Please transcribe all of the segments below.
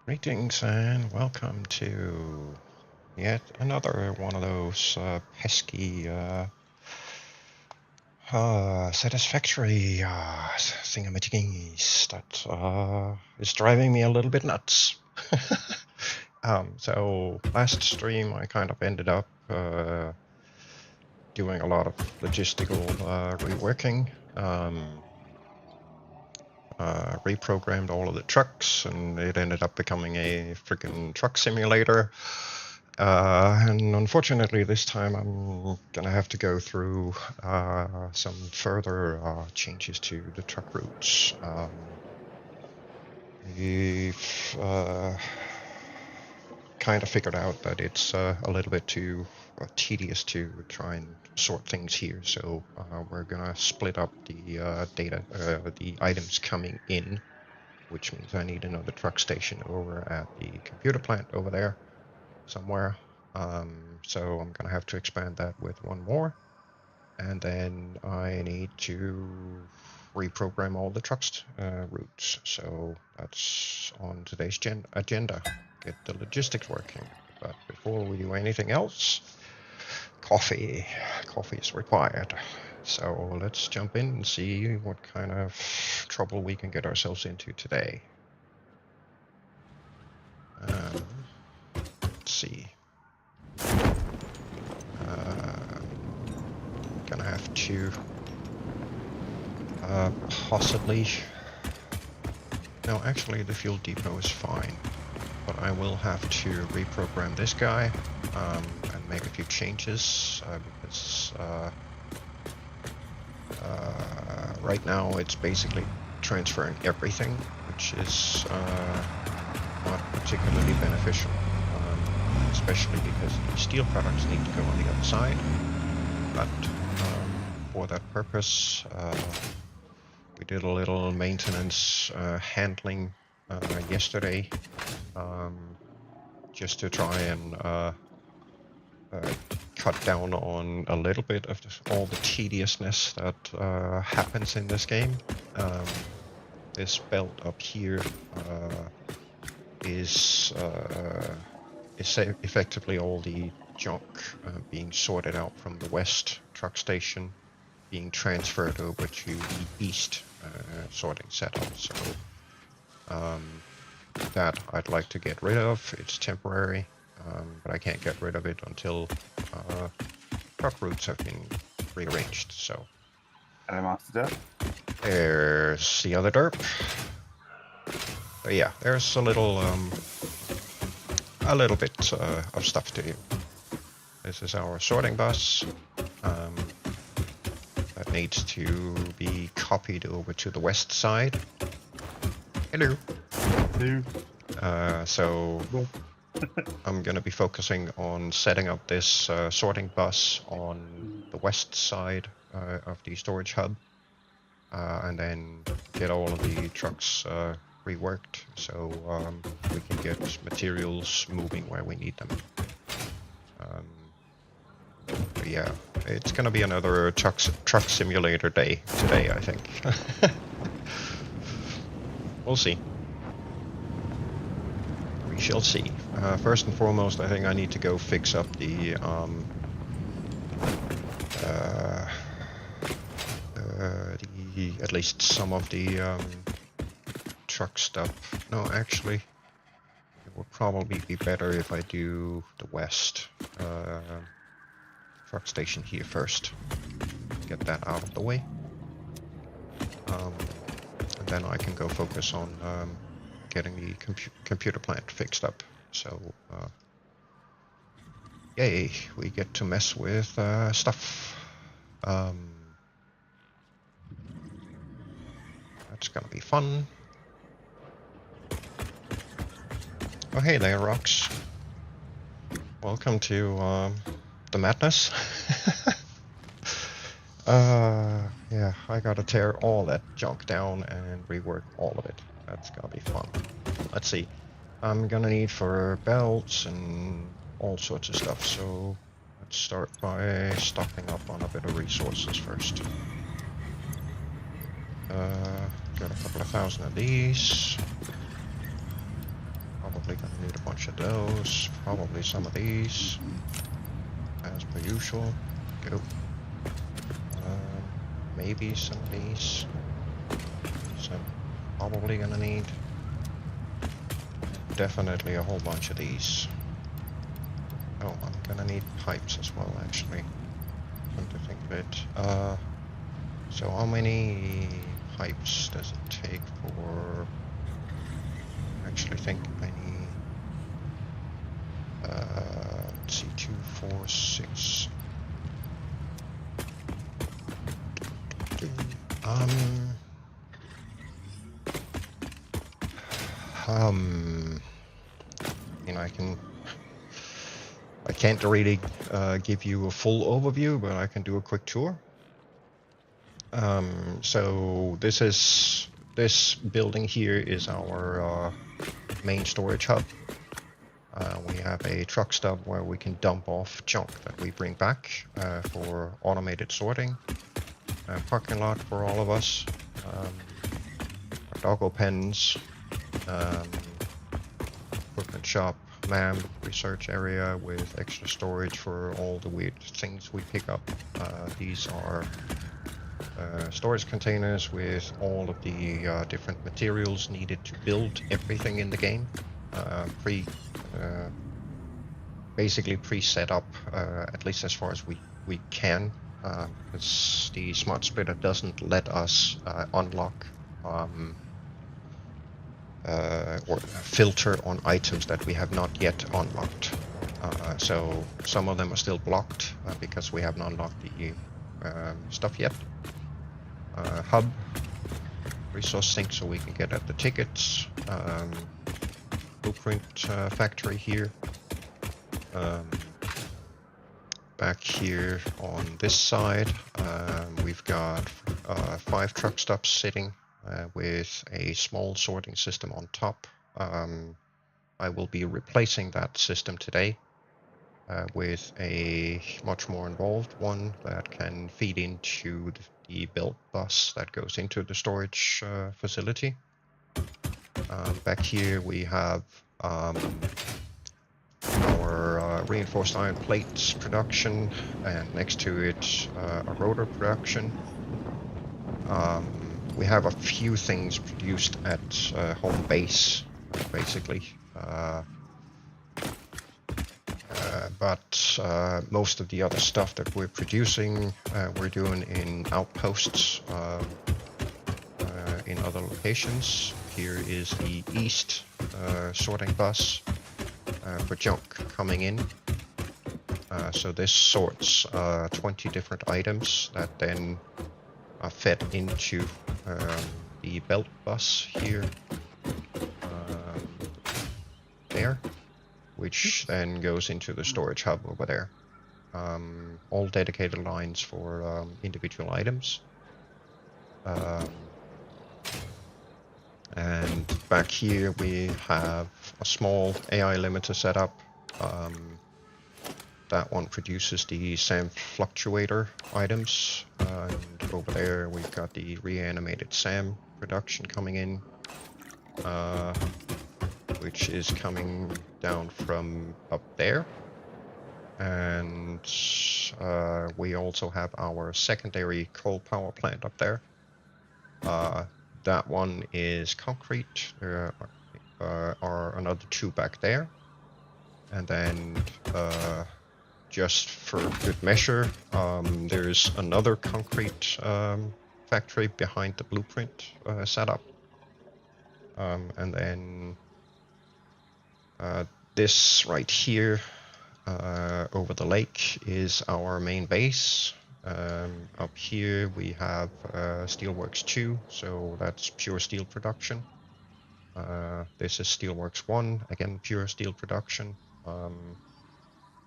Greetings and welcome to yet another one of those pesky Satisfactory thingamajiggies that is driving me a little bit nuts. So last stream I kind of ended up doing a lot of logistical reworking. Reprogrammed all of the trucks, and it ended up becoming a freaking truck simulator. And unfortunately, this time I'm gonna have to go through some further changes to the truck routes. We've kind of figured out that it's a little bit too tedious to try and sort things here, so we're gonna split up the the items coming in, which means I need another truck station over at the computer plant over there somewhere. So I'm gonna have to expand that with one more, and then I need to reprogram all the trucks routes. So that's on today's agenda. Get the logistics working. But before we do anything else, coffee is required. So let's jump in and see what kind of trouble we can get ourselves into today. Let's see. Gonna have to possibly. No, actually, the fuel depot is fine, but I will have to reprogram this guy and make a few changes because right now it's basically transferring everything, which is not particularly beneficial, especially because the steel products need to go on the other side. But for that purpose, we did a little maintenance handling yesterday, just to try and cut down on a little bit of all the tediousness that happens in this game. This belt up here is effectively all the junk being sorted out from the west truck station, being transferred over to the east sorting setup. So that I'd like to get rid of. It's temporary, but I can't get rid of it until truck routes have been rearranged. So there's the other derp. But yeah, there's a little bit of stuff to do. This is our sorting bus. That needs to be copied over to the west side. Hello. Hello. So I'm going to be focusing on setting up this sorting bus on the west side of the storage hub, and then get all of the trucks reworked so we can get materials moving where we need them. But yeah, it's gonna be another truck simulator day today, I think. We'll see. We shall see. First and foremost, I think I need to go fix up the at least some of the truck stuff. No, actually, it would probably be better if I do the west truck station here first. Get that out of the way. And then I can go focus on getting the computer plant fixed up. So, yay, we get to mess with stuff. That's gonna be fun. Oh hey there, Rocks. Welcome to the madness. Yeah, I gotta tear all that junk down and rework all of it. That's gonna be fun. Let's see. I'm gonna need for belts and all sorts of stuff, so let's start by stocking up on a bit of resources first. Got a couple of thousand of these. Probably gonna need a bunch of those. Probably some of these. As per usual. Go. Maybe some of these. So probably gonna need definitely a whole bunch of these. Oh, I'm gonna need pipes as well, actually. Come to think of it. So how many pipes does it take for... I actually think I need... let's see, 2, 4, 6... I can't really give you a full overview, but I can do a quick tour. So this building here is our main storage hub. We have a truck stop where we can dump off junk that we bring back for automated sorting. A parking lot for all of us. Doggo pens. Equipment shop. MAM research area with extra storage for all the weird things we pick up. These are storage containers with all of the different materials needed to build everything in the game. Basically pre-set up, at least as far as we can, because the smart splitter doesn't let us unlock or filter on items that we have not yet unlocked. So some of them are still blocked because we haven't unlocked the stuff yet. Hub, resource sink so we can get at the tickets. Blueprint factory here. Back here on this side, we've got 5 truck stops sitting with a small sorting system on top. I will be replacing that system today with a much more involved one that can feed into the belt bus that goes into the storage facility. Back here we have our reinforced iron plates production, and next to it a rotor production. We have a few things produced at home base, basically, but most of the other stuff that we're producing, we're doing in outposts in other locations. Here is the east sorting bus for junk coming in. So this sorts 20 different items that then are fed into the belt bus here, there, which then goes into the storage hub over there. All dedicated lines for individual items. And back here we have a small AI limiter set up. That one produces the SAM fluctuator items, and over there we've got the reanimated SAM production coming in, which is coming down from up there. And we also have our secondary coal power plant up there. That one is concrete. There are another 2 back there. And then just for good measure, there's another concrete factory behind the blueprint setup. And then this right here over the lake is our main base. Up here we have Steelworks 2, so that's pure steel production. This is Steelworks 1, again pure steel production.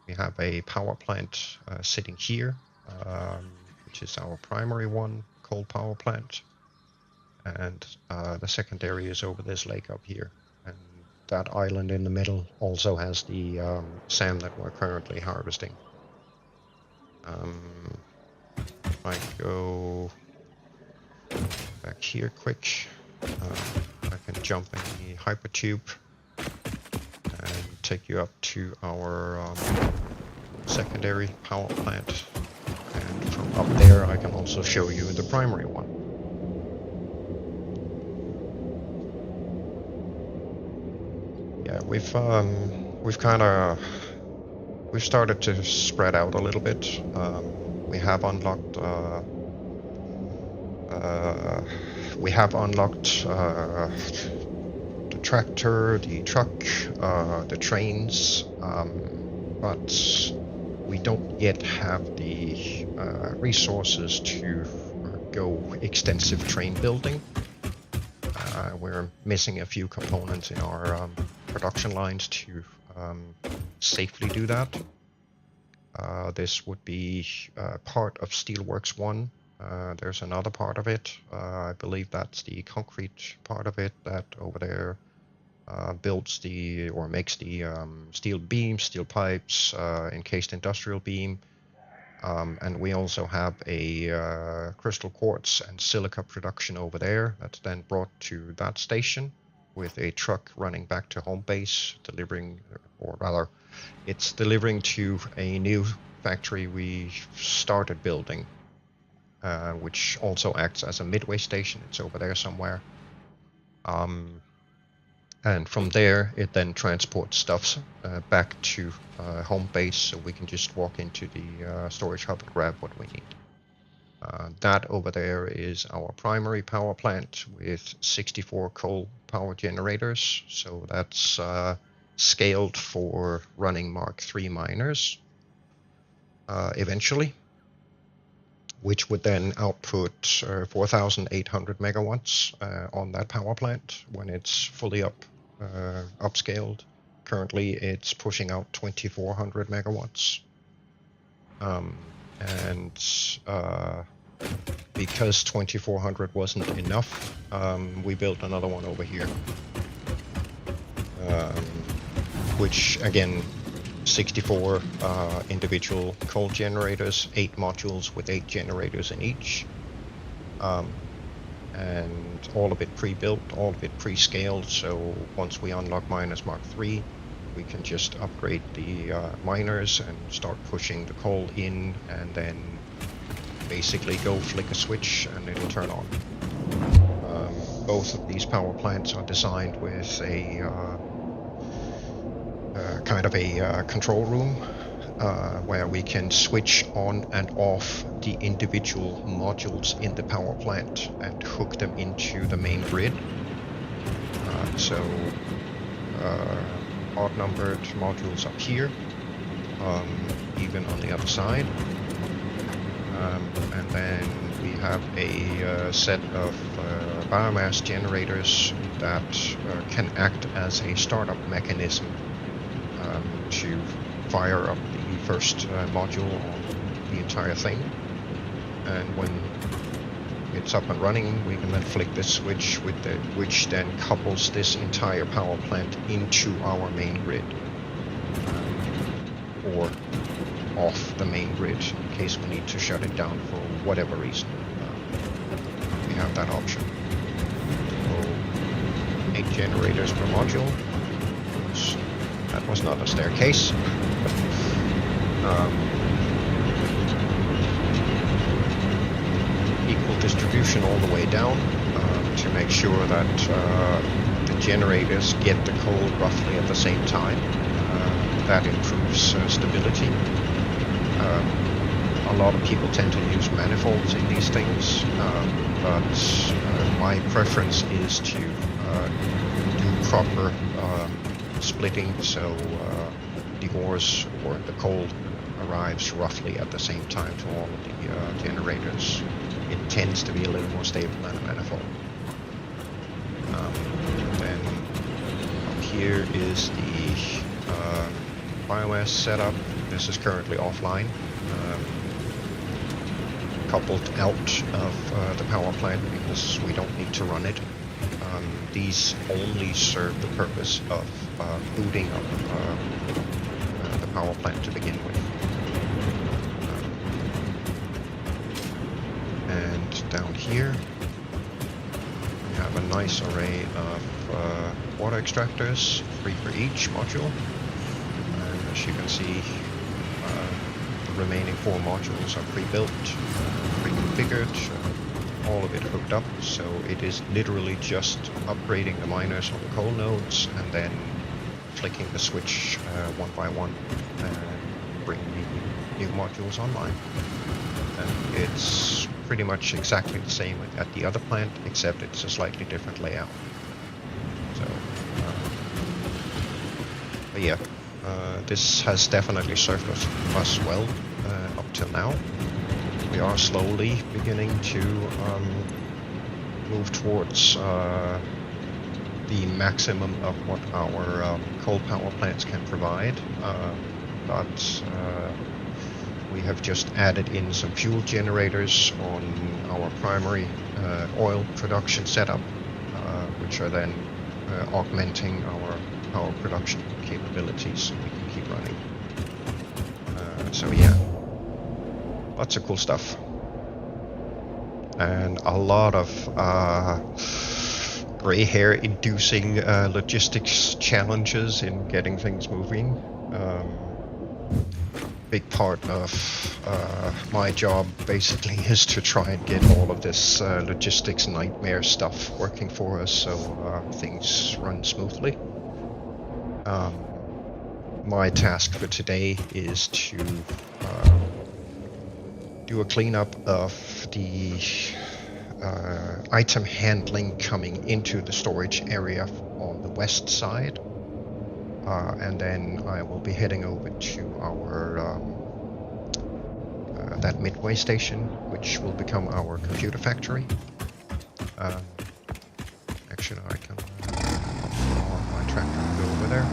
We have a power plant sitting here, which is our primary one, coal power plant. And the secondary is over this lake up here. And that island in the middle also has the SAM that we're currently harvesting. If I go back here quick, I can jump in the hypertube take you up to our secondary power plant, and from up there I can also show you the primary one. Yeah, we've started to spread out a little bit. We have unlocked the tractor, the truck, the trains, but we don't yet have the resources to go extensive train building. We're missing a few components in our production lines to safely do that. This would be part of Steelworks 1. There's another part of it. I believe that's the concrete part of it that over there builds the or makes the steel beams, steel pipes, encased industrial beam. And we also have a crystal quartz and silica production over there that's then brought to that station with a truck running back to home base, delivering, or rather, it's delivering to a new factory we started building, which also acts as a midway station. It's over there somewhere. And from there, it then transports stuff back to home base, so we can just walk into the storage hub and grab what we need. That over there is our primary power plant with 64 coal power generators. So that's scaled for running Mark III miners eventually, which would then output 4,800 megawatts on that power plant when it's fully upscaled. Currently, it's pushing out 2,400 megawatts. Because 2,400 wasn't enough, we built another one over here, which again, 64 individual coal generators, 8 modules with 8 generators in each, and all of it pre-built, all of it pre-scaled. So once we unlock miners Mark III, we can just upgrade the miners and start pushing the coal in, and then basically go flick a switch and it'll turn on. Both of these power plants are designed with a kind of a control room where we can switch on and off the individual modules in the power plant and hook them into the main grid. So odd-numbered modules up here, even on the other side. And then we have a set of biomass generators that can act as a startup mechanism to fire up the first module on the entire thing. And when it's up and running, we can then flick this switch, which then couples this entire power plant into our main grid, or off the main grid in case we need to shut it down for whatever reason. We have that option. So 8 generators per module. That was not a staircase. Equal distribution all the way down to make sure that the generators get the coal roughly at the same time. That improves stability. A lot of people tend to use manifolds in these things, but my preference is to do proper splitting, so the ores or the coal arrives roughly at the same time to all of the generators. It tends to be a little more stable than a manifold. Then up here is the biomass setup. This is currently offline, coupled out of the power plant because we don't need to run it. These only serve the purpose of booting up the power plant to begin with. And down here we have a nice array of water extractors, 3 for each module. as you can see, the remaining 4 modules are pre-built, pre-configured, all of it hooked up, so it is literally just upgrading the miners on the coal nodes and then flicking the switch one by one and bring the new modules online. And it's pretty much exactly the same at the other plant, except it's a slightly different layout. So, but yeah, this has definitely served us well up till now. We are slowly beginning to move towards the maximum of what our coal power plants can provide, but we have just added in some fuel generators on our primary oil production setup, which are then augmenting our power production capabilities so we can keep running. So yeah, lots of cool stuff. And a lot of gray hair inducing logistics challenges in getting things moving. Big part of my job basically is to try and get all of this logistics nightmare stuff working for us so things run smoothly. My task for today is to do a cleanup of the item handling coming into the storage area on the west side, and then I will be heading over to our that midway station, which will become our computer factory. Actually, I can on my tractor and go over there.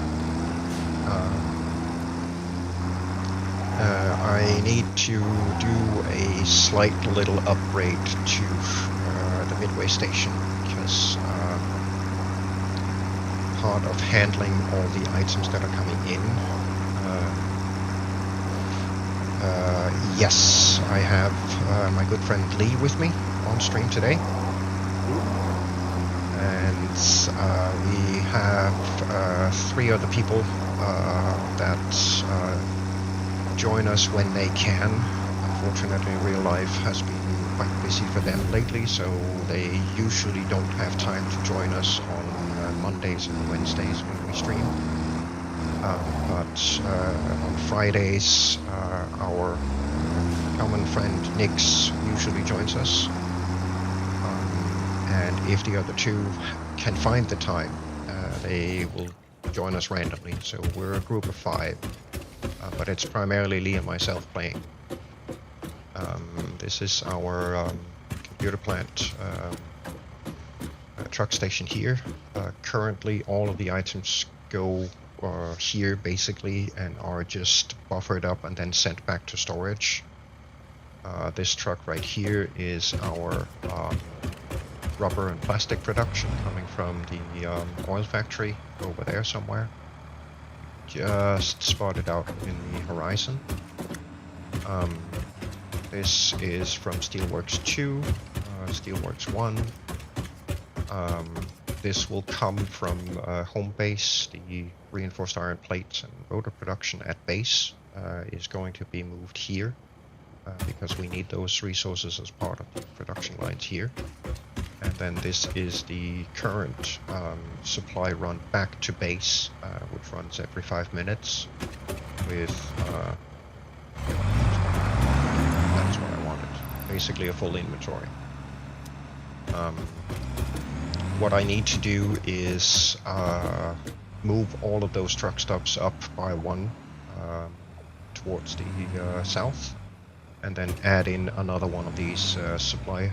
I need to do a slight little upgrade to the midway station because part of handling all the items that are coming in. Yes, I have my good friend Lee with me on stream today. And we have 3 other people that join us when they can. Unfortunately, real life has been quite busy for them lately, so they usually don't have time to join us on Mondays and Wednesdays when we stream. But on Fridays, our common friend Nix usually joins us. And if the other 2 can find the time, they will join us randomly. So we're a group of 5. But it's primarily Lee and myself playing. This is our computer plant truck station here. Currently, all of the items go here basically and are just buffered up and then sent back to storage. This truck right here is our rubber and plastic production coming from the oil factory over there somewhere. Just spotted out in the horizon. This is from Steelworks 2, Steelworks 1. This will come from home base. The reinforced iron plates and rotor production at base is going to be moved here because we need those resources as part of the production lines here. And then this is the current supply run back to base, which runs every 5 minutes with, that's what I wanted, basically a full inventory. What I need to do is move all of those truck stops up by 1 towards the south, and then add in another one of these supply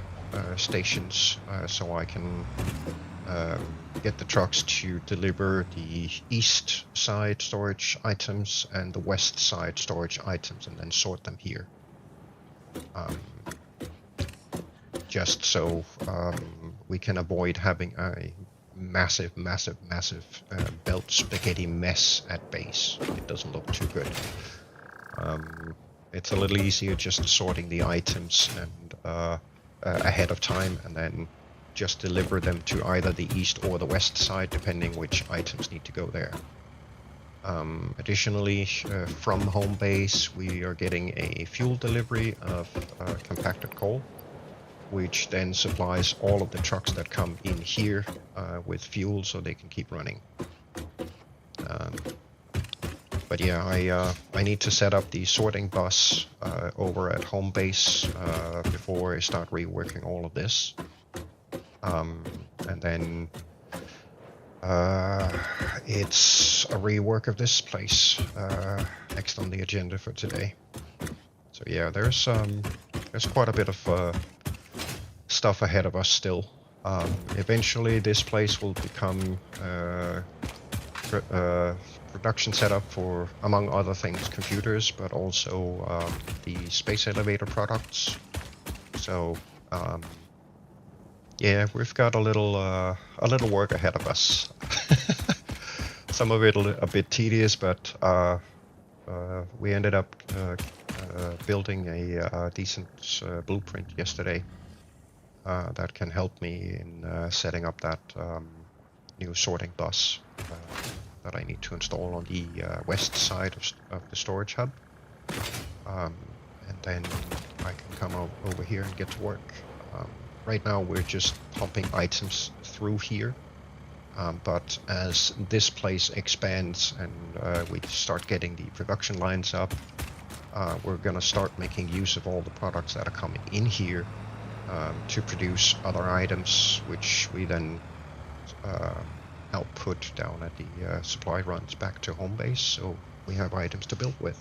stations so I can get the trucks to deliver the east side storage items and the west side storage items and then sort them here. Just so we can avoid having a massive belt spaghetti mess at base. It doesn't look too good. It's a little easier just sorting the items and ahead of time and then just deliver them to either the east or the west side depending which items need to go there. Additionally, from home base, we are getting a fuel delivery of compacted coal, which then supplies all of the trucks that come in here with fuel so they can keep running. But yeah, I need to set up the sorting bus over at home base before I start reworking all of this. And then it's a rework of this place next on the agenda for today. So yeah, there's quite a bit of stuff ahead of us still. Eventually, this place will become production setup for, among other things, computers, but also the space elevator products. So yeah, we've got a little work ahead of us. Some of it a bit tedious, but we ended up building a decent blueprint yesterday that can help me in setting up that new sorting bus that I need to install on the west side of the storage hub. And then I can come over here and get to work. Right now we're just pumping items through here, but as this place expands and we start getting the production lines up, we're gonna start making use of all the products that are coming in here to produce other items, which we then output down at the supply runs back to home base, so we have items to build with.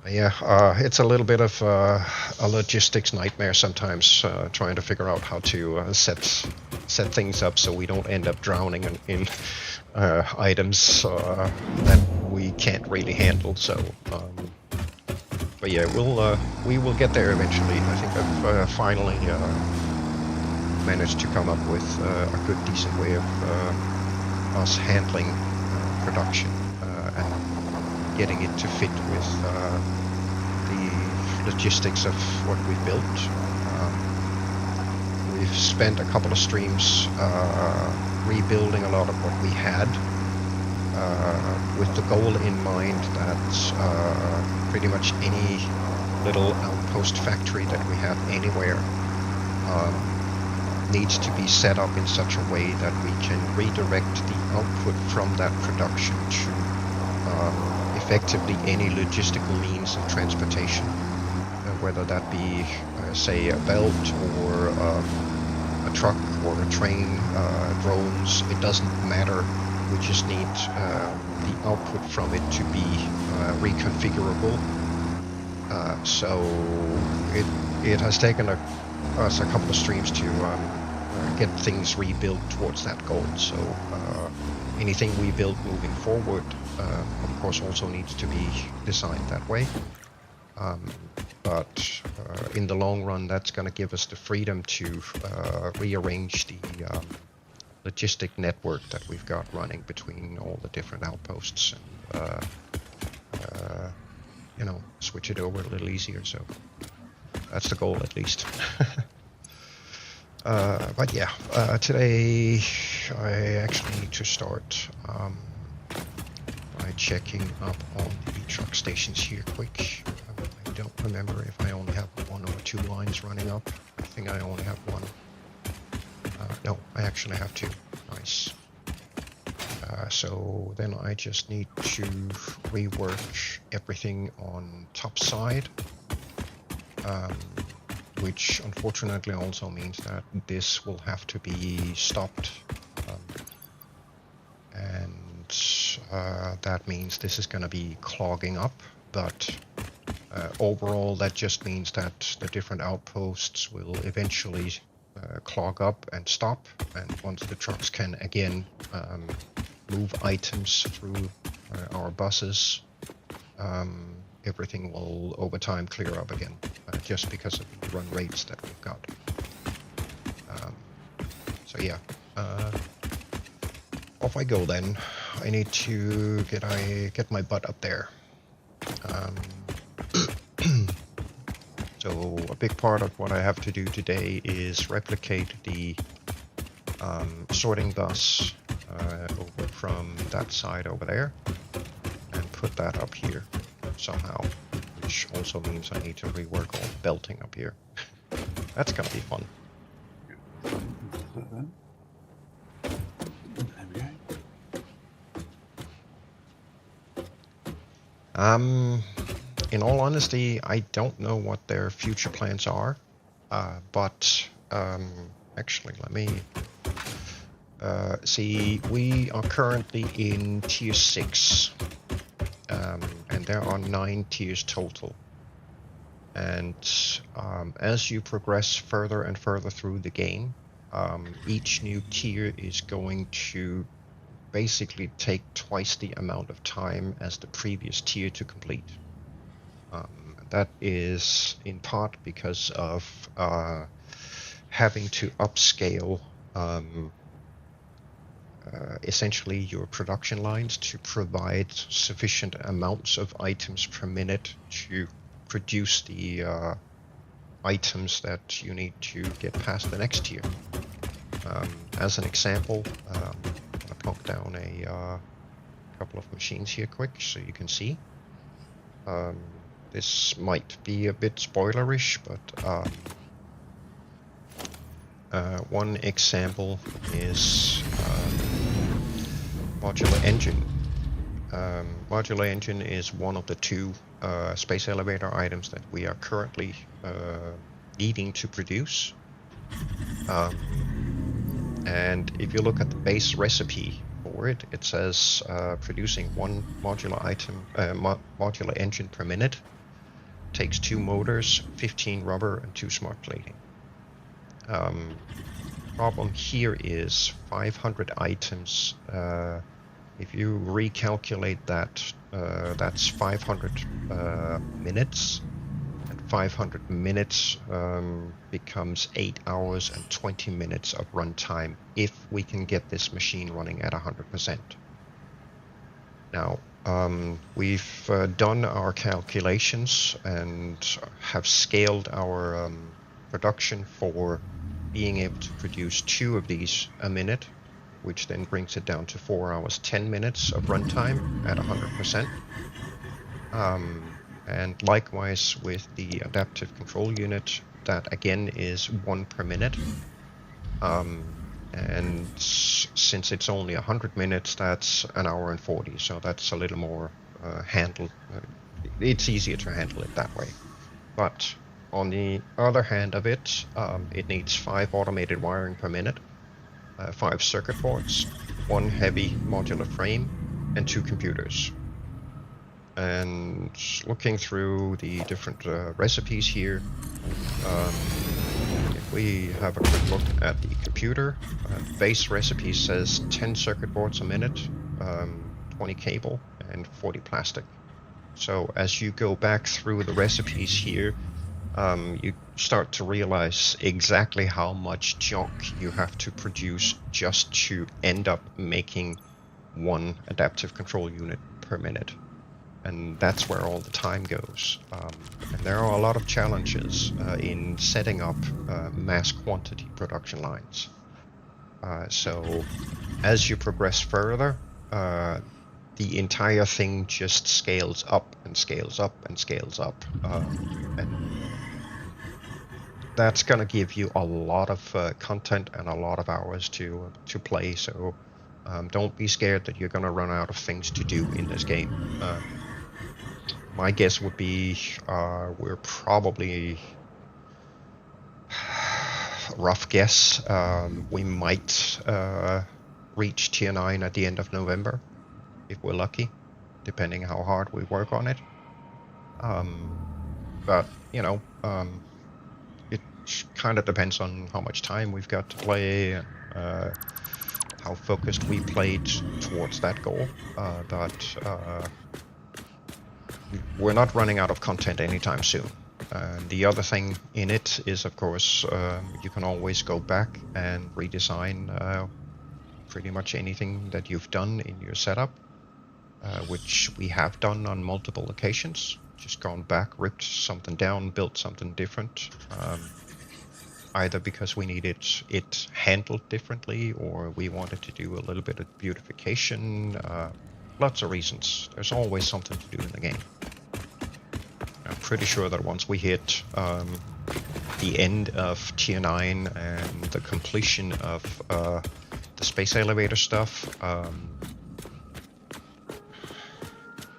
Yeah, it's a little bit of a logistics nightmare sometimes, trying to figure out how to set things up so we don't end up drowning in items that we can't really handle. So, but yeah, we will get there eventually. I think I've finally managed to come up with a good, decent way of us handling production and getting it to fit with the logistics of what we've built. We've spent a couple of streams rebuilding a lot of what we had, with the goal in mind that pretty much any little outpost factory that we have anywhere needs to be set up in such a way that we can redirect the output from that production to effectively any logistical means of transportation, whether that be, say, a belt or a truck or a train, drones. It doesn't matter. We just need the output from it to be reconfigurable. So it has taken us a couple of streams to get things rebuilt towards that goal. So anything we build moving forward, of course, also needs to be designed that way. But in the long run, that's going to give us the freedom to rearrange the logistic network that we've got running between all the different outposts and you know, switch it over a little easier. So that's the goal, at least. But yeah, today I actually need to start by checking up on the truck stations here quick. I don't remember if I only have one or two lines running up. I think I only have one. No, I actually have two. Nice. So then I just need to rework everything on top side, which unfortunately also means that this will have to be stopped, and that means this is going to be clogging up, but overall that just means that the different outposts will eventually clog up and stop, and once the trucks can again move items through our buses, everything will over time clear up again, just because of the run rates that we've got. So yeah, off I go then. I need to get my butt up there. So a big part of what I have to do today is replicate the sorting bus over from that side over there and put that up here somehow, which also means I need to rework all the belting up here. That's gonna be fun. There we go. In all honesty, I don't know what their future plans are, but actually, let me see. We are currently in tier 6, and there are 9 tiers total. And as you progress further and further through the game, each new tier is going to basically take twice the amount of time as the previous tier to complete. That is in part because of having to upscale essentially your production lines to provide sufficient amounts of items per minute to produce the items that you need to get past the next tier. As an example, I'm going to plunk down a couple of machines here quick so you can see. This might be a bit spoilerish, but one example is modular engine. Modular engine is one of the 2 space elevator items that we are currently needing to produce. And if you look at the base recipe for it, it says producing 1 modular item, modular engine per minute. Takes 2 motors, 15 rubber, and 2 smart plating. Problem here is 500 items. If you recalculate that, that's 500 minutes, and 500 minutes becomes 8 hours and 20 minutes of runtime if we can get this machine running at 100%. Now, we've done our calculations and have scaled our production for being able to produce 2 of these a minute, which then brings it down to 4 hours 10 minutes of runtime at 100%. And likewise with the adaptive control unit, that again is 1 per minute. And since it's only 100 minutes, that's 1 hour and 40, so that's a little more it's easier to handle it that way. But on the other hand of it, it needs 5 automated wiring per minute, 5 circuit boards, 1 heavy modular frame, and 2 computers. And looking through the different recipes here, if we have a quick look at the computer, the base recipe says 10 circuit boards a minute, 20 cable, and 40 plastic. So as you go back through the recipes here, you start to realize exactly how much junk you have to produce just to end up making 1 adaptive control unit per minute. And that's where all the time goes. And there are a lot of challenges in setting up mass quantity production lines. So as you progress further, the entire thing just scales up and scales up and scales up. And that's going to give you a lot of content and a lot of hours to play. So don't be scared that you're going to run out of things to do in this game. My guess would be we're probably, rough guess, we might reach tier 9 at the end of November, if we're lucky, depending how hard we work on it. But, you know, it kind of depends on how much time we've got to play and how focused we played towards that goal. But we're not running out of content anytime soon. The other thing in it is, of course, you can always go back and redesign pretty much anything that you've done in your setup, which we have done on multiple occasions. Just gone back, ripped something down, built something different. either because we needed it handled differently, or we wanted to do a little bit of beautification. Lots of reasons. There's always something to do in the game. I'm pretty sure that once we hit the end of Tier 9 and the completion of the space elevator stuff,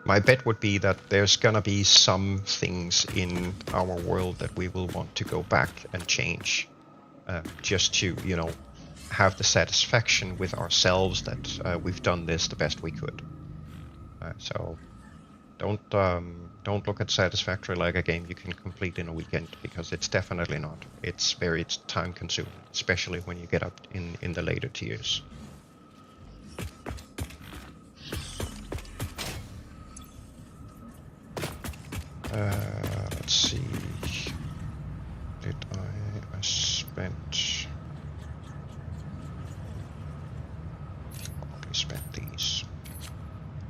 my bet would be that there's gonna be some things in our world that we will want to go back and change, just to, you know, have the satisfaction with ourselves that we've done this the best we could. So don't look at Satisfactory like a game you can complete in a weekend, because it's definitely not. It's very time consuming, especially when you get up in the later tiers. Let's see. Did I spent? Probably spent these.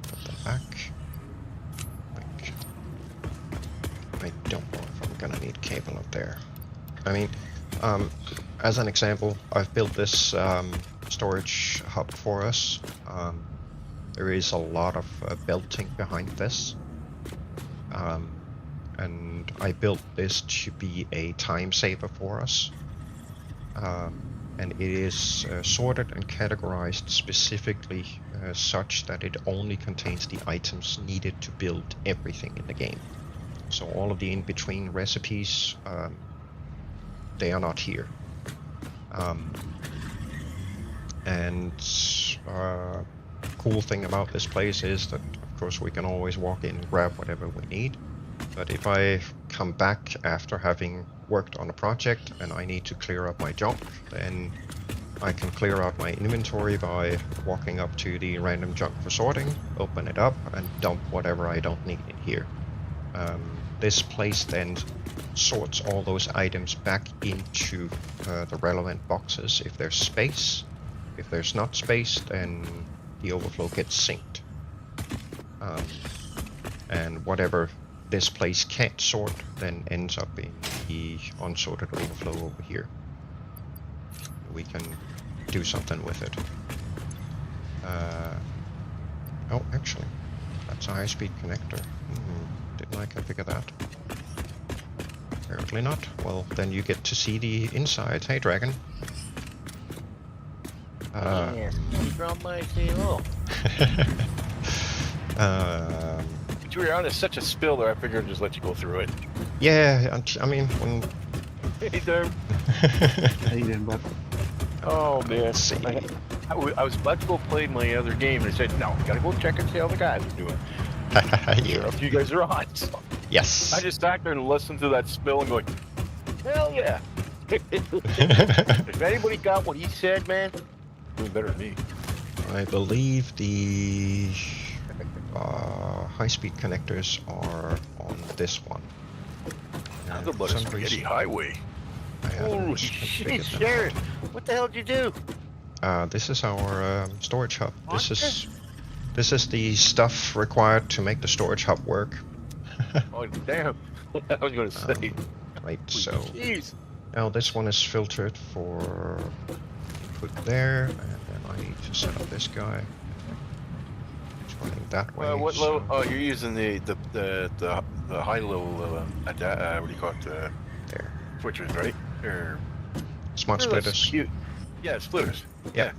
Put them back. Like, I don't know if I'm gonna need cable up there. I mean, as an example, I've built this storage hub for us. There is a lot of belting behind this. And I built this to be a time saver for us. And it is sorted and categorized specifically such that it only contains the items needed to build everything in the game. So all of the in-between recipes, they are not here. And cool thing about this place is that, of course, we can always walk in and grab whatever we need. But if I come back after having worked on a project and I need to clear up my junk, then I can clear out my inventory by walking up to the random junk for sorting, open it up, and dump whatever I don't need in here. This place then sorts all those items back into the relevant boxes if there's space. If there's not space, then the overflow gets synced. And whatever this place can't sort then ends up in the unsorted overflow over here. We can do something with it. Oh, actually, that's a high-speed connector. Didn't I configure that? Apparently not. Well, then you get to see the inside. Hey, Dragon. Yes, from my table. You were on such a spill there, I figured I'd just let you go through it. Yeah, I mean, when... Hey there. How you doing, bud? Oh man, See. I was about to go play my other game, and I said, no, gotta go check and see how the guys are doing. You. If you guys are on. So Yes. I just sat there and listened to that spill and going, hell yeah. If anybody got what he said, man, doing better than me. I believe the high-speed connectors are on this one. Nothing but a spaghetti highway. Holy shit, Sharon! What the hell did you do? This is our storage hub. This is the stuff required to make the storage hub work. Oh damn! I was going to say. Right. So Jeez. now this one is filtered for put there, and then I need to set up this guy. It's running that way. What so level? Oh, you're using the high level. What do you call it? there. Switchers, right? Or Smart splitters. Yeah, splitters. Yeah.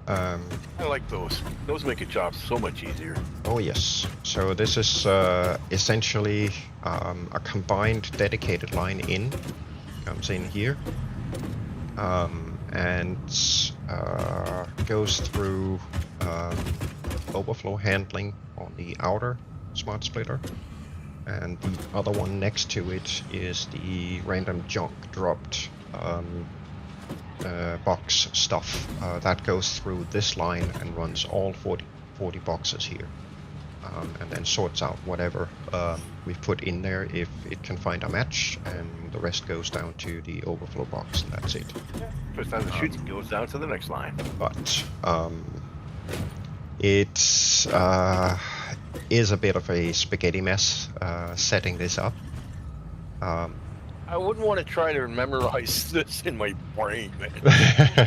I like those. Those make a job so much easier. Oh yes. So this is essentially a combined dedicated line in. Comes in here. And goes through overflow handling on the outer smart splitter. And the other one next to it is the random junk dropped box stuff. That goes through this line and runs all 40 boxes here. And then sorts out whatever we've put in there if it can find a match, and the rest goes down to the overflow box, and that's it. First time the shooting goes down to the next line. But it is a bit of a spaghetti mess setting this up. I wouldn't want to try to memorize this in my brain, man.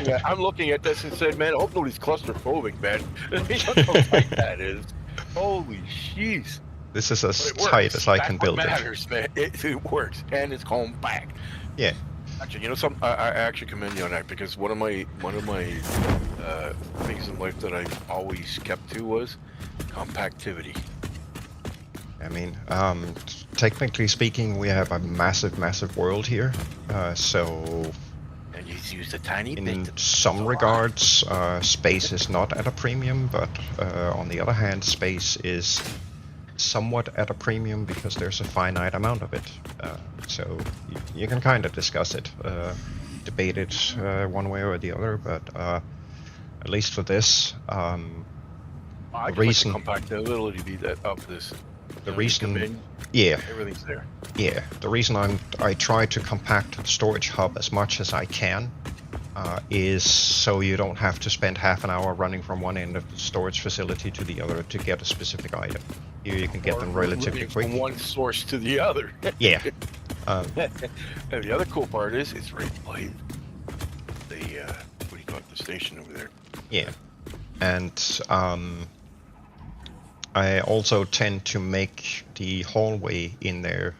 Yeah, I'm looking at this and said, man, I hope nobody's claustrophobic, man. You know how tight that is. Holy jeez. This is as But it tight works. as I That's can what build it. matters, man. It works, and it's compact. Yeah. Actually, you know, I actually commend you on that, because one of my things in life that I've always kept to was compactivity. I mean, technically speaking, we have a massive world here. So And you use a tiny bit. in some regards, space is not at a premium, but on the other hand, space is somewhat at a premium because there's a finite amount of it. So you can kind of discuss it, debate it one way or the other, but at least for this, I the just reason, like the compactability that of this. the You know, reason, you come in, yeah, everything's there. yeah, the reason I try to compact the storage hub as much as I can is so you don't have to spend half an hour running from one end of the storage facility to the other to get a specific item. Here you can get Or them relatively moving quick. from one source to the other. Yeah. And the other cool part is it's right by the what do you call it, the station over there. Yeah, and I also tend to make the hallway in there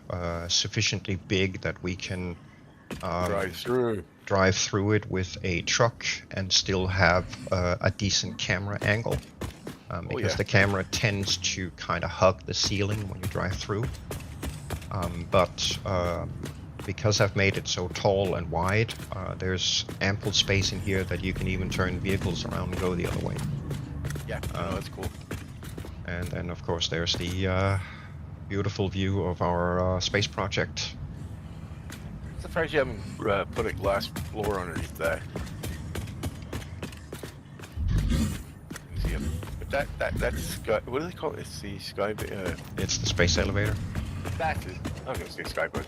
sufficiently big that we can Drive through. drive through it with a truck and still have a decent camera angle. Because yeah. the camera tends to kind of hug the ceiling when you drive through. But because I've made it so tall and wide, there's ample space in here that you can even turn vehicles around and go the other way. Yeah, no, that's cool. And then, of course, there's the beautiful view of our space project. I'm surprised you haven't put a glass floor underneath that. But that's sky. What do they call it? It's the sky. It's the space elevator. That's it. I was gonna say sky, but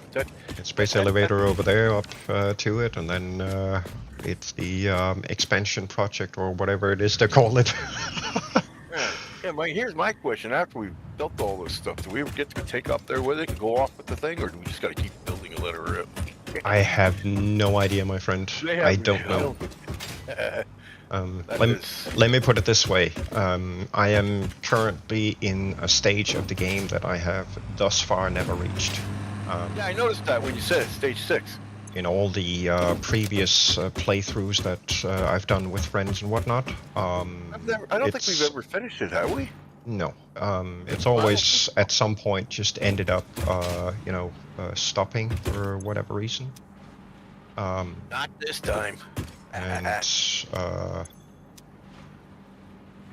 It's space elevator over there up to it, and then it's the expansion project or whatever it is they call it. yeah. Here's my question: after we've built all this stuff, do we ever get to take up there with it and go off with the thing, or do we just got to keep building a letter? I have no idea, my friend. I don't know. Let me put it this way. I am currently in a stage of the game that I have thus far never reached. Yeah, I noticed that when you said it, stage 6. In all the previous playthroughs that I've done with friends and whatnot. I don't think we've ever finished it, have we? No. It's always at some point just ended up, stopping for whatever reason. Not this time. And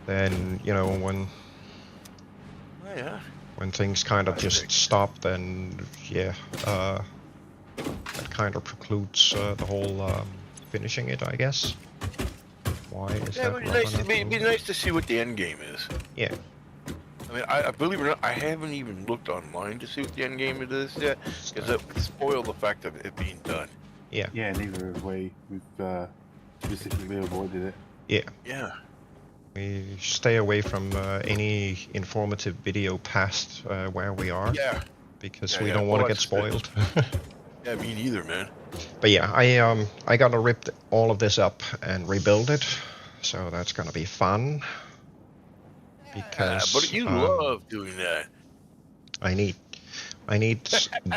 then when Oh, yeah. when things kind of just stop, then yeah, that kind of precludes the whole finishing it, I guess. Why is Yeah, that? it'd be nice to see what the end game is. Yeah. I mean, I believe it or not, I haven't even looked online to see what the end game it is yet, because it would spoil the fact of it being done. Yeah. Yeah, neither way. We've specifically avoided it. Yeah. Yeah. We stay away from any informative video past where we are. Yeah. Because we don't want to get spoiled. Yeah, me neither, man. But yeah, I gotta rip all of this up and rebuild it, so that's gonna be fun. Because but you love doing that. I need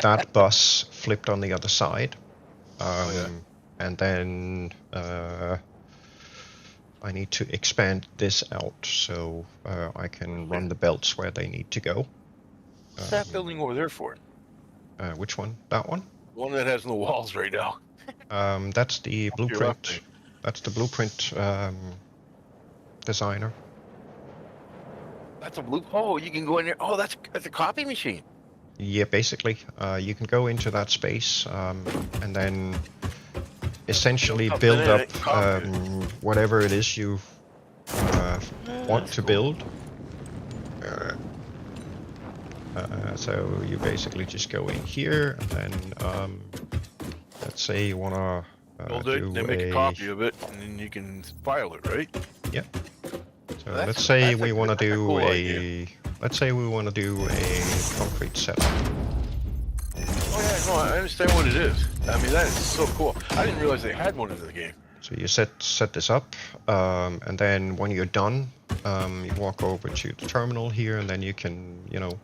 that bus flipped on the other side, and then I need to expand this out so I can run the belts where they need to go. What's that building over there for? Which one? That one? The one that has no walls right now. That's the blueprint. That's the blueprint designer. That's a blue. Oh, you can go in there. Oh, that's a copy machine. Yeah, basically, you can go into that space and then essentially build up whatever it is you want to build. So you basically just go in here, and then let's say you want to build it, then make a copy of it, and then you can file it, right? Yeah. So let's say we want to do a concrete setup. Oh yeah, no, I understand what it is. I mean, that is so cool. I didn't realize they had one in the game. So you set this up, and then when you're done, you walk over to the terminal here, and then you can, you know,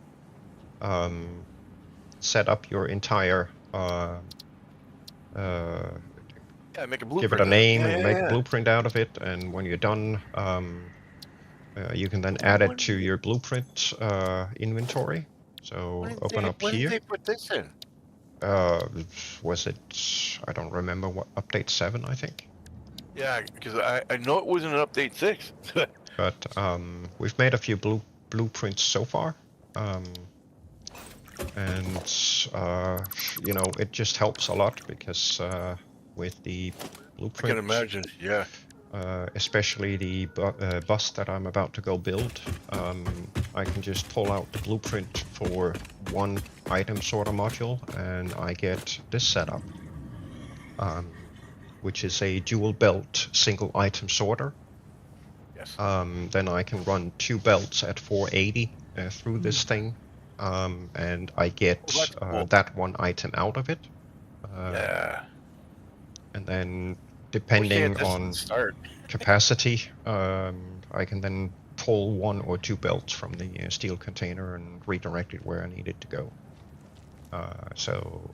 set up your entire, Yeah, make a blueprint. give it a name Yeah, and make a blueprint out of it, and when you're done, you can then add it to your blueprint inventory. So open up when here. did they put this in? Was it? I don't remember what update 7, I think. Yeah, because I know it wasn't an update 6. But we've made a few blueprints so far, and you know, it just helps a lot because with the blueprint, I can imagine. Yeah. especially the bus that I'm about to go build, I can just pull out the blueprint for one item sorter module, and I get this setup, which is a dual belt single item sorter. Yes. Then I can run 2 belts at 480 through this thing, and I get cool. that one item out of it. Yeah. And then depending on capacity, I can then pull 1 or 2 belts from the steel container and redirect it where I need it to go. So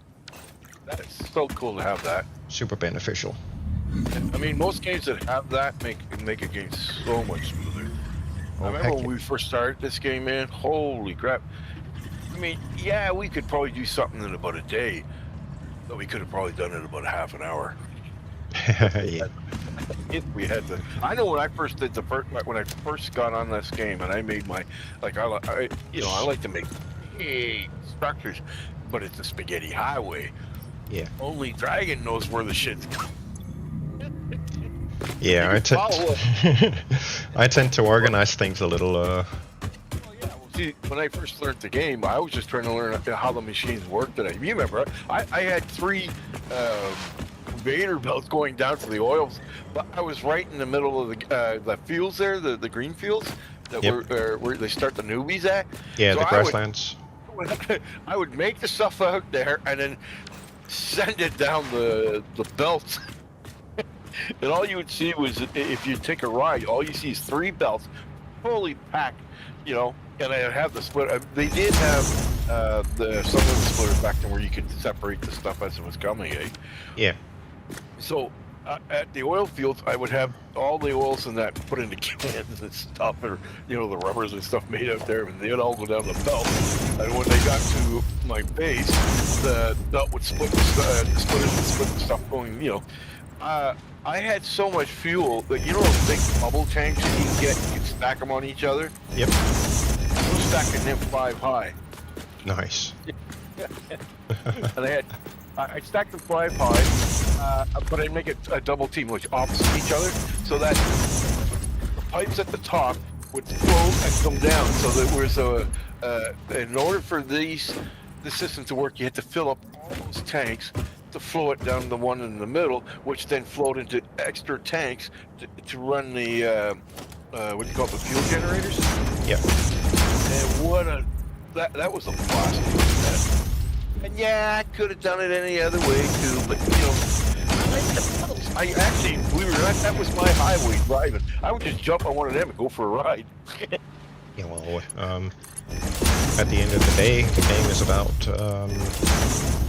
That is so cool to have that. super beneficial. I mean, most games that have that make a game so much smoother. Oh, I remember heck when we first started this game, man. Holy crap! I mean, yeah, we could probably do something in about a day, but we could have probably done it in about a half an hour. Yeah. If we had to. I know when I first did when I first got on this game, and I made my I like to make big structures, but it's a spaghetti highway. Yeah. Only Dragon knows where the shit's going. Yeah, I tend to organize things a little. Well, yeah. Well, see, when I first learned the game, I was just trying to learn how the machines worked. And you remember, I had 3 conveyor belts going down to the oils, but I was right in the middle of the fields there, the green fields that where they start the newbies at. Yeah, So the grasslands. I would make the stuff out there and then send it down the belt. And all you would see was, if you take a ride, all you see is 3 belts fully packed, you know. And I have the splitter. They did have some of the splitters back then where you could separate the stuff as it was coming, eh? Yeah. So at the oil fields, I would have all the oils in that put into cans and stuff, or you know, the rubbers and stuff made out there, and they'd all go down the belt. And when they got to my base, the belt would split the splitters would split the stuff going, you know. I had so much fuel that, you know, those big bubble tanks that you can get, you can stack them on each other. Yep. I was stacking them 5 high. Nice. And I stacked them 5 high, but I'd make it a double team, like opposite each other, so that the pipes at the top would float and come down. So there was in order for this system to work, you had to fill up all those tanks to flow it down the one in the middle, which then flowed into extra tanks to run the what do you call it, the fuel generators? Yeah. And that was a blast. And yeah, I could have done it any other way too, but you know, that was my highway driving. I would just jump on one of them and go for a ride. Yeah, well, at the end of the day, the game is about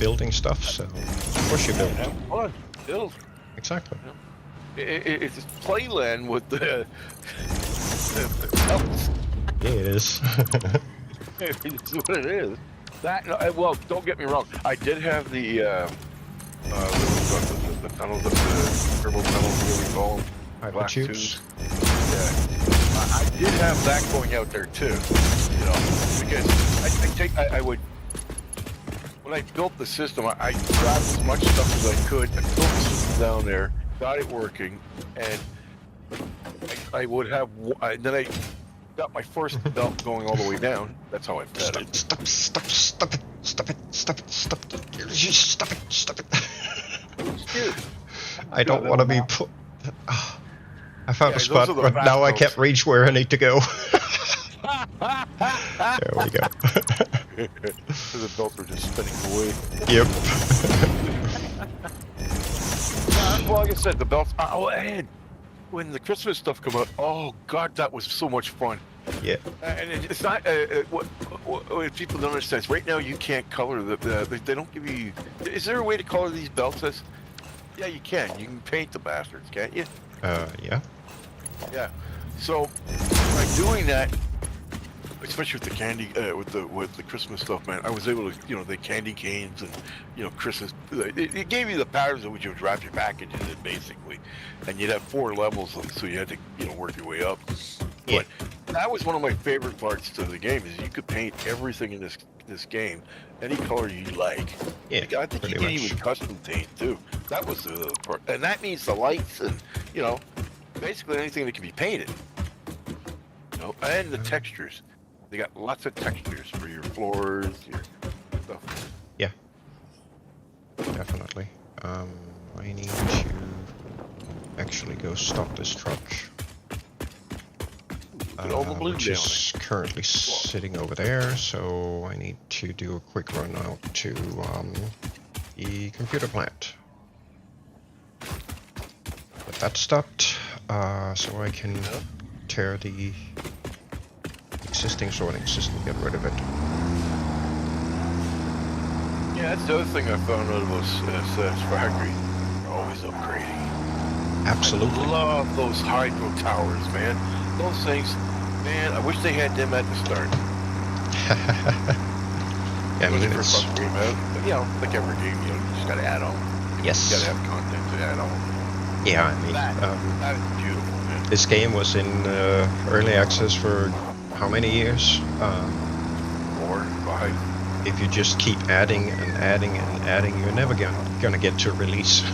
building stuff, so of course you build. Have fun, build. Exactly. It's playland with the belts. Yeah, it is. It's what it is. Well, don't get me wrong. I did have the tunnels, the turbo tunnels, whatever you call them. Black tubes. Yeah. I did have that going out there too, you know, because I would, when I built the system, I grabbed as much stuff as I could, I built the system down there, got it working, and I would have, and then I got my first belt going all the way down. That's how I fed it. Stop it. I don't want to be put... I found a spot, but now I can't reach where I need to go. There we go. The belts are just spinning away. Yep. Well, like I said, the belts. Oh, and when the Christmas stuff come out, oh god, that was so much fun. Yeah. And it's not what people don't understand. Right now, you can't color they don't give you. Is there a way to color these belts? Yeah, you can. You can paint the bastards, can't you? Yeah. Yeah. So by doing that, especially with the candy, with the Christmas stuff, man, I was able to, the candy canes and, Christmas. It gave you the patterns in which you would wrap your packages in, basically, and you'd have 4 levels, so you had to, work your way up. Yeah. But that was one of my favorite parts to the game is you could paint everything in this game any color you like. Yeah. Like, I think you can even custom paint too. That was the part, and that means the lights and basically anything that can be painted. And the textures. They got lots of textures for your floors, your stuff. Yeah. Definitely. I need to actually go stop this truck. Which is currently sitting over there, so I need to do a quick run out to the computer plant. But that stopped, so I can tear the existing sorting system, get rid of it. Yeah, that's the other thing I found out about Satisfactory. They're always upgrading. Absolutely. I love those hydro towers, man. Those things, man, I wish they had them at the start. Yeah, I mean, it's... Game out, but, like every game, you just gotta add on. Yes. You gotta have content to add on. Yeah, I mean... that is beautiful, man. This game was in early access for how many years? 4, 5. If you just keep adding and adding and adding, you're never gonna get to release.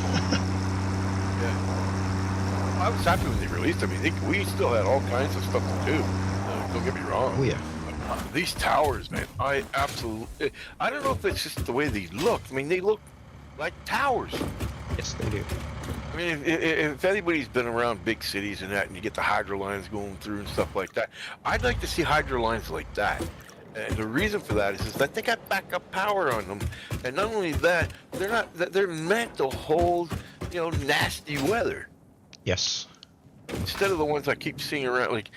I was happy when they released. I mean, we still had all kinds of stuff to do. Don't get me wrong. Oh yeah. These towers, man, I absolutely. I don't know if it's just the way they look. I mean, they look like towers. Yes, they do. I mean, if anybody's been around big cities and that, and you get the hydro lines going through and stuff like that, I'd like to see hydro lines like that. And the reason for that is that they got backup power on them, and not only that, they're meant to hold, nasty weather. Yes. Instead of the ones I keep seeing around, like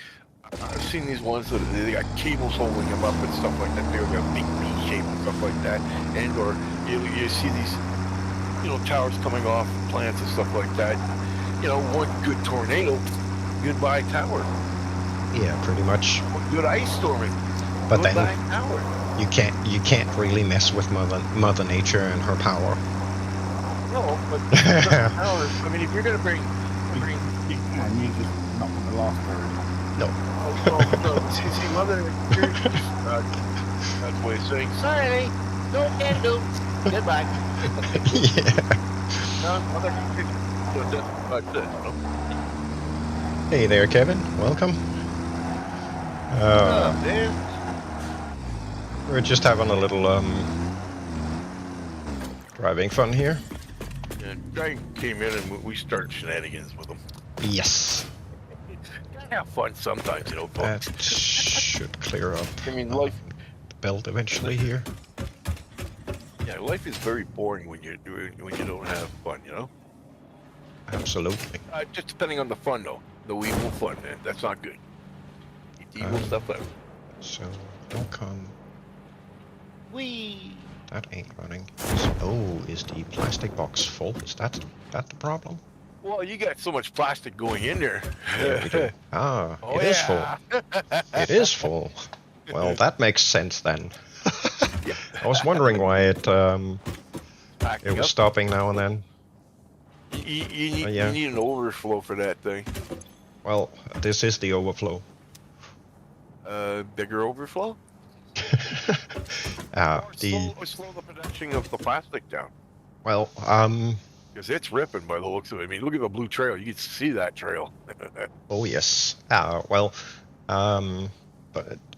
I've seen these ones that they got cables holding them up and stuff like that. They got big V shape and stuff like that, and or you see these, towers coming off plants and stuff like that. One good tornado, goodbye tower. Yeah, pretty much. One good ice storming, but goodbye then tower. you can't really mess with Mother Nature and her power. No, but towers. I mean, if you're gonna bring. And you just not going to last very long. No. See, Mother Nature, that's the way of saying, sorry, no candles, goodbye. Yeah. No, Mother Nature, Hey there, Kevin. Welcome. We're just having a little driving fun here. And Dragon came in and we started shenanigans with him. Yes. Have fun sometimes, folks. That should clear up. I mean, life. The belt eventually here. Yeah, life is very boring when you don't have fun, Absolutely. Just depending on the fun, though. The evil fun, man. That's not good. Evil stuff out. So don't come. Whee! That ain't running. Is the plastic box full? Is that the problem? Well, you got so much plastic going in there. Yeah, we do. Oh, it is full. It is full. Well, that makes sense then. I was wondering why it was stopping now and then. You need an overflow for that thing. Well, this is the overflow. Bigger overflow? Slow the production of the plastic down. Well, because it's ripping by the looks of it. I mean, look at the blue trail. You can see that trail. Oh yes. But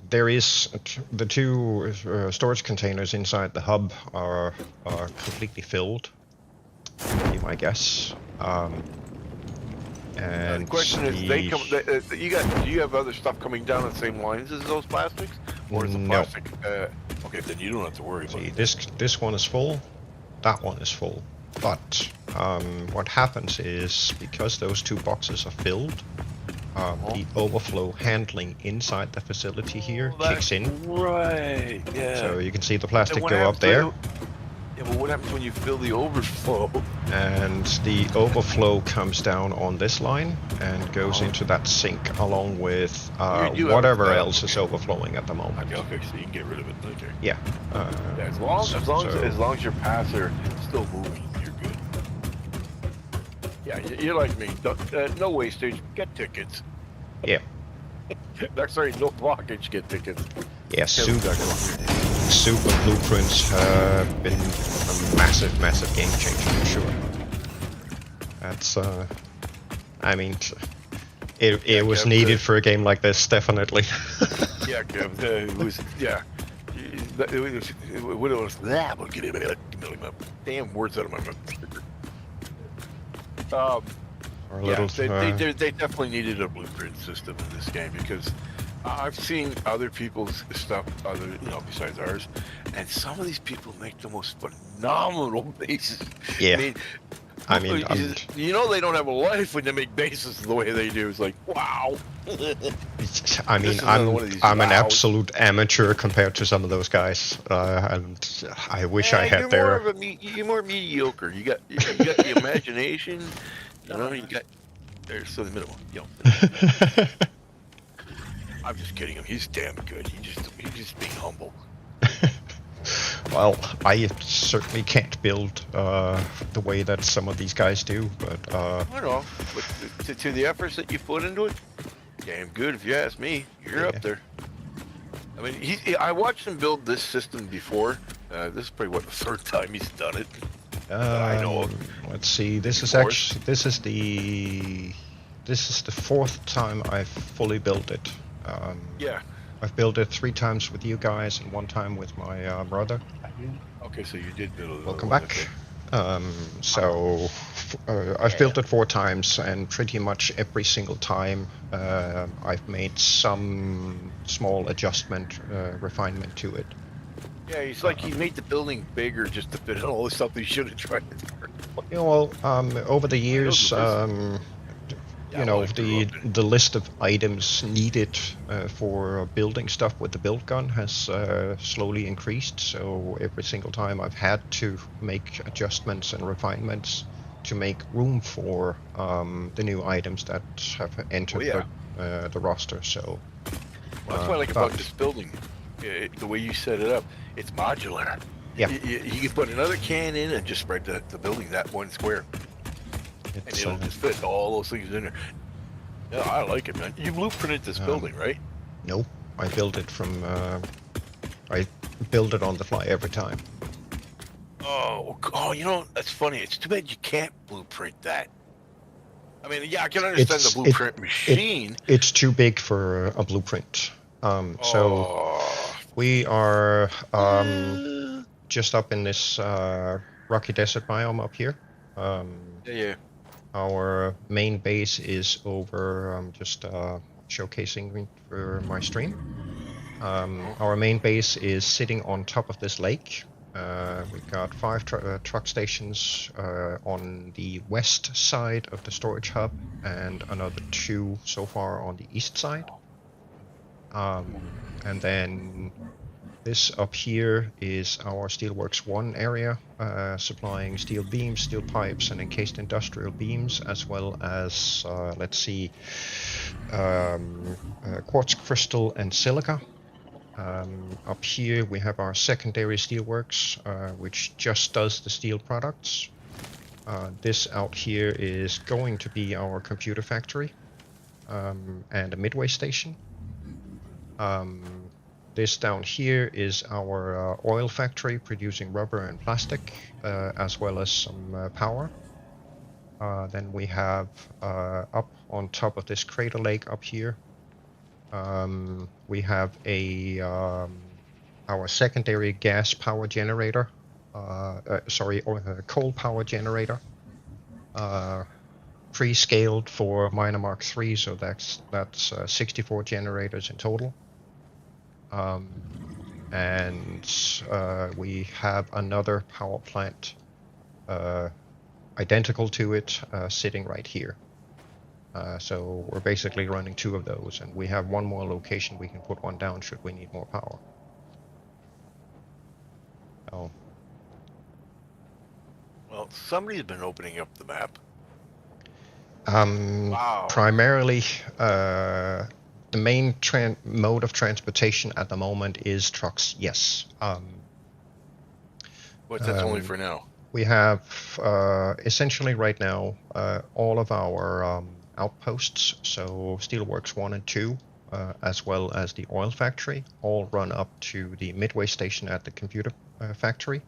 there is the 2 storage containers inside the hub are completely filled. Be my guess. And the question is, do you have other stuff coming down the same lines as those plastics, Or is the No. plastic? Okay, then you don't have to worry about See, it. this one is full, that one is full. But what happens is, because those two boxes are filled, the overflow handling inside the facility here kicks in. Right. Yeah. So you can see the And plastic what go up happens there, yeah, but what happens when you fill the overflow? and the overflow comes down on this line and goes into that sink along with You have it whatever set up, else is okay. overflowing at the moment. Okay, so you can get rid of it. Okay. Yeah. Yeah, as long as your paths are still moving, you're good. Yeah, you're like me. No wastage. Get tickets. Yeah. Sorry, no blockage. Get tickets. Yeah, super blueprints have been a massive game changer for sure. That's I mean, it was needed for a game like this, definitely. Yeah, Kev, it was. Yeah, it was that. We'll get damn words out of my mouth. Or a Yeah, little, they definitely needed a blueprint system in this game, because I've seen other people's stuff, besides ours, and some of these people make the most phenomenal bases. Yeah. I mean, they don't have a life when they make bases the way they do. It's like, wow. I mean, I'm an absolute amateur compared to some of those guys, and I wish I had their. You're more mediocre. You got the imagination. You got. There's so the minimum. I'm just kidding him. He's damn good. He's just being humble. Well, I certainly can't build the way that some of these guys do, but I know, but to the efforts that you put into it, damn good if you ask me. You're up there. I mean, I watched him build this system before. This is probably the third time he's done it. I know of. Let's see. This is the fourth time I've fully built it. Yeah. I've built it 3 times with you guys and 1 time with my brother. Okay, so you did build it. Welcome back. So I've built it 4 times, and pretty much every single time I've made some small adjustment, refinement to it. Yeah, it's like he made the building bigger just to fit in all the stuff that he should have tried to do. Over the years, the list of items needed for building stuff with the build gun has slowly increased. So every single time I've had to make adjustments and refinements to make room for the new items that have entered the roster. So that's what I like about this building. The way you set it up, it's modular. Yeah. You can put another can in and just spread the building that one square. And it'll just fit all those things in there. Yeah, I like it, man. You blueprinted this building, right? Nope. I built it from... I build it on the fly every time. Oh, that's funny. It's too bad you can't blueprint that. I mean, yeah, I can understand the blueprint machine. It's too big for a blueprint. So we are just up in this rocky desert biome up here. Yeah. Our main base is over, just showcasing for my stream. Our main base is sitting on top of this lake. We've got 5 truck stations on the west side of the storage hub, and another 2 so far on the east side. And then this up here is our Steelworks 1 area, supplying steel beams, steel pipes, and encased industrial beams, as well as, quartz crystal and silica. Up here we have our secondary steelworks, which just does the steel products. This out here is going to be our computer factory, and a midway station. This down here is our oil factory producing rubber and plastic, as well as some power. Then we have up on top of this crater lake up here, we have our secondary gas power generator, coal power generator, pre-scaled for Miner Mark III, so that's 64 generators in total. And we have another power plant identical to it sitting right here. So we're basically running 2 of those, and we have 1 more location we can put one down should we need more power. So, Well, somebody's been opening up the map. um, Wow. primarily, the main mode of transportation at the moment is trucks, yes. But that's only for now. We have essentially right now all of our outposts, so Steelworks 1 and 2, as well as the oil factory, all run up to the midway station at the computer factory.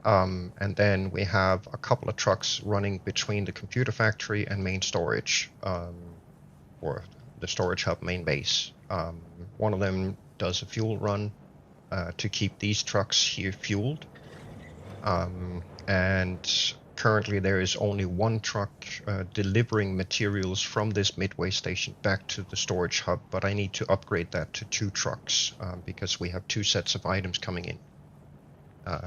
And then we have a couple of trucks running between the computer factory and main storage, or the storage hub main base. One of them does a fuel run to keep these trucks here fueled. And currently there is only 1 truck delivering materials from this midway station back to the storage hub, but I need to upgrade that to 2 trucks because we have 2 sets of items coming in.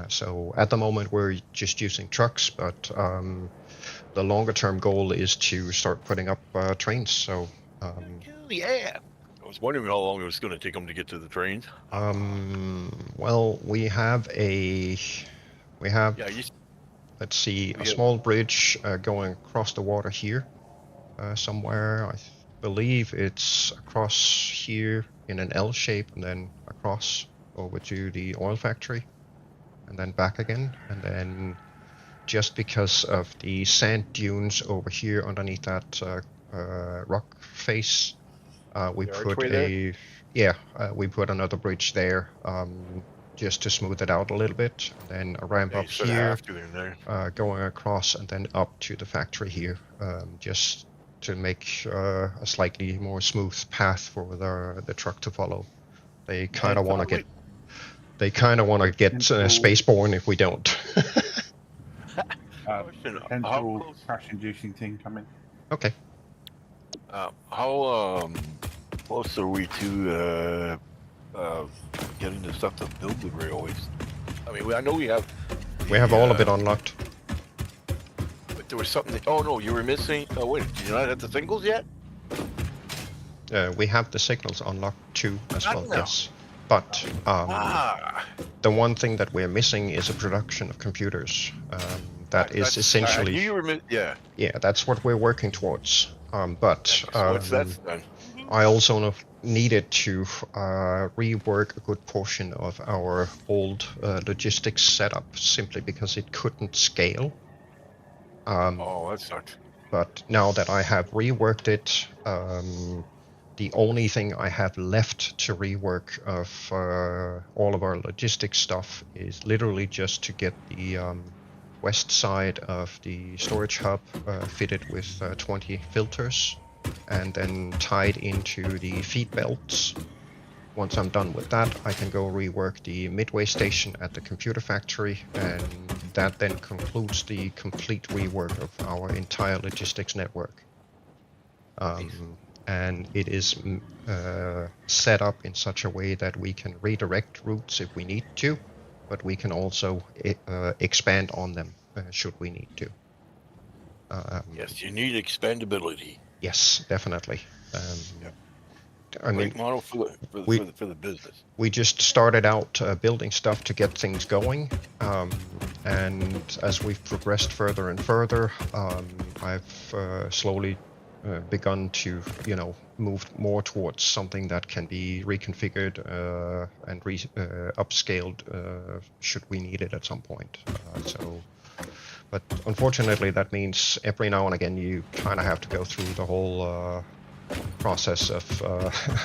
So at the moment we're just using trucks, but the longer term goal is to start putting up trains. So Hell yeah! I was wondering how long it was going to take them to get to the trains. well, we have Yeah, let's see, a small bridge going across the water here somewhere. I believe it's across here in an L shape, and then across over to the oil factory, and then back again. And then just because of the sand dunes over here underneath that rock face, we put another bridge there just to smooth it out a little bit, and then a ramp up here, going across and then up to the factory here, just to make a slightly more smooth path for the truck to follow. They kind of want to get spaceborne if we don't. Potential crash-inducing thing coming. Okay. How close are we to getting the stuff to build the railways? I mean, I know we have all of it unlocked. But there was something. Oh no, you were missing. Oh wait, did you not have the singles yet? We have the signals unlocked too as well. No. Yes. But the one thing that we're missing is a production of computers. That is essentially. Yeah, that's what we're working towards. But once that's done. I also needed to rework a good portion of our old logistics setup simply because it couldn't scale. That sucks. But now that I have reworked it, the only thing I have left to rework of all of our logistics stuff is literally just to get the west side of the storage hub fitted with 20 filters and then tied into the feed belts. Once I'm done with that, I can go rework the midway station at the computer factory, and that then concludes the complete rework of our entire logistics network. And it is set up in such a way that we can redirect routes if we need to, but we can also expand on them should we need to. Yes, you need expandability. Yes, definitely. I Great mean, model for the business. We just started out building stuff to get things going, and as we've progressed further and further, I've slowly begun to, move more towards something that can be reconfigured and upscaled should we need it at some point. But unfortunately, that means every now and again you kind of have to go through the whole process of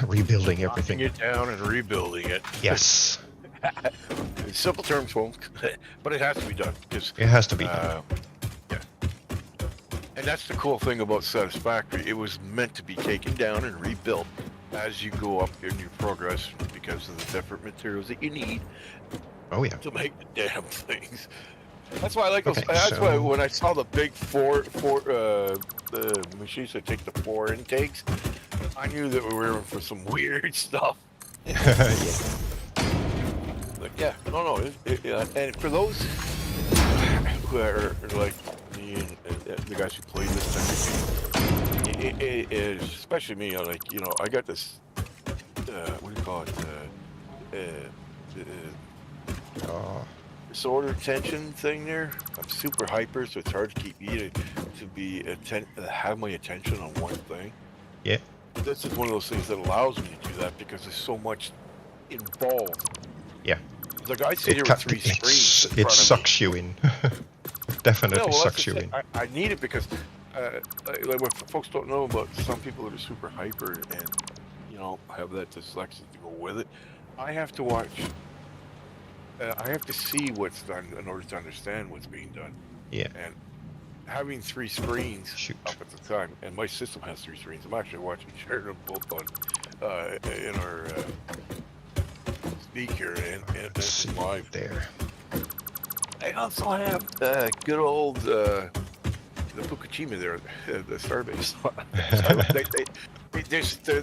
rebuilding everything. Knocking it down and rebuilding it. Yes. In simple terms, folks, but it has to be done. It has to be done. Yeah. And that's the cool thing about Satisfactory. It was meant to be taken down and rebuilt as you go up in your progress because of the different materials that you need. Oh yeah. To make the damn things. That's why I like those. That's why when I saw the big the machines that take the 4 intakes, I knew that we were in for some weird stuff. Yeah. But yeah, no. And for those who are like me and the guys who play this type of game, it is, especially me. Like, you know, I got this. What do you call it? Disorder tension thing there. I'm super hyper, so it's hard to keep me to be have my attention on one thing. Yeah. This is one of those things that allows me to do that because there's so much involved. Yeah. Like I sit here with 3 screens in front it of sucks you in. Definitely sucks you in. I need it because, like what folks don't know about some people that are super hyper and, you know, have that dyslexia to go with it. I have to watch. I have to see what's done in order to understand what's being done. Yeah. And having 3 screens up at the time, and my system has 3 screens. I'm actually watching sharing them both on in our speaker and live there. I also have good old the Fukushima there, the Starbase.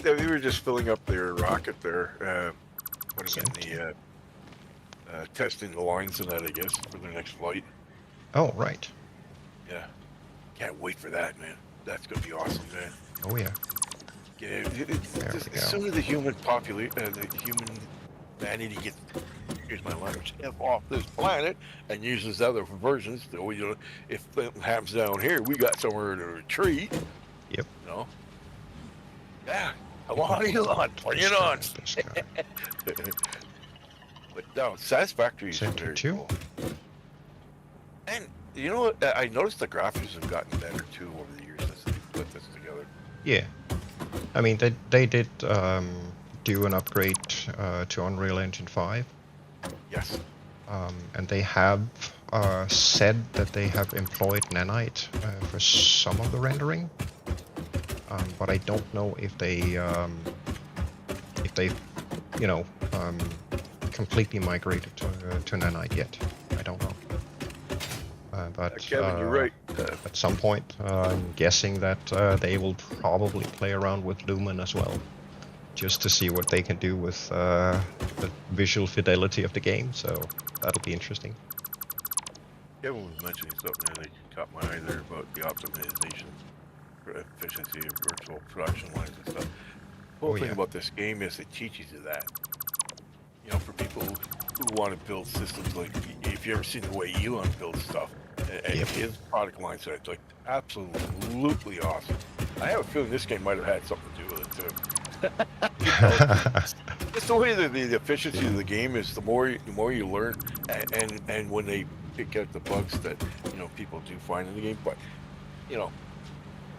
They were just filling up their rocket there, putting in the testing the lines and that, I guess, for their next flight. Oh, right. Yeah, can't wait for that, man. That's gonna be awesome, man. Oh yeah. Yeah, as soon as the human humanity gets, here's my language, off this planet and uses other versions, so you know, if it happens down here, we got somewhere to retreat. Yep. You know. Yeah. Come on, Elon, bring it on. But no, Satisfactory is very cool. And you know what? I noticed the graphics have gotten better too over the years since they put this together. Yeah. I mean, they did do an upgrade to Unreal Engine 5. Yes. And they have said that they have employed Nanite for some of the rendering. But I don't know if they you know, completely migrated to Nanite yet. I don't know. But Kevin, you're right. At some point, I'm guessing that they will probably play around with Lumen as well, just to see what they can do with the visual fidelity of the game. So that'll be interesting. Kevin was mentioning something that caught my eye there about the optimization for efficiency of virtual production lines and stuff. The whole thing about this game is it teaches you that. You know, for people who want to build systems, like if you ever seen the way Elon builds stuff and his product line, so it's like absolutely awesome. I have a feeling this game might have had something to do with it too. You know, just the way the efficiency of the game is, the more you learn, and when they pick out the bugs that, you know, people do find in the game. But you know,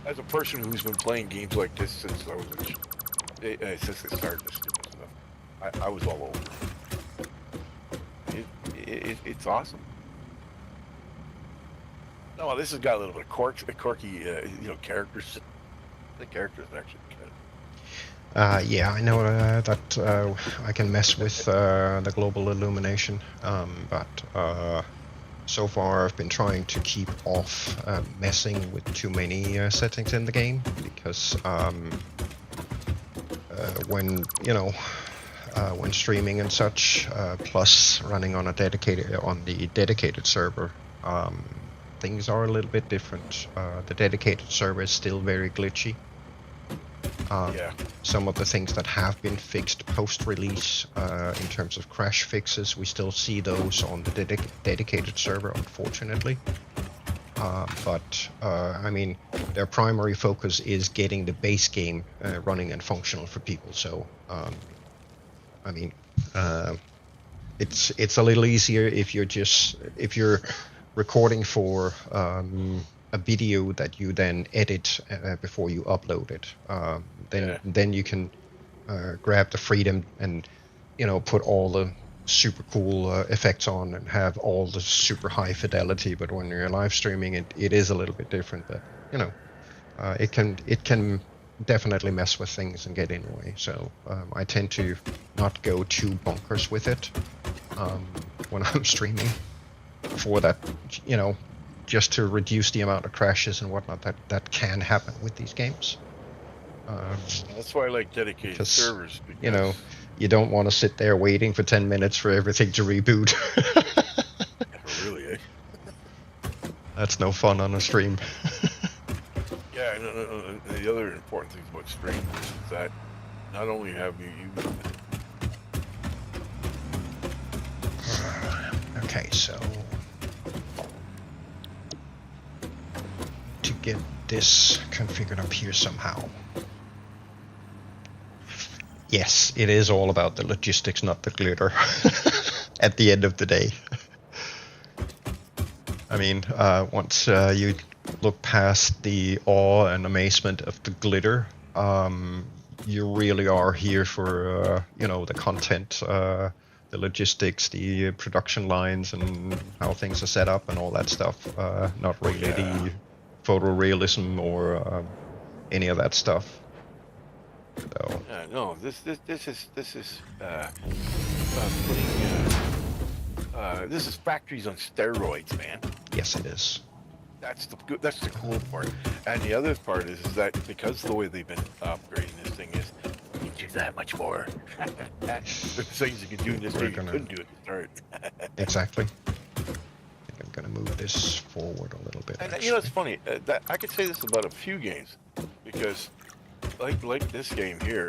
as a person who's been playing games like this since I was since they started this stupid stuff, I was all over it. It's awesome. No, this has got a little bit of quirky, you know, characters. The characters actually good. Yeah, I know that I can mess with the global illumination, but so far I've been trying to keep off messing with too many settings in the game, because when, you know, when streaming and such, plus running on the dedicated server, things are a little bit different. The dedicated server is still very glitchy. Some of the things that have been fixed post-release in terms of crash fixes, we still see those on the dedicated server, unfortunately. But I mean, their primary focus is getting the base game running and functional for people. So I mean, it's a little easier if you're recording for a video that you then edit before you upload it. Then you can grab the freedom and, you know, put all the super cool effects on and have all the super high fidelity. But when you're live streaming, it is a little bit different. But you know, it can definitely mess with things and get in the way. So I tend to not go too bonkers with it when I'm streaming, for that, you know, just to reduce the amount of crashes and whatnot that can happen with these games. That's why I like dedicated servers. You know, You don't want to sit there waiting for 10 minutes for everything to reboot. Really, eh? That's no fun on a stream. Yeah, no. The other important thing about stream is that not only have you Okay, so to get this configured up here somehow. Yes, it is all about the logistics, not the glitter. At the end of the day. I mean, once you look past the awe and amazement of the glitter, you really are here for, you know, the content, the logistics, the production lines, and how things are set up and all that stuff. Not really the photorealism or any of that stuff. So. no, this is this is factories on steroids, man. Yes, it is. That's the cool part. And the other part is that because the way they've been upgrading this thing is, you can do that much more. There's things you can do in this game you couldn't do at the start. Exactly. I think I'm gonna move this forward a little bit. And actually. you know, it's funny that I could say this about a few games, because like this game here,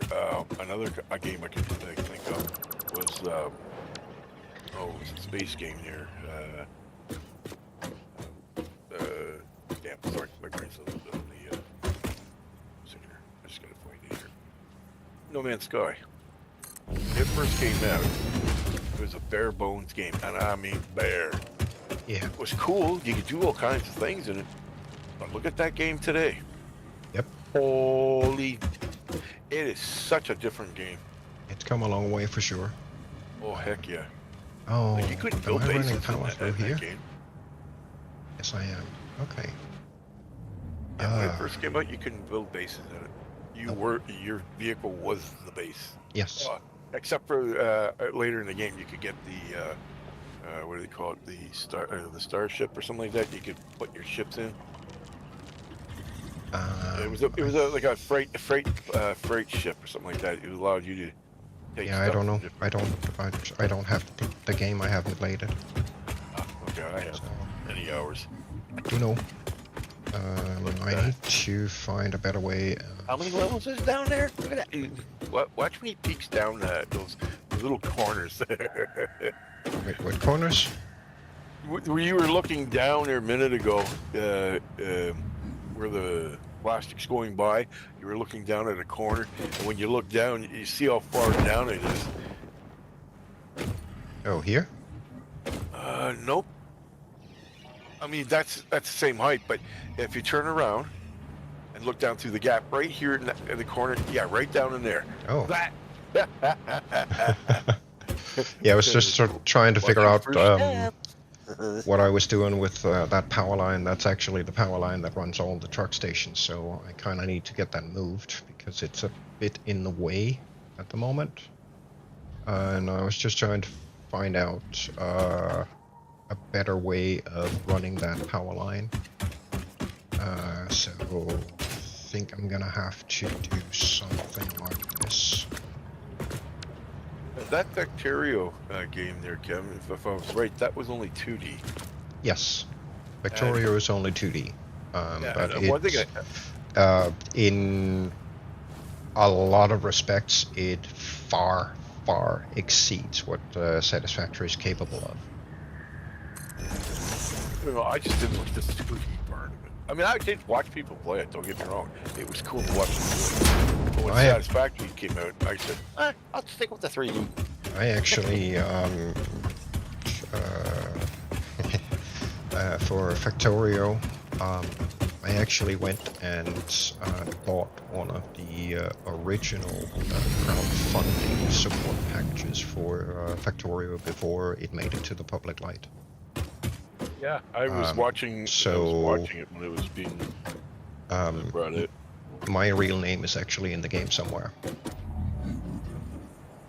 another game I can think of was it was a space game here. Damn, sorry, my brain's on the I just gotta find it here. No Man's Sky. It first came out. It was a bare bones game, and I mean bare. Yeah. It was cool. You could do all kinds of things in it. But look at that game today. Yep. Holy! It is such a different game. It's come a long way for sure. Oh heck yeah! Oh, Like, you couldn't build am I bases running in power through that here? game. Yes, I am. Okay. Yeah, when it first came out, you couldn't build bases in it. Your vehicle was the base. Yes. Except for later in the game, you could get the what do they call it? The starship or something like that. You could put your ships in. It was like a freight ship or something like that. It allowed you to take. Yeah, I don't know. I don't have the game. I haven't played it. Okay, I have many hours. You know. I need to find a better way. How many levels is down there? Look at that. Watch when he peeks down those little corners there. Wait, what corners? Where you were looking down there a minute ago, where the plastic's going by, you were looking down at a corner, and when you look down, you see how far down it is. Oh, here? Nope. I mean, that's the same height, but if you turn around and look down through the gap right here in the corner, yeah, right down in there. Oh. That. Yeah, I was just sort of trying to figure out what I was doing with that power line. That's actually the power line that runs all the truck stations, so I kind of need to get that moved because it's a bit in the way at the moment. And I was just trying to find out a better way of running that power line. So I think I'm gonna have to do something like this. That Factorio game there, Kevin, if I was right, that was only 2D. Yes, Factorio is only 2D, but in a lot of respects, it far exceeds what Satisfactory is capable of. No, I just didn't like the 2D part of it. I mean, I did watch people play it, don't get me wrong. It was cool to watch them do it. But when Satisfactory came out, I said, I'll stick with the 3D. I actually, for Factorio, I actually went and bought one of the original crowdfunding support packages for Factorio before it made it to the public light. Yeah, I was watching it when it was being brought in. My real name is actually in the game somewhere.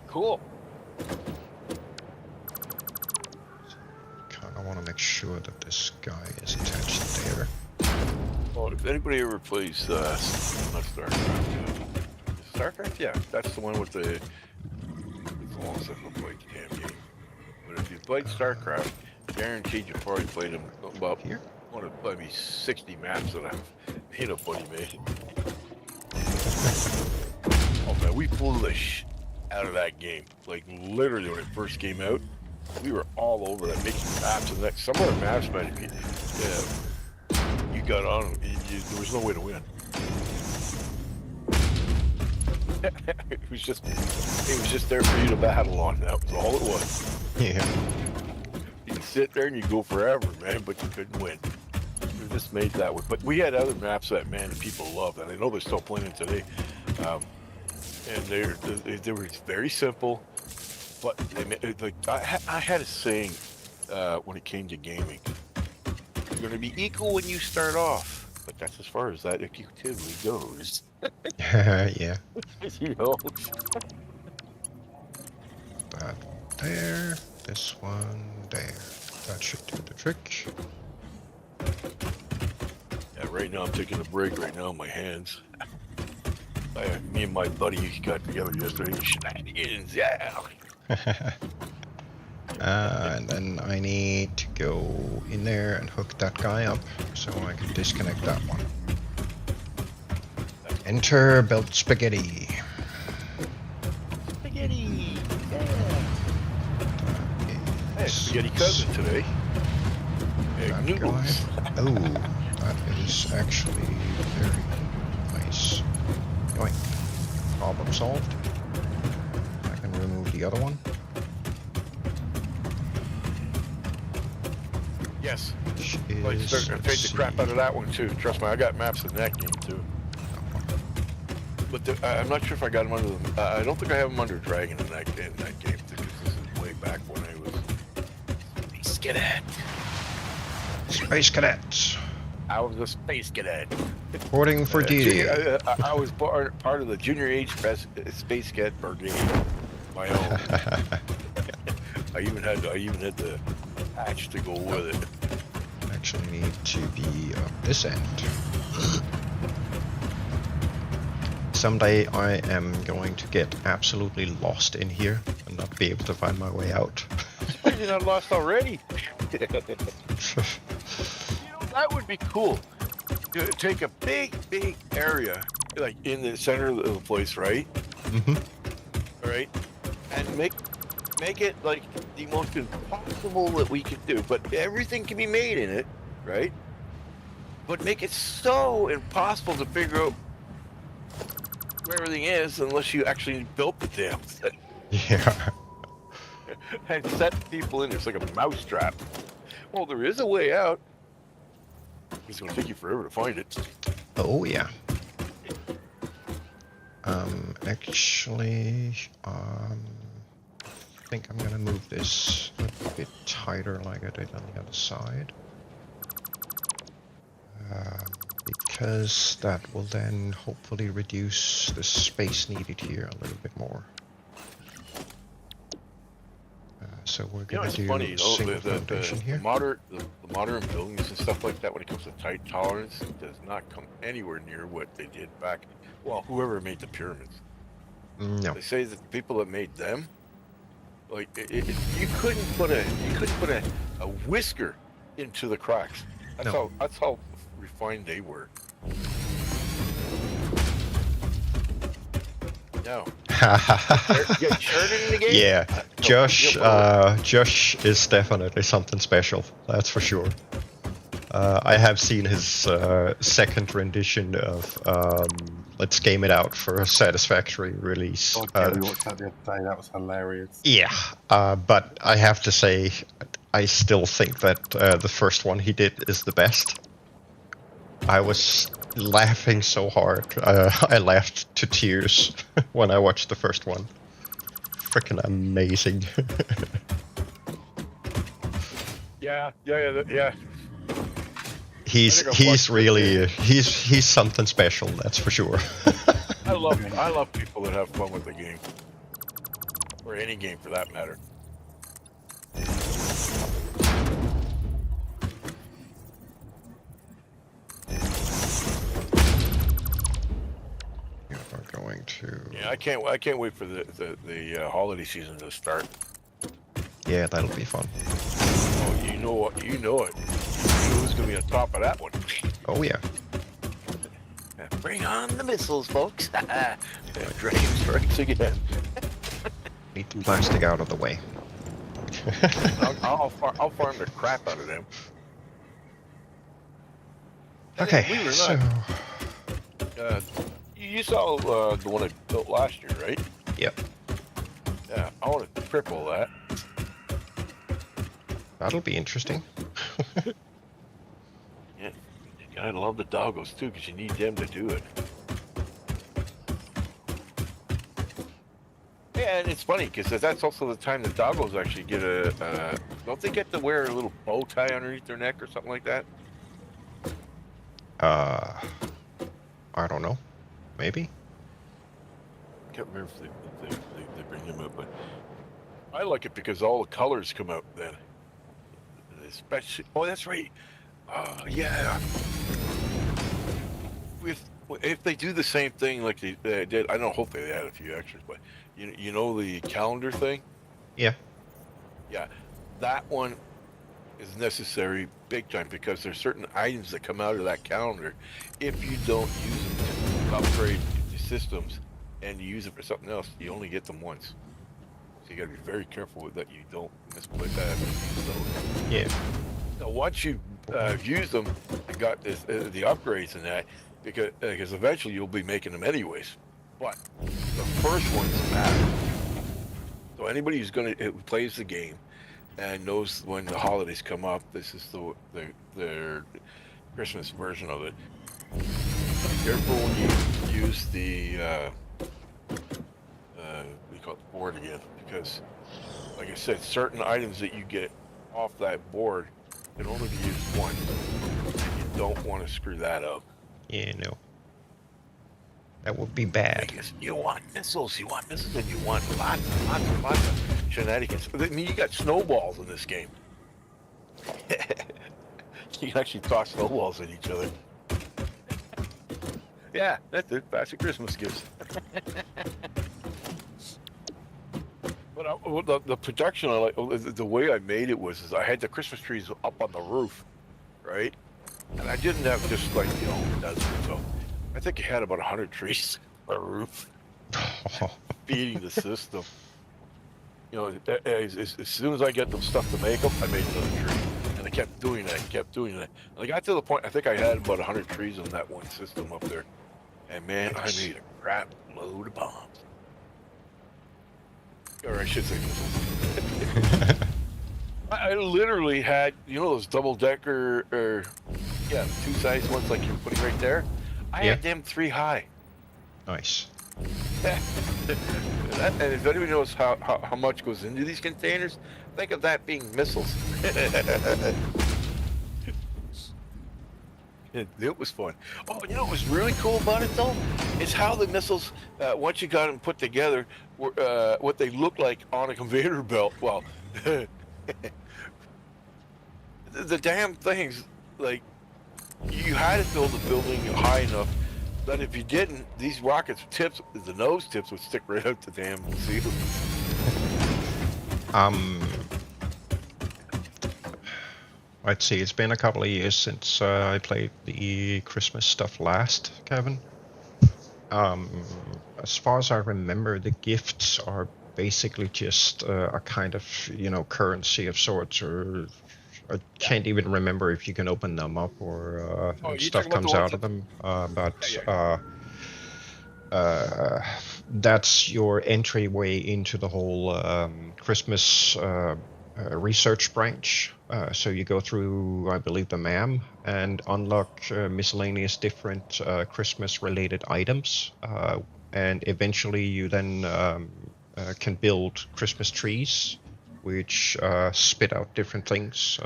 Cool. Kind of want to make sure that this guy is attached there. Well, if anybody ever plays, not StarCraft. StarCraft, yeah, that's the one with the almost ever played the damn game. But if you played StarCraft, guaranteed you probably played them about Here? one of maybe 60 maps that I've made a buddy made. Oh man, we blew the out of that game. Like literally when it first came out, we were all over that making maps and that. Some of the maps, man, you got on, there was no way to win. it was just there for you to battle on. That was all it was. Yeah. You can sit there and you go forever, man, but you couldn't win. It was just made that way. But we had other maps that, man, people loved, and I know they're still playing it today. And they were very simple, but like I had a saying when it came to gaming: you're going to be equal when you start off, but that's as far as that equity goes. Yeah. You know. That there. This one there. That should do the trick. Yeah, right now I'm taking a break. Right now, my hands. Me and my buddy got together yesterday. Shenanigans, yeah. And then I need to go in there and hook that guy up so I can disconnect that one. Enter belt spaghetti. Spaghetti, yeah. Hey, spaghetti cousin today. Egg That noodles. guy. Oh, that is actually very nice. Yoink. Problem solved. I can remove the other one. Yes. Which Like, is, take the crap out of that one too. Trust me, I got maps in that game too. But I'm not sure if I got them under them. I don't think I have them under Dragon in that game because this is way back when I was Space Cadet. Space Cadets. I was a Space Cadet. Reporting for duty. I was part of the Junior Age Space Cadet Brigade. My own. I even had the patch to go with it. Actually need to be up this end. Someday I am going to get absolutely lost in here and not be able to find my way out. You're not lost already. You know, that would be cool. You take a big area, like in the center of the place, right? Mm-hmm. All right, and make it like the most impossible that we could do. But everything can be made in it, right? But make it so impossible to figure out where everything is unless you actually built the damn thing. Yeah. And set people in. It's like a mousetrap. Well, there is a way out. It's going to take you forever to find it. Oh yeah. Actually, I think I'm gonna move this a bit tighter like I did on the other side. Because that will then hopefully reduce the space needed here a little bit more. So we're gonna do single foundation here. The modern buildings and stuff like that, when it comes to tight tolerance, does not come anywhere near what they did back. Well, whoever made the pyramids. No. They say that the people that made them, like you couldn't put a whisker into the cracks. That's No. that's how refined they were. No. Get Sheridan in the game? Yeah, No, Josh is definitely something special. That's for sure. I have seen his second rendition of Let's Game It Out for a Satisfactory release. Oh, yeah, we watched that the other day. That was hilarious. Yeah, but I have to say, I still think that the first one he did is the best. I was laughing so hard. I laughed to tears when I watched the first one. Freaking amazing. Yeah. He's really he's something special, that's for sure. I love people that have fun with the game, or any game for that matter. Yeah, we're going to Yeah, I can't wait for the holiday season to start. Yeah, that'll be fun. Oh, you know what? You know it. You know who's gonna be on top of that one? Oh yeah. Bring on the missiles, folks. Dragon strikes again. Need the plastic out of the way. I'll farm the crap out of them. Okay, Believe it or so not, you saw the one I built last year, right? yep, Yeah, I want to triple that. that'll be interesting. Yeah, you gotta love the doggos too, because you need them to do it. Yeah, and it's funny because that's also the time the doggos actually get don't they get to wear a little bow tie underneath their neck or something like that? I don't know. Maybe. I can't remember if they bring them up, but I like it because all the colors come out then. Especially, oh, that's right. Yeah. If they do the same thing like they did, I don't hope they add a few extras, but you know the calendar thing? Yeah. Yeah, that one is necessary big time because there's certain items that come out of that calendar. If you don't use them to upgrade the systems and you use it for something else, you only get them once. So you gotta be very careful with that you don't misplace that. Yeah. Now, once you used them and got this, the upgrades and that, because eventually you'll be making them anyways. But the first ones matter. So anybody who plays the game and knows when the holidays come up, this is their Christmas version of it. Be careful when you use the we call it the board again, because like I said, certain items that you get off that board can only be used once. And you don't want to screw that up. Yeah, no. That would be bad. Because you want missiles, and you want lots of shenanigans. I mean, you got snowballs in this game. You can actually toss snowballs at each other. Yeah, that's it. That's a Christmas gift. But the production, I like the way I made it was I had the Christmas trees up on the roof, right? And I didn't have just like dozen. So I think I had about 100 trees on the roof, feeding the system. As soon as I get the stuff to make them, I made another tree, and I kept doing that, And I got to the point I think I had about 100 trees on that one system up there, and man, I made a crap load of bombs. Or I should say missiles. I literally had, those double-decker, or, two-size ones like you're putting right there. I had them 3 high. Nice. And if anybody knows how much goes into these containers, think of that being missiles. It was fun. Oh, what was really cool about it, though? Is how the missiles, once you got them put together, were, what they look like on a conveyor belt. Well, the damn things, like, you had to build a building high enough that if you didn't, these rockets' tips, the nose tips, would stick right out the damn ceiling. Let's see, it's been a couple of years since I played the Christmas stuff last, Kevin. As far as I remember, the gifts are basically just a kind of, currency of sorts, or I can't even remember if you can open them up or stuff comes out of them. That's your entryway into the whole Christmas research branch. So you go through, I believe, the MAM and unlock miscellaneous different Christmas-related items, and eventually you then can build Christmas trees, which spit out different things.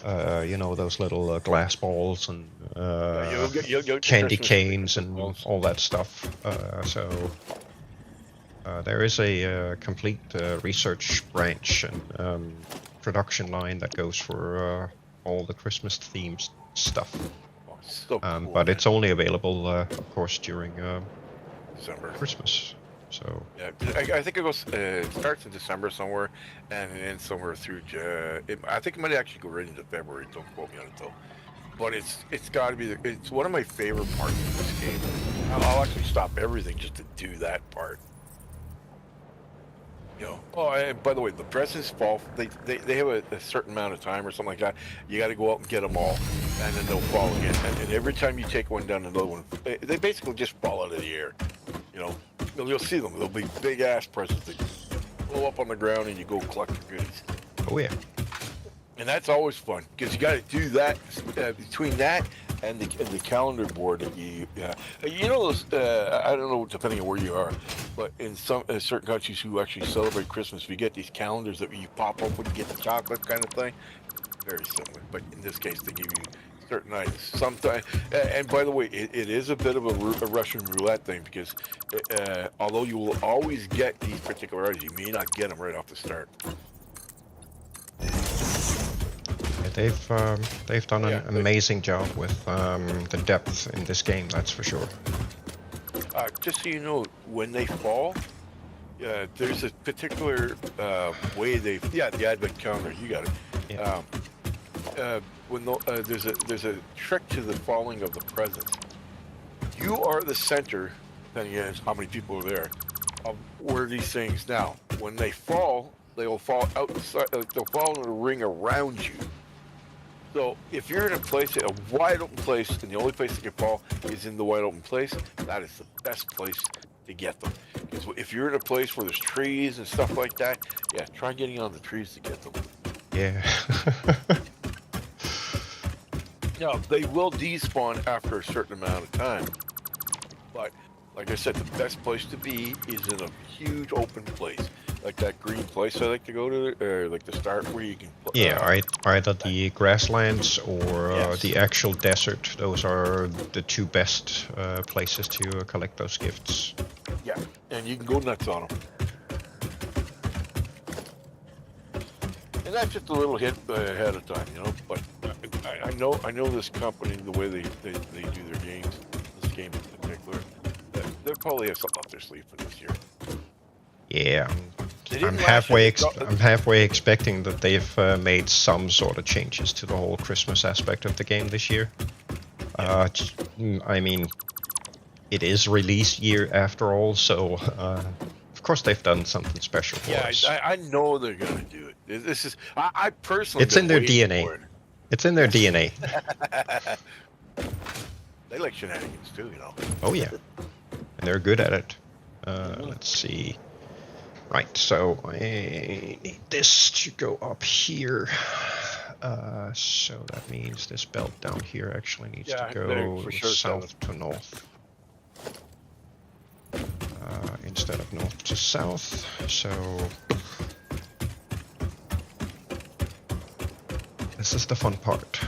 Those little glass balls and you'll candy Christmas canes and balls. all that stuff. So there is a complete research branch and production line that goes for all the Christmas themed stuff. Oh, so cool, But it's only available, of course, during December. Christmas. So Yeah, I think it goes. It starts in December somewhere, and ends somewhere through. I think it might actually go right into February. Don't quote me on it though. But it's got to be. It's one of my favorite parts of this game. I'll actually stop everything just to do that part. You know. Oh, and by the way, the presents fall. They have a certain amount of time or something like that. You got to go out and get them all, and then they'll fall again. And every time you take one down, another one. They basically just fall out of the air. You know, you'll see them. They'll be big ass presents that blow up on the ground, and you go collect your goodies. oh yeah. And that's always fun because you got to do that between that and the calendar board that you know those I don't know depending on where you are, but in some certain countries who actually celebrate Christmas, we get these calendars that you pop up when you get the chocolate kind of thing. Very similar, but in this case they give you certain items. Sometimes, and by the way, it is a bit of a Russian roulette thing because although you will always get these particular items, you may not get them right off the start. Yeah, they've done an amazing job with the depth in this game. That's for sure. Just so you know, when they fall, there's a particular way the advent calendar. You got it. Yeah. When there's a trick to the falling of the presents. You are the center, depending on how many people are there, of where these things. Now, when they fall, they will fall outside. They'll fall in a ring around you. So if you're in a wide open place, and the only place they can fall is in the wide open place, that is the best place to get them. Because if you're in a place where there's trees and stuff like that, yeah, try getting on the trees to get them. Yeah. Now, they will despawn after a certain amount of time. But, like I said, the best place to be is in a huge open place. Like that green place I like to go to, or like the start where you can... Yeah, either the grasslands or Yes. the actual desert. Those are the two best places to collect those gifts. Yeah, and you can go nuts on them. And that's just a little hint ahead of time, you know. But I know this company, the way they do their games, this game in particular, they'll probably have something up their sleeve for this year. Yeah, They I'm didn't halfway expecting that they've made some sort of changes to the whole Christmas aspect of the game this year. I mean, it is release year after all, so of course they've done something special for us. I know they're gonna do it. This is I personally. It's in their DNA. It's in their DNA. They like shenanigans too, you know. Oh yeah, and they're good at it. Let's see. Right, so I need this to go up here. So that means this belt down here actually needs to go for sure south to north. Instead of north to south. So this is the fun part.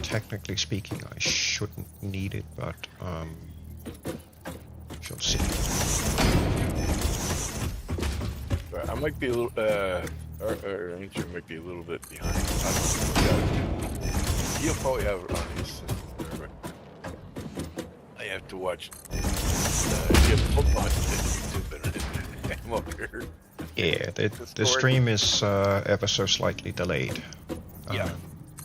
Technically speaking, I shouldn't need it, but shall see. I might be a little. Our answer might be a little bit behind. I don't know. You'll probably have it on his. I have to watch. Get hooked on YouTube and I'm up here. Yeah, the stream is ever so slightly delayed. Yeah.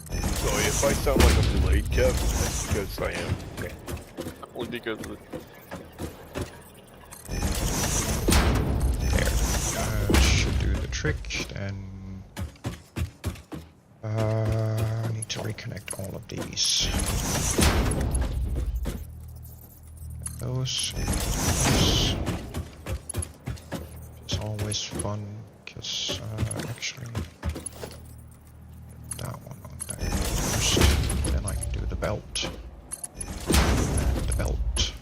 So if I sound like I'm delayed, Kev, that's because I am. Okay. Only because of the... There. Should do the trick, then... I need to reconnect all of these. Those. It's always fun, because actually... that one on there first, then I can do the belt, and the belt,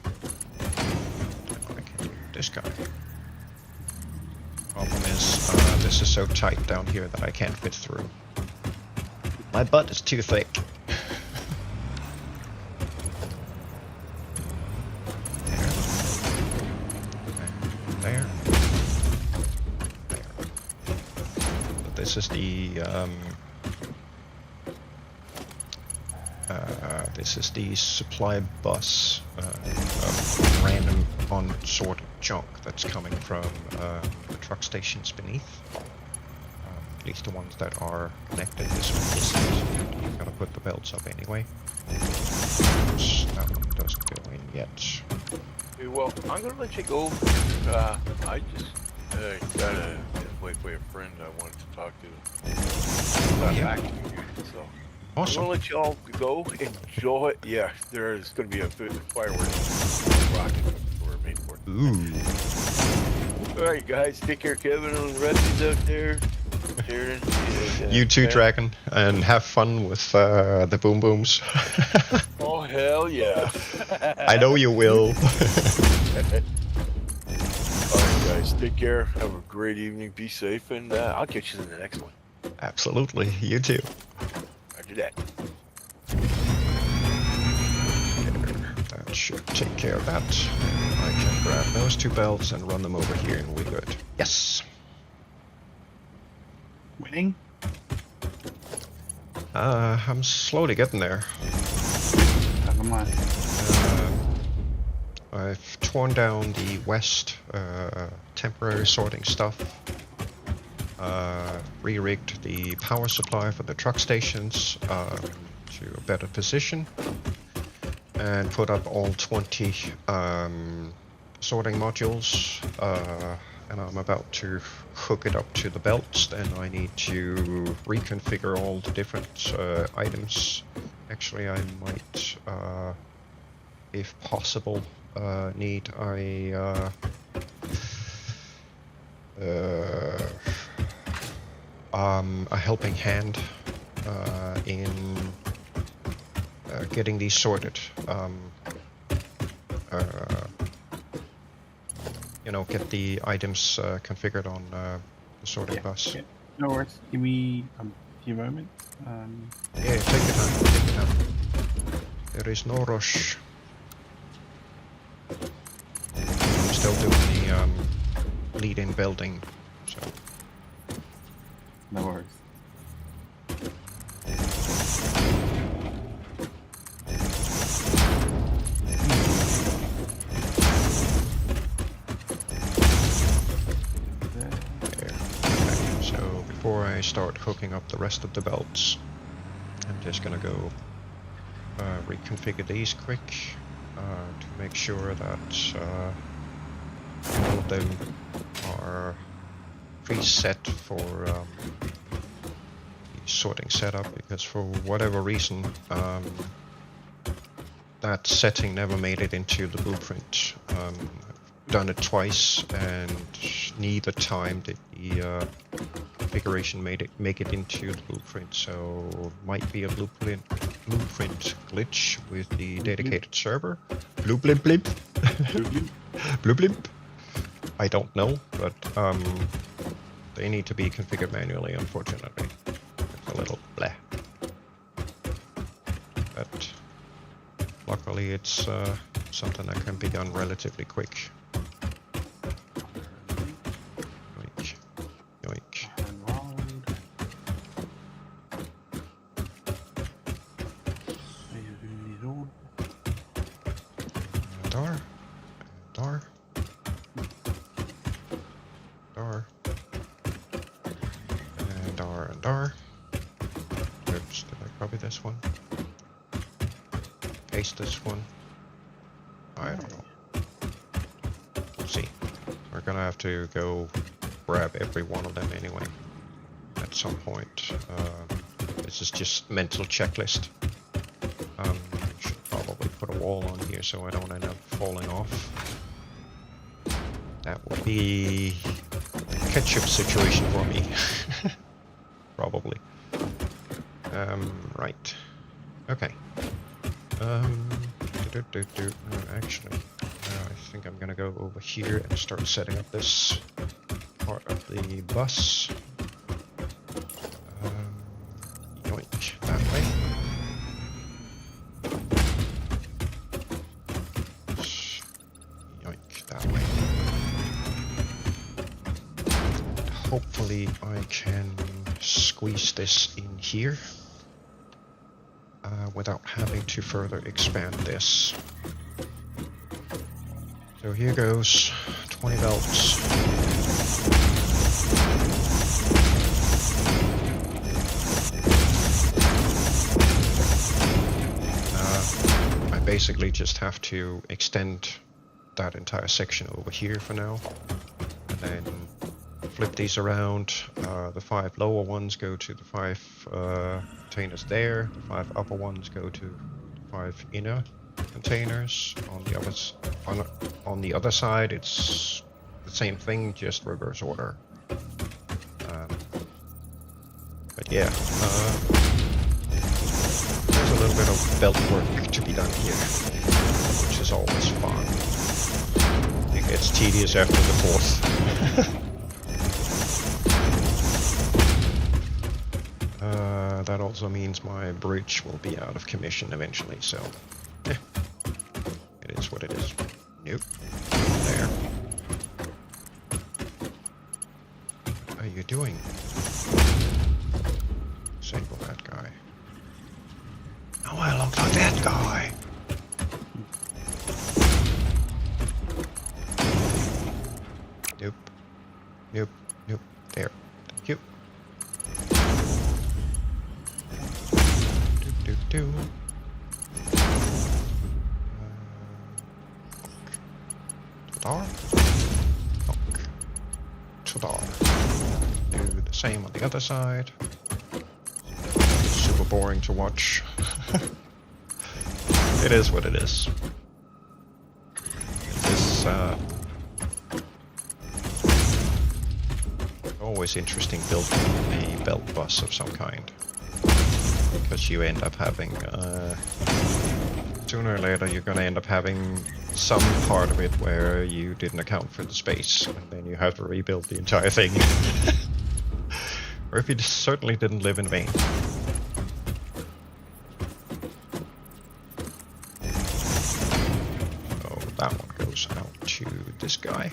then I can do this guy. Problem is, this is so tight down here that I can't fit through. My butt is too thick. There. But this is the This is the supply bus of random unsorted junk that's coming from the truck stations beneath. At least the ones that are connected. This one isn't. I'm gonna put the belts up anyway. That one doesn't go in yet. Okay, well, I'm gonna let you go. I just gotta wait for a friend I wanted to talk to. Yeah. So. Awesome. I'm gonna let y'all go. Enjoy. Yeah, there's gonna be a fireworks rocket we're made for. Ooh. All right, guys. Take care, Kevin, and the rest out there. Sharon, You too, Dragon, and have fun with the boom booms. Oh hell yeah! I know you will. Alright, guys. Take care. Have a great evening. Be safe, and I'll catch you in the next one. Absolutely. You too. After that. That should take care of that. I can grab those two belts and run them over here and we're good. Yes! Winning? I'm slowly getting there. Never mind. I've torn down the west temporary sorting stuff. Re-rigged the power supply for the truck stations to a better position. And put up all 20 sorting modules. And I'm about to hook it up to the belts. Then I need to reconfigure all the different items. Actually, I might, if possible, need a helping hand in getting these sorted. You know, get the items configured on the sorting bus. Yeah. No worries. Give me a few moments. Yeah, take your time. Take your time. There is no rush. I'm still doing the lead-in building, so. No worries. Before I start hooking up the rest of the belts, I'm just gonna go reconfigure these quick to make sure that all of them are preset for the sorting setup, because for whatever reason that setting never made it into the blueprint. Done it twice, and neither time did the configuration make it into the blueprint. So might be a blueprint glitch with the dedicated server. Blue blimp blimp. Blue blimp. I don't know, but they need to be configured manually. Unfortunately, it's a little bleh. But luckily, it's something that can be done relatively quick. Yoink. Dar. Dar. Dar. And dar and dar. Oops, did I copy this one? Paste this one. I don't know. We'll see. We're gonna have to go grab every one of them anyway at some point. This is just mental checklist. Should probably put a wall on here so I don't end up falling off. That would be a ketchup situation for me. Probably. Right. Okay. Actually, I think I'm gonna go over here and start setting up this part of the bus. Yoink, that way. Yoink, that way. And hopefully I can squeeze this in here. without having to further expand this. So here goes 20 belts. I basically just have to extend that entire section over here for now, and then flip these around. The 5 lower ones go to the 5 containers there, the 5 upper ones go to the 5 inner containers. On the other side, it's the same thing, just reverse order. But yeah, there's a little bit of belt work to be done here, which is always fun. It gets tedious after the 4th. That also means my bridge will be out of commission eventually, so yeah, it is what it is. Nope. There. What are you doing? Disable that guy. Now I look like that guy. Nope. Nope. Nope. There. Thank you. Do. Tudar. Tudar. Do the same on the other side. Super boring to watch. It is what it is. It's always interesting building a belt bus of some kind. Because you end up having, sooner or later you're gonna end up having some part of it where you didn't account for the space, and then you have to rebuild the entire thing. Or if you certainly didn't live in vain. So that one goes out to this guy,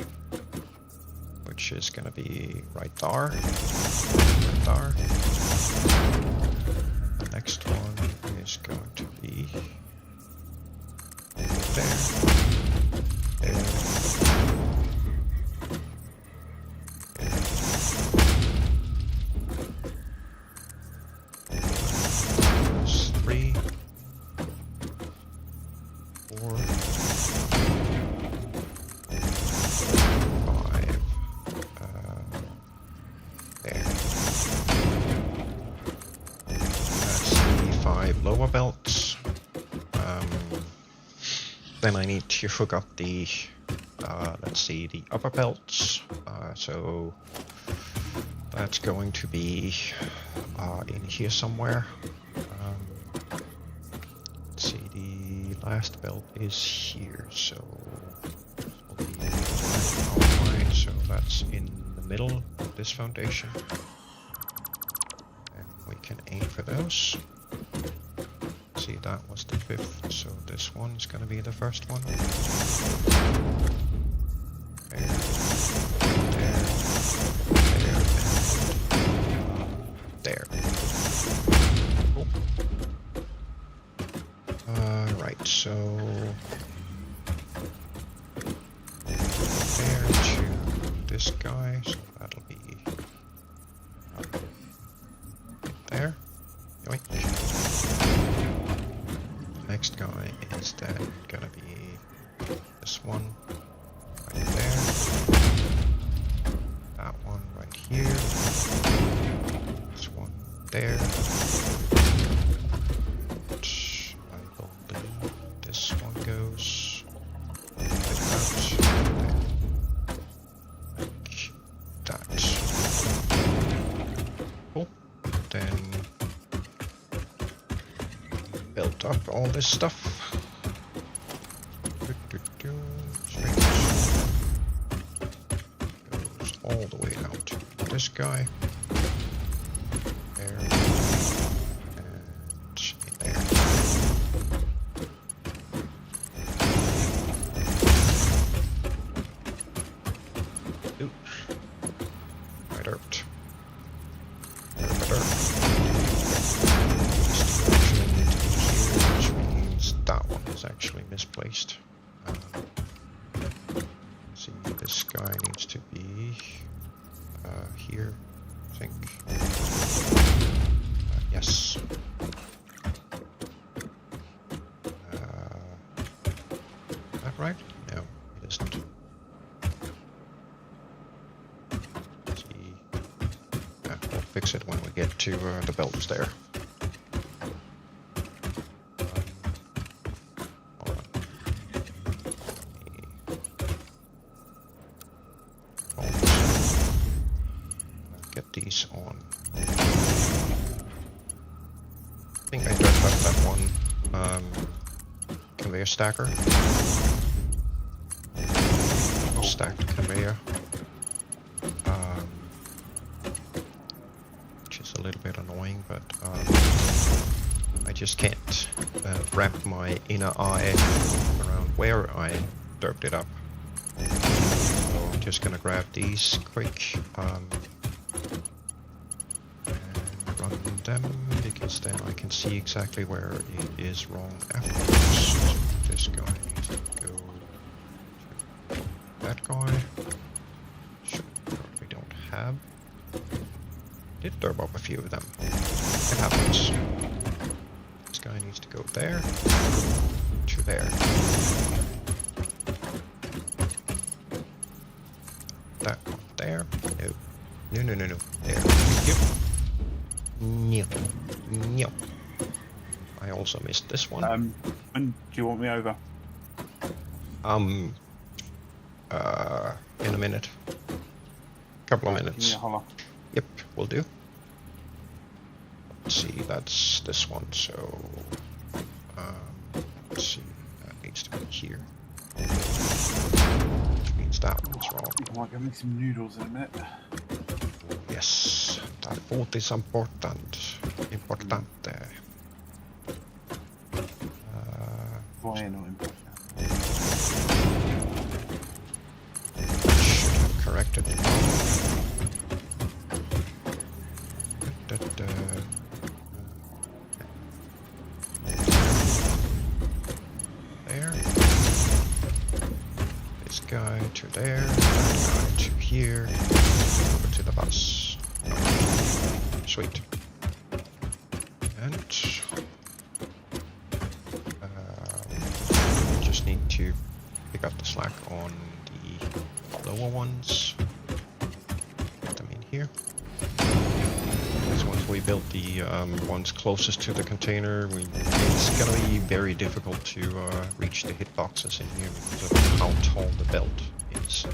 which is gonna be right there. Right there. Next one is going to be there, there, there. There's 3, 4, 5, there. 5 lower belts. Then I need to hook up the, let's see, the upper belts. So that's going to be in here somewhere. Let's see, the last belt is here, so this will be right, so that's in the middle of this foundation. And we can aim for those. See, that was the 5th, so this one's gonna be the first one. There, there, there. Cool. Right, so there to this guy, so that'll be there. Yoink. Next guy is then gonna be this one right there, that one right here, this one there, which I believe this one goes like that, cool. Then built up all this stuff. Goes all the way down to this guy. There. And in there. Oops. I derped. Derp. this guy needs to be here, I think. Yes. Is that right? No, it isn't. See. We'll fix it when we get to the belts there. These on. I think I don't have that one conveyor stacker. Stacked conveyor. Which is a little bit annoying, but I just can't wrap my inner eye around where I derped it up. So I'm just gonna grab these quick. Them because then I can see exactly where it is wrong afterwards. So this guy needs to go to that guy. Sure, we don't have. Did derp up a few of them. It happens. This guy needs to go there to there. That one there. No. No. There. Yep. No. I also missed this one. When do you want me over? In a minute. Couple of minutes. Yeah, holla. Yep, will do. Let's see, that's this one, so... let's see, that needs to be here. Which means that one's wrong. I might go make some noodles in a minute. Yes, that food is important. Importante. Why not important? Should have corrected it. There. This guy to there. That guy to here. Over to the bus. Sweet. And just need to pick up the slack on the lower ones. Put them in here. Because once we build the ones closest to the container, it's gonna be very difficult to reach the hitboxes in here because of how tall the belt is.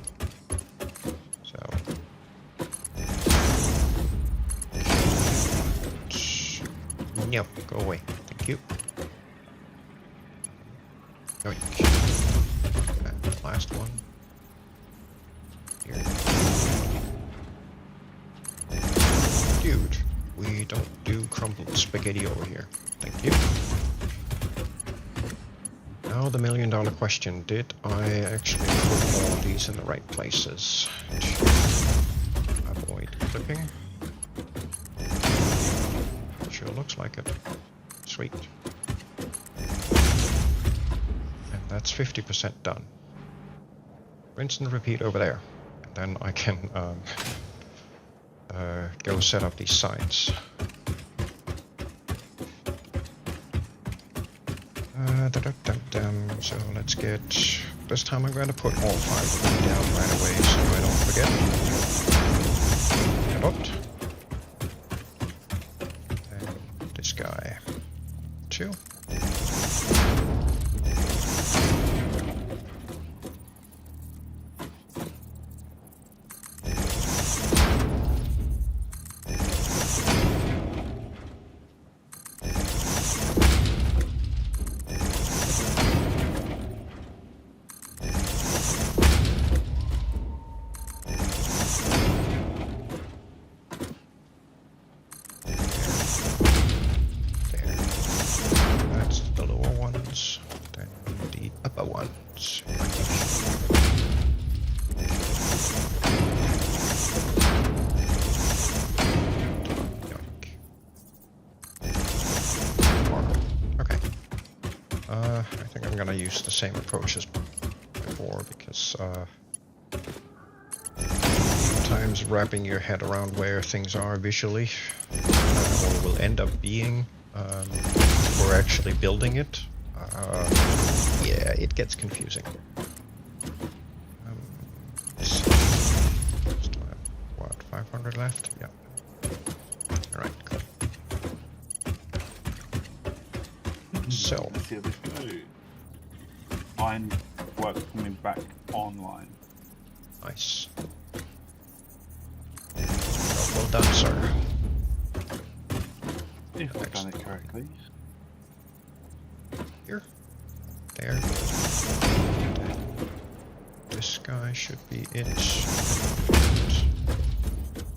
So. No, go away. Thank you. Yoink. And the last one. Here. Dude, we don't do crumbled spaghetti over here. Thank you. Now the $1,000,000 question. Did I actually put all of these in the right places to avoid clipping? Sure looks like it. Sweet. And that's 50% done. Rinse and repeat over there. And then I can go set up these sides. So let's get... This time I'm going to put all 5 of them down right away so I don't forget. About. This guy, 2. I think I'm gonna use the same approach as before because sometimes wrapping your head around where things are visually, or will end up being, before actually building it. Yeah, it gets confusing. Still have, what, 500 left? Yeah. Alright, cool. So, Let's see how this goes. Fine work coming back online. nice. Well done, sir. If I've done it correctly. Here. There. This guy should be it.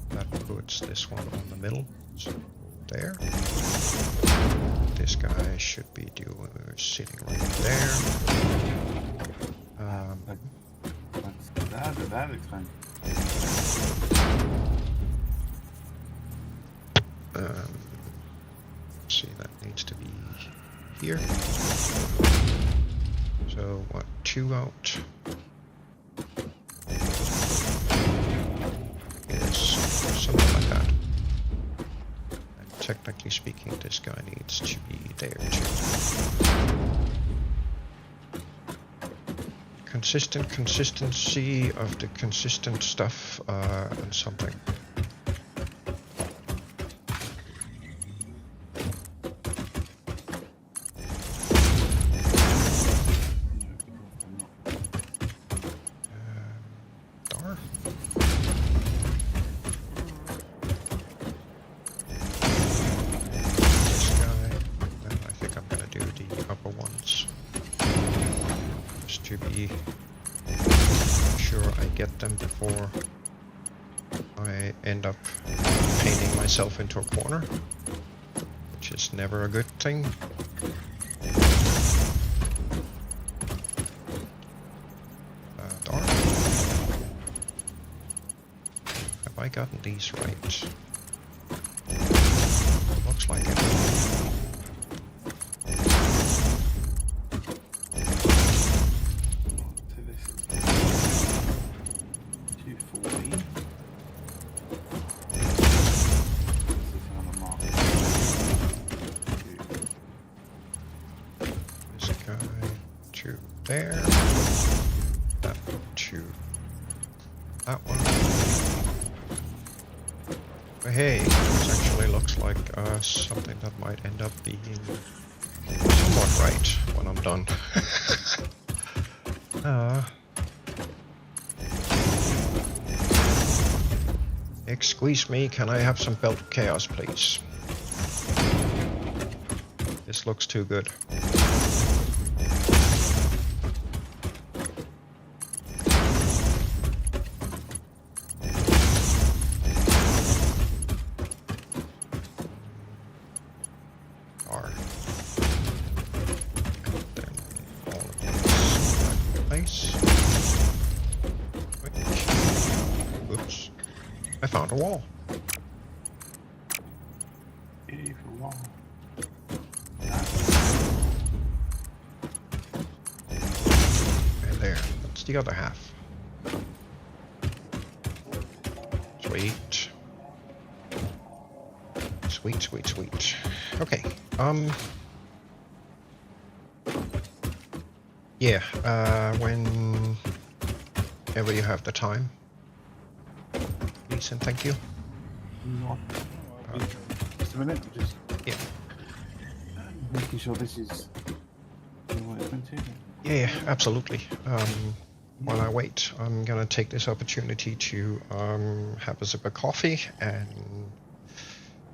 That puts this one on the middle. So there. This guy should be sitting right there. That explains. See, that needs to be here. So what? 2 out. Is something like that. And technically speaking, this guy needs to be there too. Consistency of the consistent stuff and something. Dar. This guy, and I think I'm gonna do the upper ones. Just to be sure I get them before I end up painting myself into a corner, which is never a good thing. Darn. Have I gotten these right? Looks like it. There. That to that one. But hey, this actually looks like something that might end up being somewhat right when I'm done. Excuse me, can I have some belt of chaos, please? This looks too good. Oops. I found a wall. Wall. And there. That's the other half. Sweet. Sweet, sweet, sweet. Okay. Yeah, whenever you have the time. Please and thank you. Just a minute, just Yeah. making sure this is what it's meant to be. Yeah, absolutely. While I wait, I'm gonna take this opportunity to have a sip of coffee and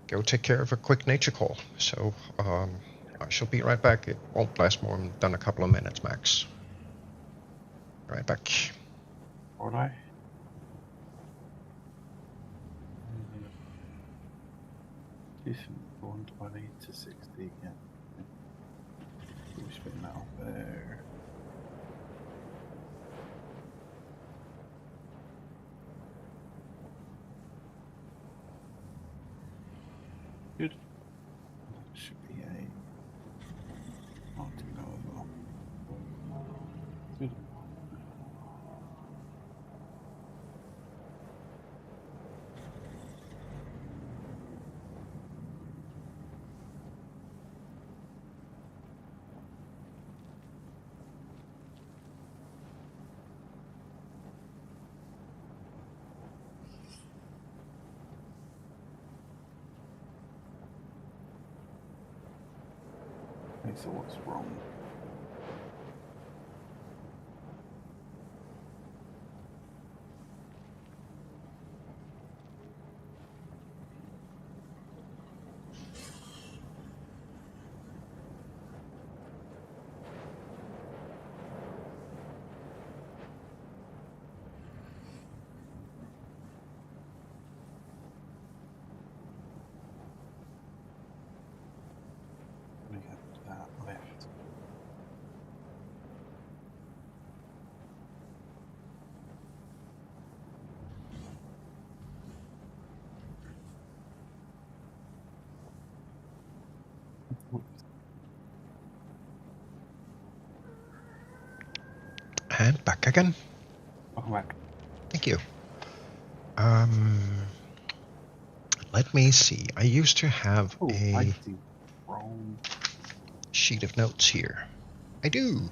go take care of a quick nature call. So I shall be right back. It won't last more than a couple of minutes max. Right back. Alright. Decent 120 to 60, yeah. We'll spin that up there. Good. That should be a not to go as well. Good. so what's wrong? Let me get that left. And back again. Welcome back. Thank you. Let me see. I used to have Oh, a I see. Wrong. sheet of notes here. I do.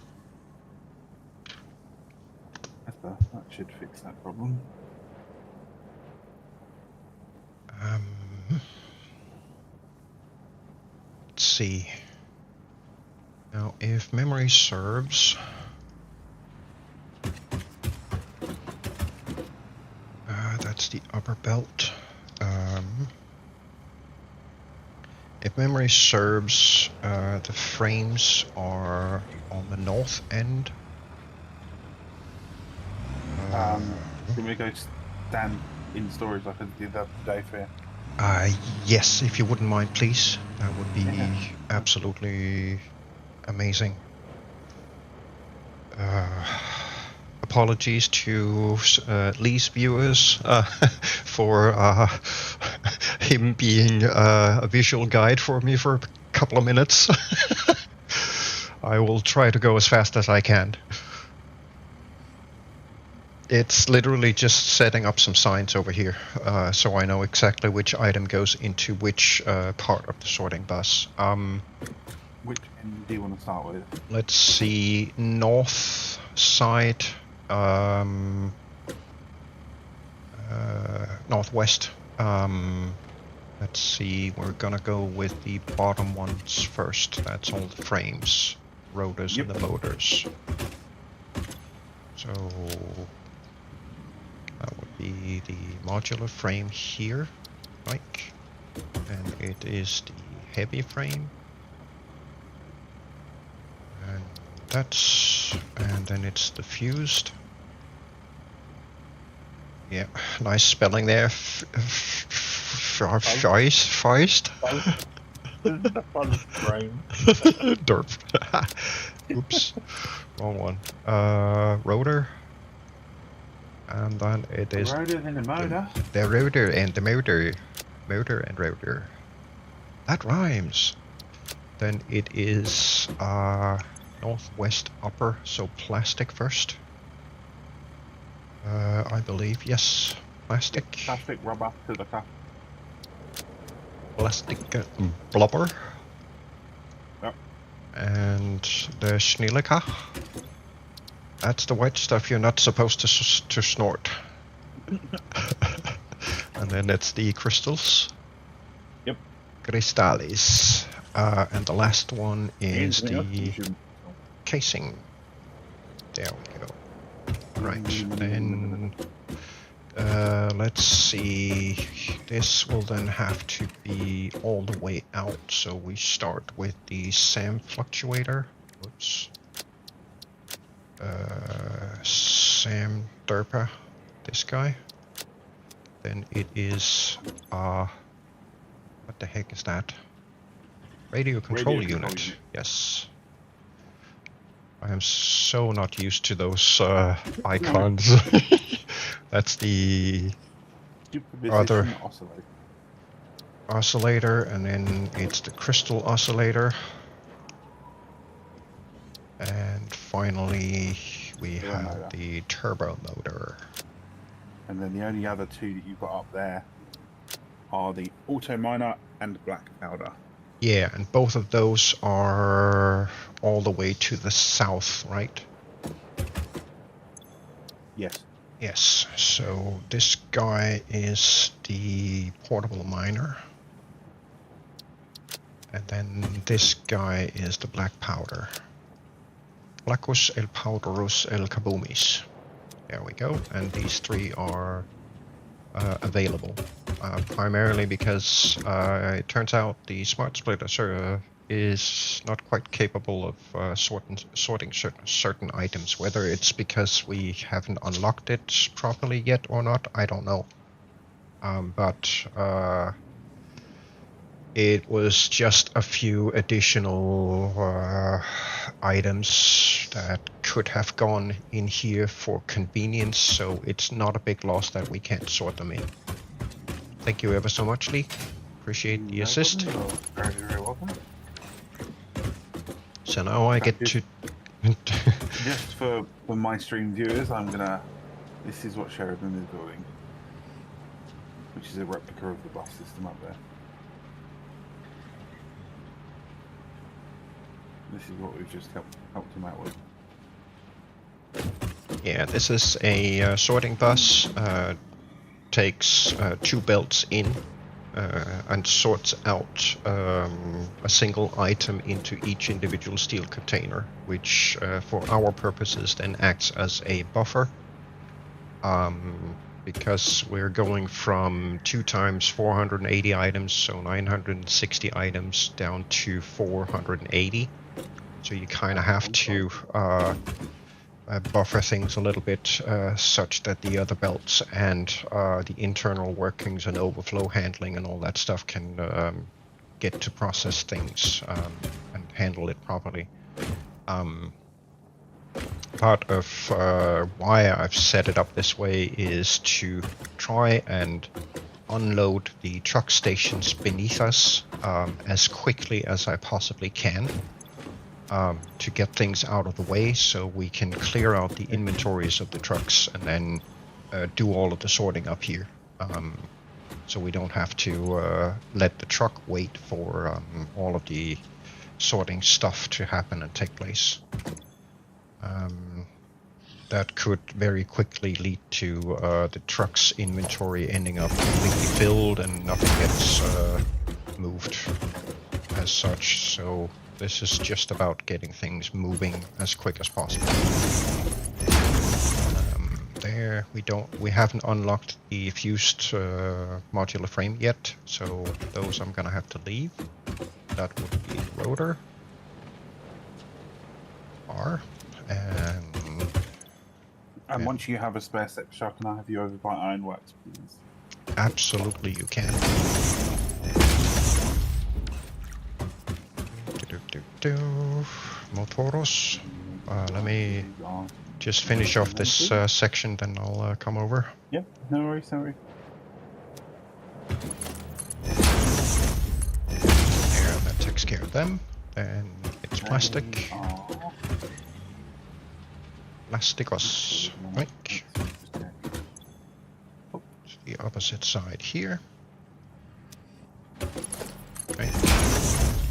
That should fix that problem. Let's see. Now, if memory serves, that's the upper belt. If memory serves, the frames are on the north end. Can we go stand in storage like I did the other day for you? Yes, if you wouldn't mind, please. That would be Yeah. absolutely amazing. Apologies to Lee's viewers for him being a visual guide for me for a couple of minutes. I will try to go as fast as I can. It's literally just setting up some signs over here, so I know exactly which item goes into which part of the sorting bus. Which end do you want to start with? Let's see, north side, northwest. Let's see, we're gonna go with the bottom ones first. That's all the frames, rotors, Yep. and the motors. So that would be the modular frame here, like, and it is the heavy frame. And and then it's the fused. Yeah, nice spelling there. Feist. Fun frame. Derp. Oops, wrong one. Rotor. And then it is The rotor and the motor. the rotor and the motor. Motor and rotor. That rhymes. Then it is northwest upper, so plastic first. I believe, yes. Plastic. Plastic rubber to the cup. Plastic blubber. Yep. And the Schnillica. That's the white stuff you're not supposed to snort. And then it's the crystals. Yep. Crystales. And the last one is the casing. There we go. Right, then let's see. This will then have to be all the way out, so we start with the SAM fluctuator. Whoops. SAM derpa, this guy. Then it is what the heck is that? Radio control unit. Yes. I am so not used to those icons. That's the other oscillator, and then it's the crystal oscillator. And finally, we have the turbo motor. And then the only other two that you've got up there are the auto miner and the black powder. Yeah, and both of those are all the way to the south, right? Yes. Yes, so this guy is the portable miner. And then this guy is the black powder. Blackus el powderus el kaboomies. There we go. And these 3 are available. Primarily because it turns out the smart splitter is not quite capable of sorting certain items. Whether it's because we haven't unlocked it properly yet or not, I don't know. But it was just a few additional items that could have gone in here for convenience, so it's not a big loss that we can't sort them in. Thank you ever so much, Lee. Appreciate the assist. Very, very welcome. So now I get to... Just for my stream viewers, this is what Sheridan is building, which is a replica of the bus system up there. This is what we've just helped him out with. Yeah, this is a sorting bus. Takes 2 belts in and sorts out a single item into each individual steel container, which for our purposes then acts as a buffer. Because we're going from 2 times 480 items, so 960 items, down to 480. So you kind of have to buffer things a little bit such that the other belts and the internal workings and overflow handling and all that stuff can get to process things and handle it properly. Part of why I've set it up this way is to try and unload the truck stations beneath us as quickly as I possibly can. To get things out of the way so we can clear out the inventories of the trucks and then do all of the sorting up here. So we don't have to let the truck wait for all of the sorting stuff to happen and take place. That could very quickly lead to the truck's inventory ending up completely filled and nothing gets moved as such. So this is just about getting things moving as quick as possible. There, we haven't unlocked the fused modular frame yet, so those I'm gonna have to leave. That would be the rotor. R. And once you have a spare sector, can I have you over by Ironworks, please? Absolutely, you can. Motoros. Let me just finish off this section, then I'll come over. Yeah, no worries, no worries. There, that takes care of them. Then it's plastic. Plasticos. Right. It's the opposite side here. Right.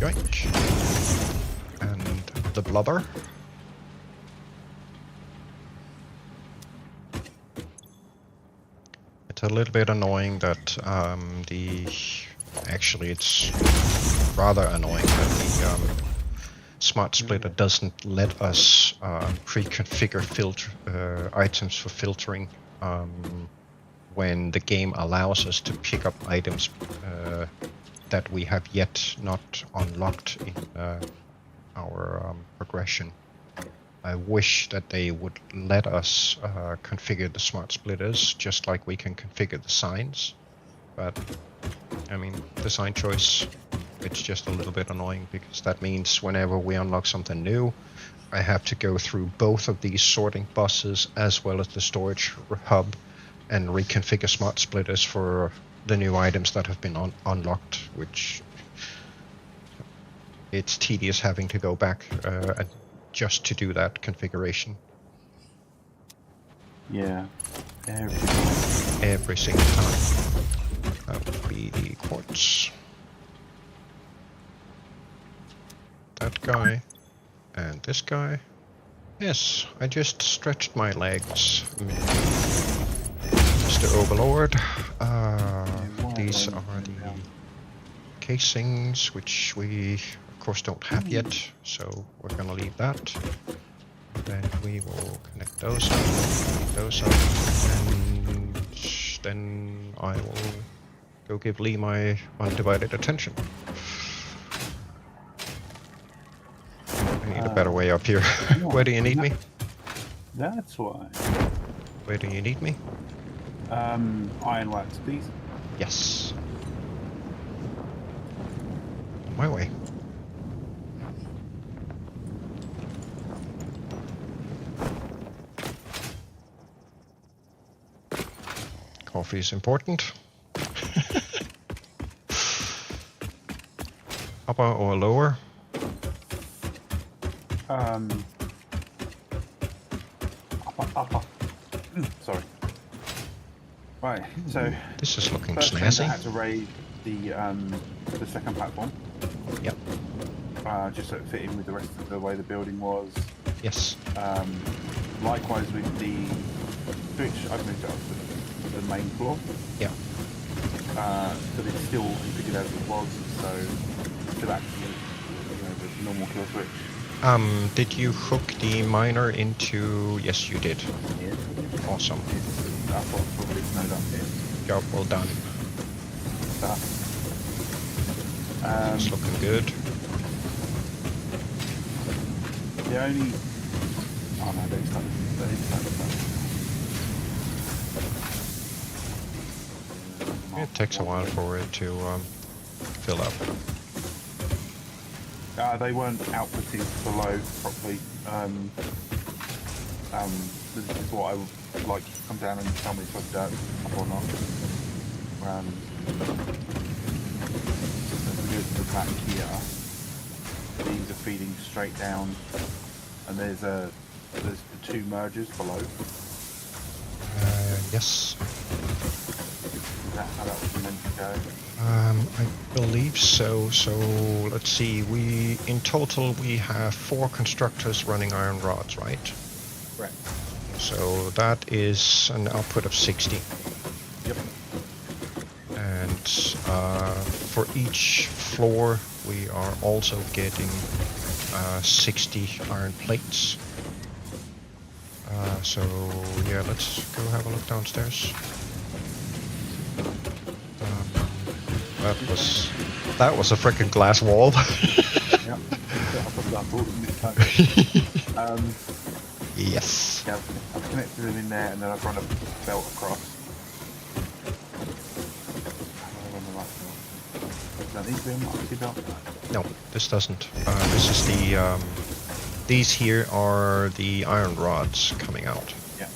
Yoink. And the blubber. It's a little bit annoying that actually it's rather annoying that the smart splitter doesn't let us pre-configure items for filtering when the game allows us to pick up items that we have yet not unlocked in our progression. I wish that they would let us configure the smart splitters just like we can configure the signs, but I mean, design choice, it's just a little bit annoying because that means whenever we unlock something new, I have to go through both of these sorting buses as well as the storage hub and reconfigure smart splitters for the new items that have been unlocked, which it's tedious having to go back just to do that configuration. Yeah, every single time. That would be the quartz. That guy and this guy. Yes, I just stretched my legs. Mr. Overlord. These are the casings, which we of course don't have yet, so we're gonna leave that. Then we will connect those up, and then I will go give Lee my undivided attention. I need a better way up here. Where do you need me? That's why. Where do you need me? Ironworks, please. Yes. On my way. Coffee is important. Upper or lower? Upper. Sorry. Right, so This is looking first thing I snazzy. had to raise the second platform. Yep. Just so it fit in with the rest of the way the building was. Yes. Likewise with the switch, I've moved it up to the main floor. Yeah. But it's still configured as it was, so still acting as the normal kill switch. Did you hook the miner into... Yes, you did. Yeah. Awesome. That's what probably snowed up here. Job well done. It's looking good. The only... Oh no, they've done It takes a while for it to fill up. They weren't outputting below properly. This is what I would like you to come down and tell me if I've done it or not. So if we go to the back here, these are feeding straight down, and there's the two mergers below. Yes. Is that how that was meant to go? I believe so. So let's see. In total we have 4 constructors running iron rods, right? Right. So that is an output of 60. Yep. And for each floor we are also getting 60 iron plates. So yeah, let's go have a look downstairs. That was a freaking glass wall. Yep. Yes. Yeah, I've connected them in there, and then I've run a belt across. Does that need to be a multi-belt? No, this doesn't. This is the. These here are the iron rods coming out. Yeah.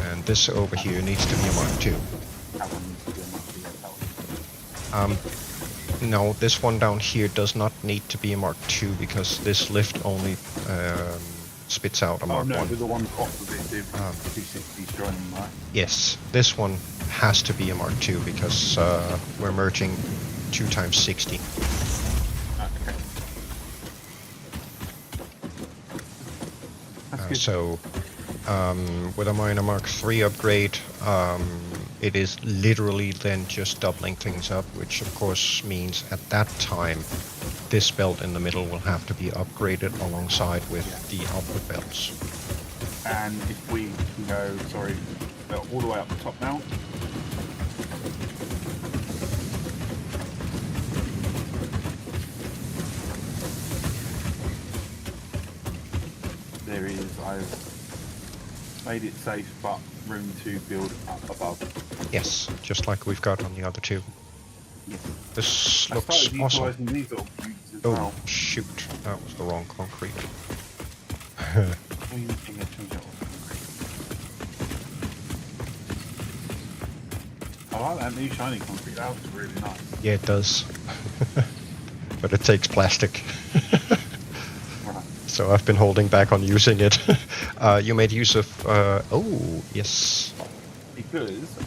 And this over here needs to be a Mark II. That one needs to be a multi-belt. No, this one down here does not need to be a Mark II because this lift only spits out a Mark no, I. but the one opposite the 260's joining, right? Yes, this one has to be a Mark II because we're merging 2 times 60. Okay. That's good. So with a minor Mark III upgrade, it is literally then just doubling things up, which of course means at that time this belt in the middle will have to be upgraded alongside with the output belts. And if we can go, all the way up the top now. There is, I've made it safe, but room to build up above. Yes, just like we've got on the other 2. Yes. This I looks started awesome. utilising these little cubes as Oh, well. shoot. That was the wrong concrete. I like that new shiny concrete, that was really nice. Yeah, it does. But it takes plastic. Right. So I've been holding back on using it. You made use of... oh, yes. Because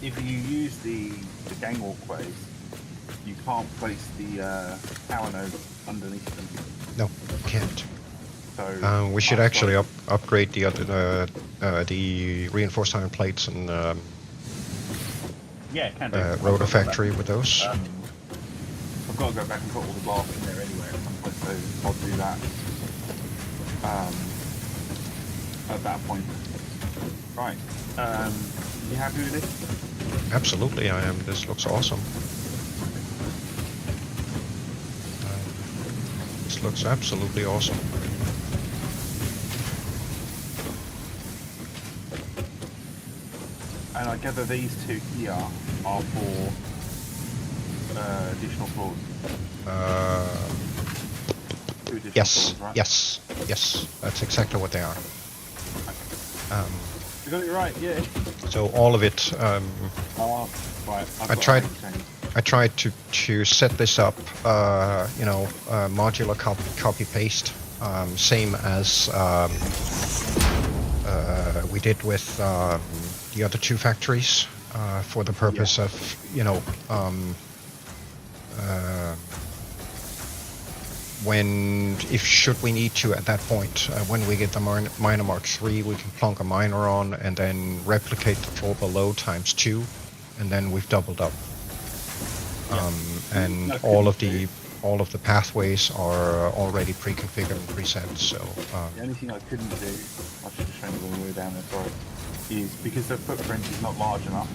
if you use the gang walkways, you can't place the power node underneath them. No, can't. So We should that's actually why- upgrade the other the reinforced iron plates and Yeah, can do. Rotor Factory with those. I've got to go back and put all the glass in there anyway at some point, so I'll do that at that point. Right. You happy with this? Absolutely, I am. This looks awesome. This looks absolutely awesome. And I gather these two here are for additional floors. Two additional Yes, floors, right? yes. That's exactly what they are. You got it right, yeah. So all of it. Right. I tried to set this up, modular copy paste, same as we did with the other two factories, for the purpose of, should we need to at that point, when we get the miner Mark III, we can plonk a miner on and then replicate the floor below times 2, and then we've doubled up. And all of the pathways are already pre-configured and preset. So the only thing I couldn't do, I should have shown you when we were down there, sorry, is because the footprint is not large enough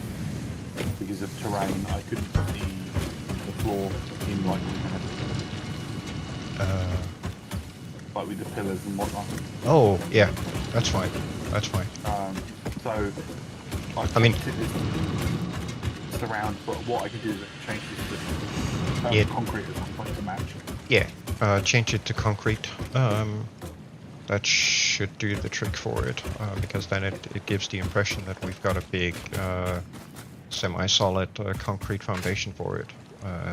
because of terrain. I couldn't put the floor in like we had. Like with the pillars and whatnot. Oh yeah, that's fine. So I mean, it's around, but what I can do is I can change this to concrete at some point to match. Yeah, change it to concrete. That should do the trick for it, because then it gives the impression that we've got a big semi-solid concrete foundation for it.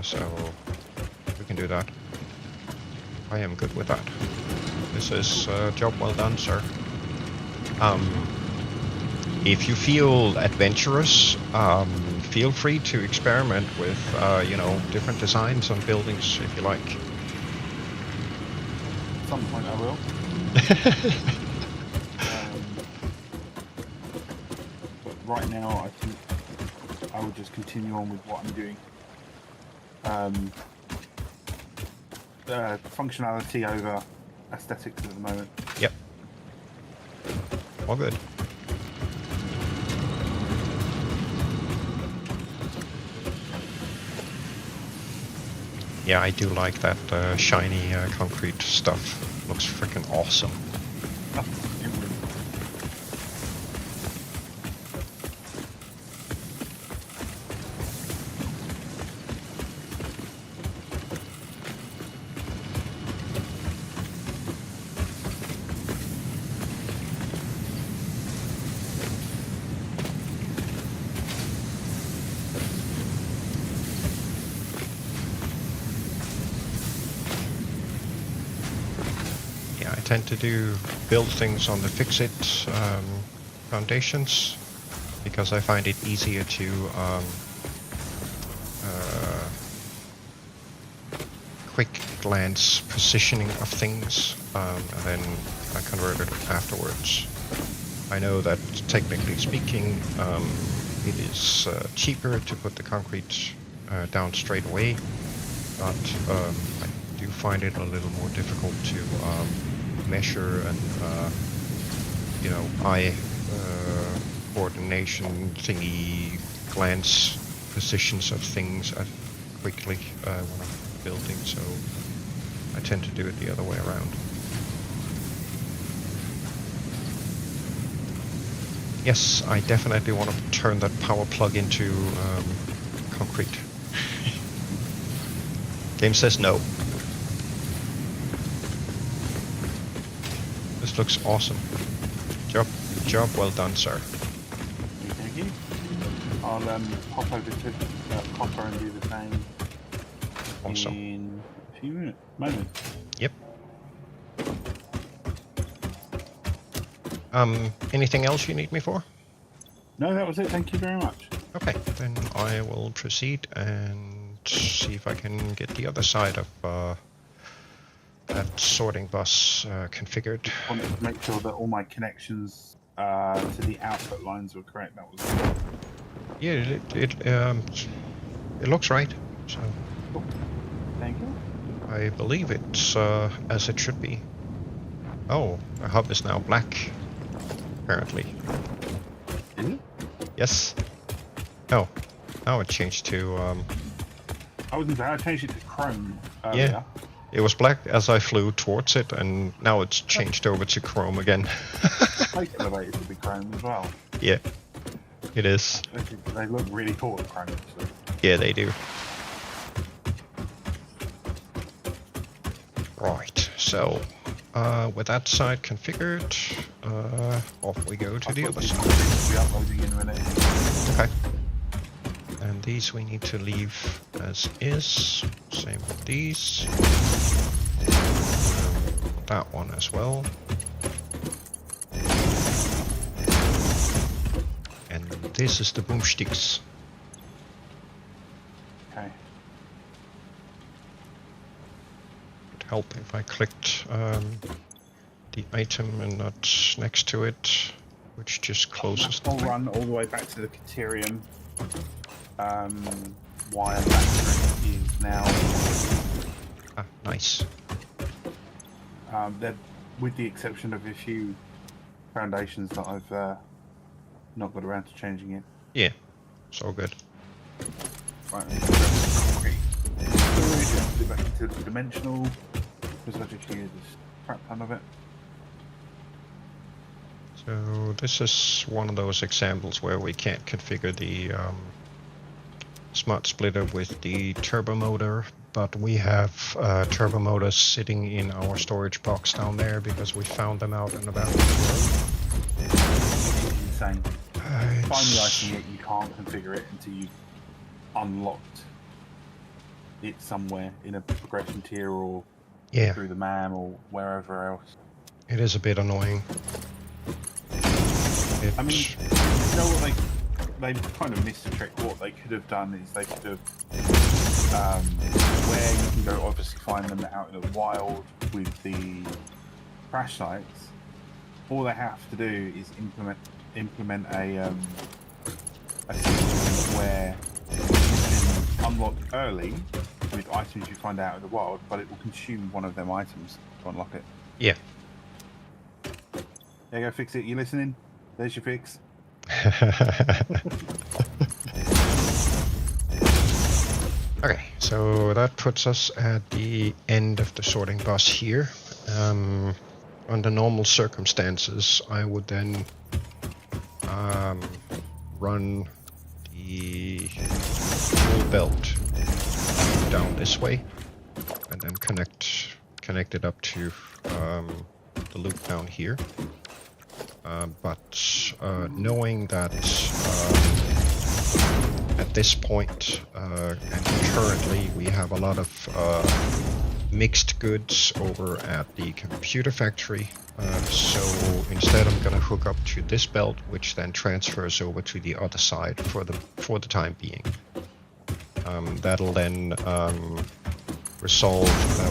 So we can do that. I am good with that. This is job well done, sir. If you feel adventurous, feel free to experiment with, different designs on buildings if you like. At some point I will. But right now I think I will just continue on with what I'm doing. Functionality over aesthetics at the moment. Yep. All good. Yeah, I do like that shiny concrete stuff. Looks freaking awesome. I tend to build things on the fix-it foundations because I find it easier to quick glance positioning of things, and then I convert it afterwards. I know that technically speaking, it is cheaper to put the concrete down straight away, but I do find it a little more difficult to measure and eye coordination thingy, glance positions of things quickly when I'm building, so I tend to do it the other way around. Yes, I definitely want to turn that power plug into concrete. Game says no. This looks awesome. Job well done, sir. Thank you. I'll hop over to copper and do the same. Awesome. In a few moments. Yep. Anything else you need me for? No, that was it. Thank you very much. Okay, then I will proceed and see if I can get the other side of that sorting bus configured. I wanted to make sure that all my connections to the output lines were correct. That was Yeah, it looks right. So Thank you. I believe it's as it should be. Oh, the hub is now black. Apparently. Is it? Yes. No. Now it changed to I was gonna say I changed it to chrome yeah. earlier. It was black as I flew towards it, and now it's changed over to chrome again. Space elevators will be chrome as well. Yeah, it is. They look really cool at chrome. So. Yeah, they do. Right, so with that side configured, off we go to the other side. Be uploading in a minute. Okay. And these we need to leave as is. Same with these. That one as well. And this is the boomsticks. Okay. It'd help if I clicked the item and not next to it, which just closes the I'll thing. run all the way back to the Caterium. Wire factory is now. Ah, nice. They're, with the exception of a few foundations that I've not got around to changing it. Yeah, it's all good. Right. Okay. Storage, do back into the dimensional because I just use this crap ton of it. So this is one of those examples where we can't configure the smart splitter with the turbo motor, but we have turbo motors sitting in our storage box down there because we found them out and about. It's insane. It's- Finally, I see it. You can't configure it until you've unlocked it somewhere in a progression tier or Yeah, through the MAM or wherever else. it is a bit annoying. I mean, you know what they kind of missed a trick. What they could have done is they could have where you can go obviously find them out in the wild with the crash sites. All they have to do is implement a system where you can unlock early with items you find out in the wild, but it will consume one of them items to unlock it. Yeah. There you go, fix it. You listening? There's your fix. Okay, so that puts us at the end of the sorting bus here. Under normal circumstances, I would then run the full belt down this way, and then connect it up to the loop down here. But knowing that at this point and currently we have a lot of mixed goods over at the computer factory, so instead I'm gonna hook up to this belt, which then transfers over to the other side for the time being. That'll then resolve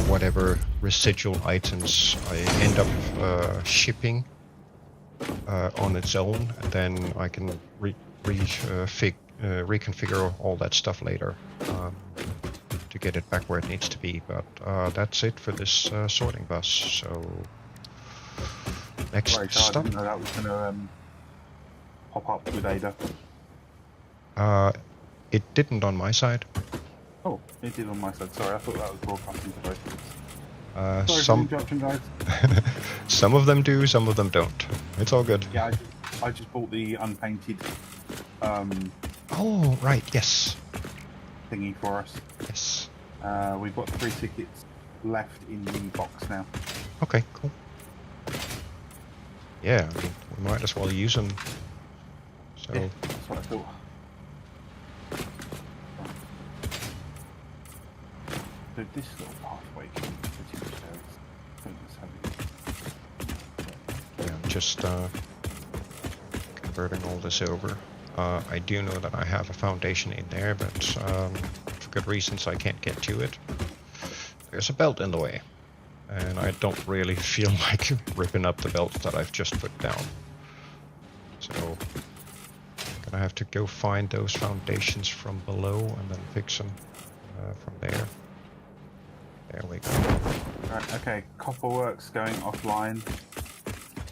whatever residual items I end up shipping on its own, and then I can reconfigure all that stuff later to get it back where it needs to be. But that's it for this sorting bus. So next Right, so I stop. didn't know that was going to pop up with Ada. It didn't on my side. Oh, it did on my side. Sorry, I thought that was broadcasting to both. Sorry for the Some interruption, guys. some of them do, some of them don't. It's all good. Yeah, I just bought the unpainted Oh right, yes, thingy for us. yes. We've got 3 tickets left in the box now. Okay, cool. Yeah, I mean, we might as well use them. So Yeah, that's what I thought. So this little pathway can pretty much I think that's yeah, I'm just converting all this over. I do know that I have a foundation in there, but for good reasons I can't get to it. There's a belt in the way, and I don't really feel like ripping up the belt that I've just put down. So I'm Gonna have to go find those foundations from below and then fix them from there. There we go. Right, okay, Copperworks going offline.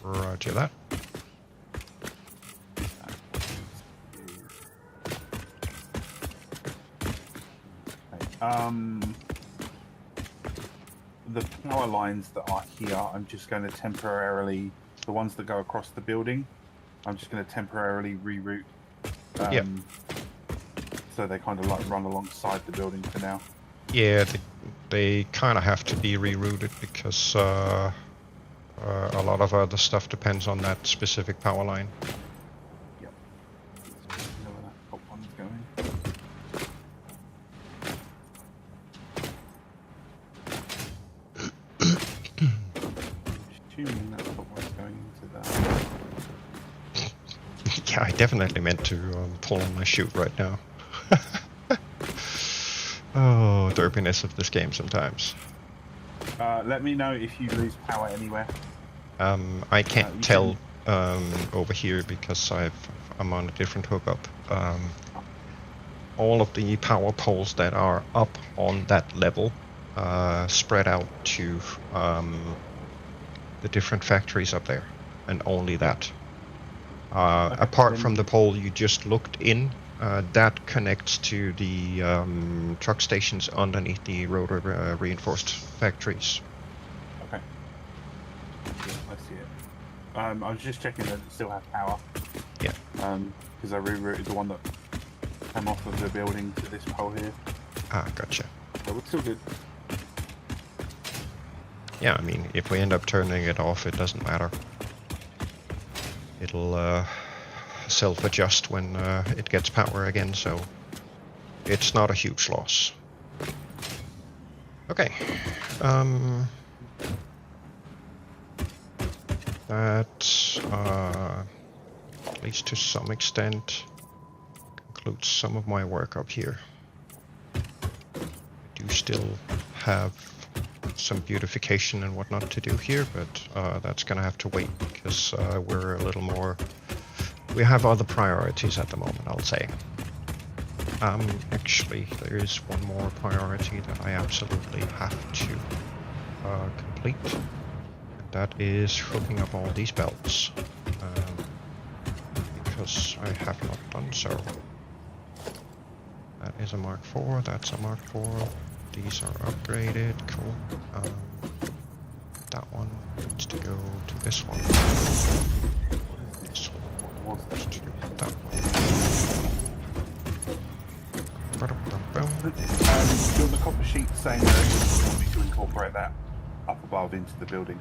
Roger that. The power lines that are here, I'm just going to temporarily, the ones that go across the building, I'm just going to temporarily reroute. Yeah. So they kind of like run alongside the building for now. Yeah, they kind of have to be rerouted because a lot of other stuff depends on that specific power line. Yep. Where that top one's going. Assuming that top one's going into that. Yeah, I definitely meant to pull on my chute right now. Oh, derpiness of this game sometimes. Let me know if you lose power anywhere. I can't tell over here because I'm on a different hookup. All of the power poles that are up on that level spread out to the different factories up there, and only that. Apart from the pole you just looked in, that connects to the truck stations underneath the rotor reinforced factories. Okay. Yeah, I see it. I was just checking that it still has power. Yeah. Because I rerouted the one that came off of the building to this pole here. Ah, gotcha. So we're still good. Yeah, I mean, if we end up turning it off, it doesn't matter. It'll self-adjust when it gets power again, so it's not a huge loss. Okay. That, at least to some extent, concludes some of my work up here. I do still have some beautification and whatnot to do here, but that's gonna have to wait because we're a little more... We have other priorities at the moment, I'll say. Actually, there is one more priority that I absolutely have to complete. And that is hooking up all these belts. Because I have not done so. That is a Mark IV, that's a Mark IV. These are upgraded, cool. That one needs to go to this one. This one needs to go to that one. Doing the copper sheet saying that you want me to incorporate that up above into the building.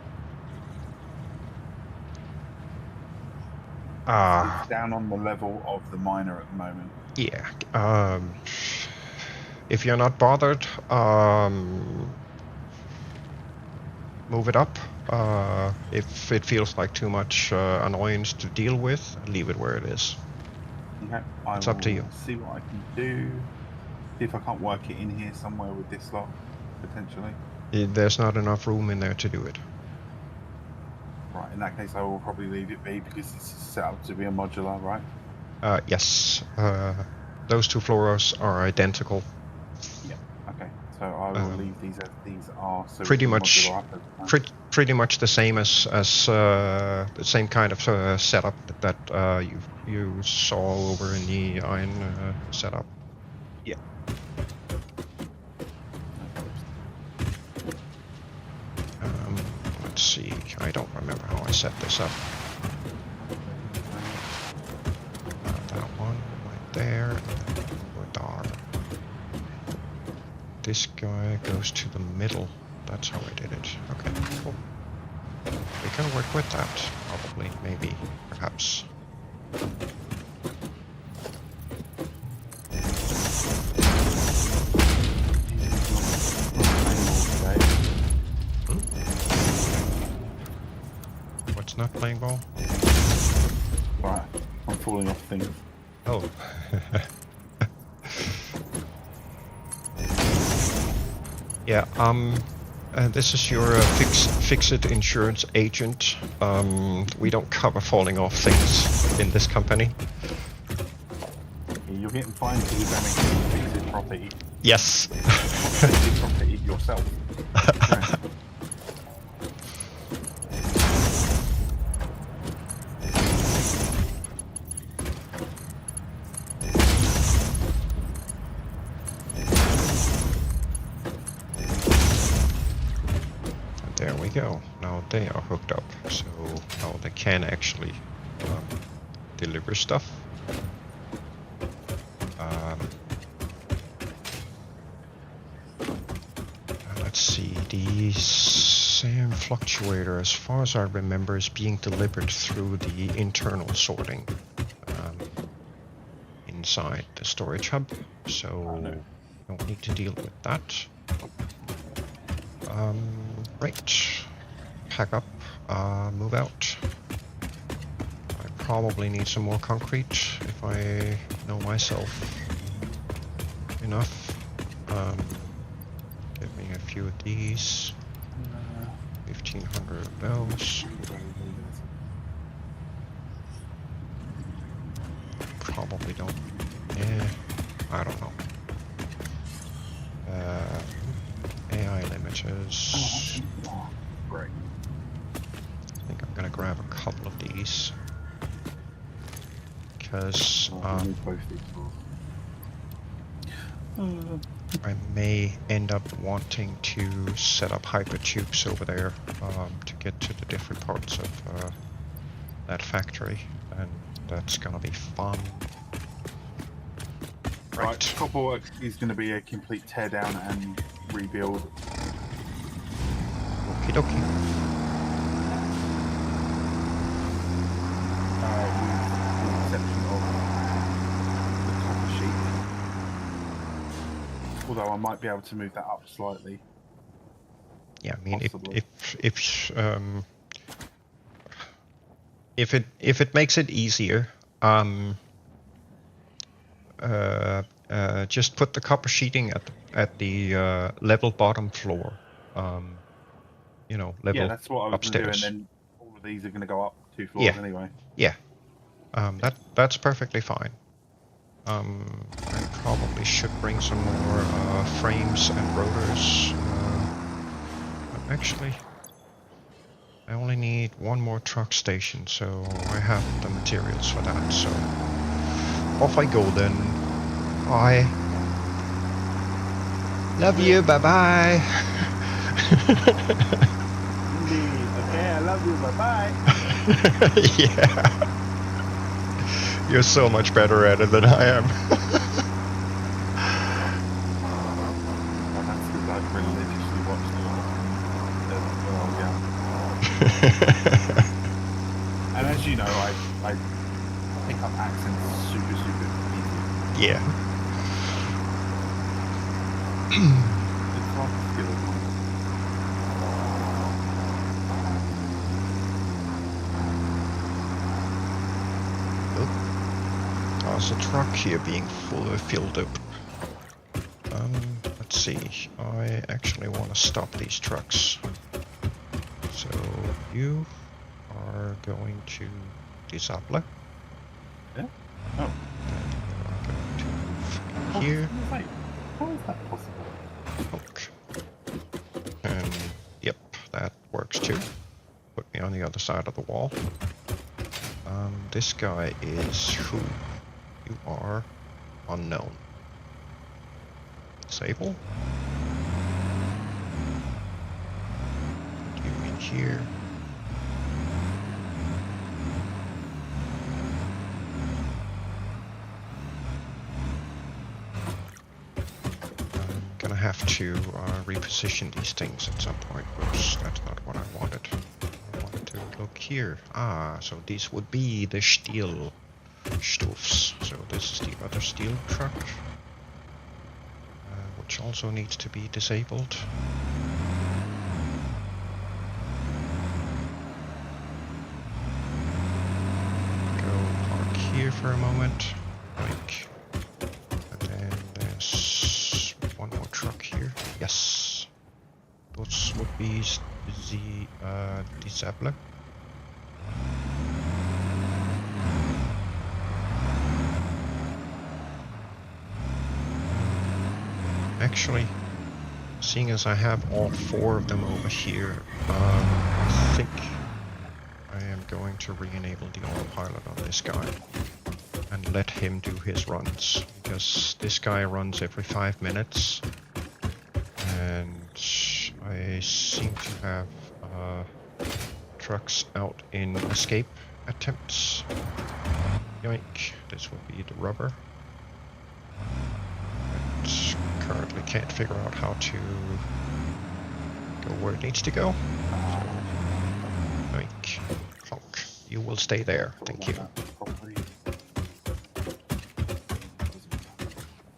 It's down on the level of the miner at the moment. Yeah. If you're not bothered, move it up. If it feels like too much annoyance to deal with, leave it where it is. Okay, It's up to you. See what I can do. See if I can't work it in here somewhere with this lot, potentially. There's not enough room in there to do it. Right, in that case I will probably leave it be because this is set up to be a modular, right? Yes. Those two floors are identical. Yeah. Okay. So I will leave these as these are. So pretty much the same as the same kind of setup that you saw over in the iron setup. Yeah. Let's see. I don't remember how I set this up. That one right there. This guy goes to the middle. That's how I did it. Okay, cool. We can work with that, probably, maybe, perhaps. What's not playing ball? Right, I'm falling off things. Oh. Yeah, this is your fix-it insurance agent. We don't cover falling off things in this company. Yeah, you're getting fined for your damage to fix it properly. Yes. Fix it properly yourself. Yeah. There we go. Now they are hooked up, so now they can actually deliver stuff. Let's see, the same fluctuator, as far as I remember, is being delivered through the internal sorting inside the storage hub, so don't need to deal with that. Right, pack up, move out. I probably need some more concrete if I know myself enough. Give me a few of these. 1,500 of those. Probably don't. Yeah, I don't know. AI limiters. Great. I think I'm gonna grab a couple of these because I may end up wanting to set up hypertubes over there to get to the different parts of that factory, and that's gonna be fun. Right, Copperworks is going to be a complete teardown and rebuild. Okie dokie. With the exception of the copper sheet. Although I might be able to move that up slightly. Yeah, I mean, Possibly. if it makes it easier, just put the copper sheeting at the level bottom floor. You know, level Yeah, that's what I was going to do, upstairs. and then all of these are going to go up 2 floors anyway. Yeah. That's perfectly fine. I probably should bring some more frames and rotors. Actually, I only need one more truck station, so I have the materials for that. So off I go then. Bye. Love you. Bye bye. Indeed. Okay, I love you. Bye bye. Yeah. You're so much better at it than I am. Well, that's because I've religiously watched a lot of And as you know, I pick up accents super easy. Yeah. It's like a skill of mine. There's a truck here being fully filled up. Let's see. I actually want to stop these trucks. So you are going to disable. Yeah? Oh. Here. Wait, how is that possible? Okay. And yep, that works too. Put me on the other side of the wall. This guy is who? You are unknown. Disable. Put you in here. I'm gonna have to reposition these things at some point. Whoops, that's not what I wanted. I wanted to look here. Ah, so these would be the steel stuffs. So this is the other steel truck, which also needs to be disabled. Go park here for a moment. Like, and then there's one more truck here. Yes, those would be the disabler. actually, seeing as I have all 4 of them over here, I think I am going to re-enable the autopilot on this guy and let him do his runs, because this guy runs every 5 minutes, and I seem to have trucks out in escape attempts. Yoink, this will be the rubber. But currently can't figure out how to go where it needs to go. Yoink, clunk. You will stay there, thank you.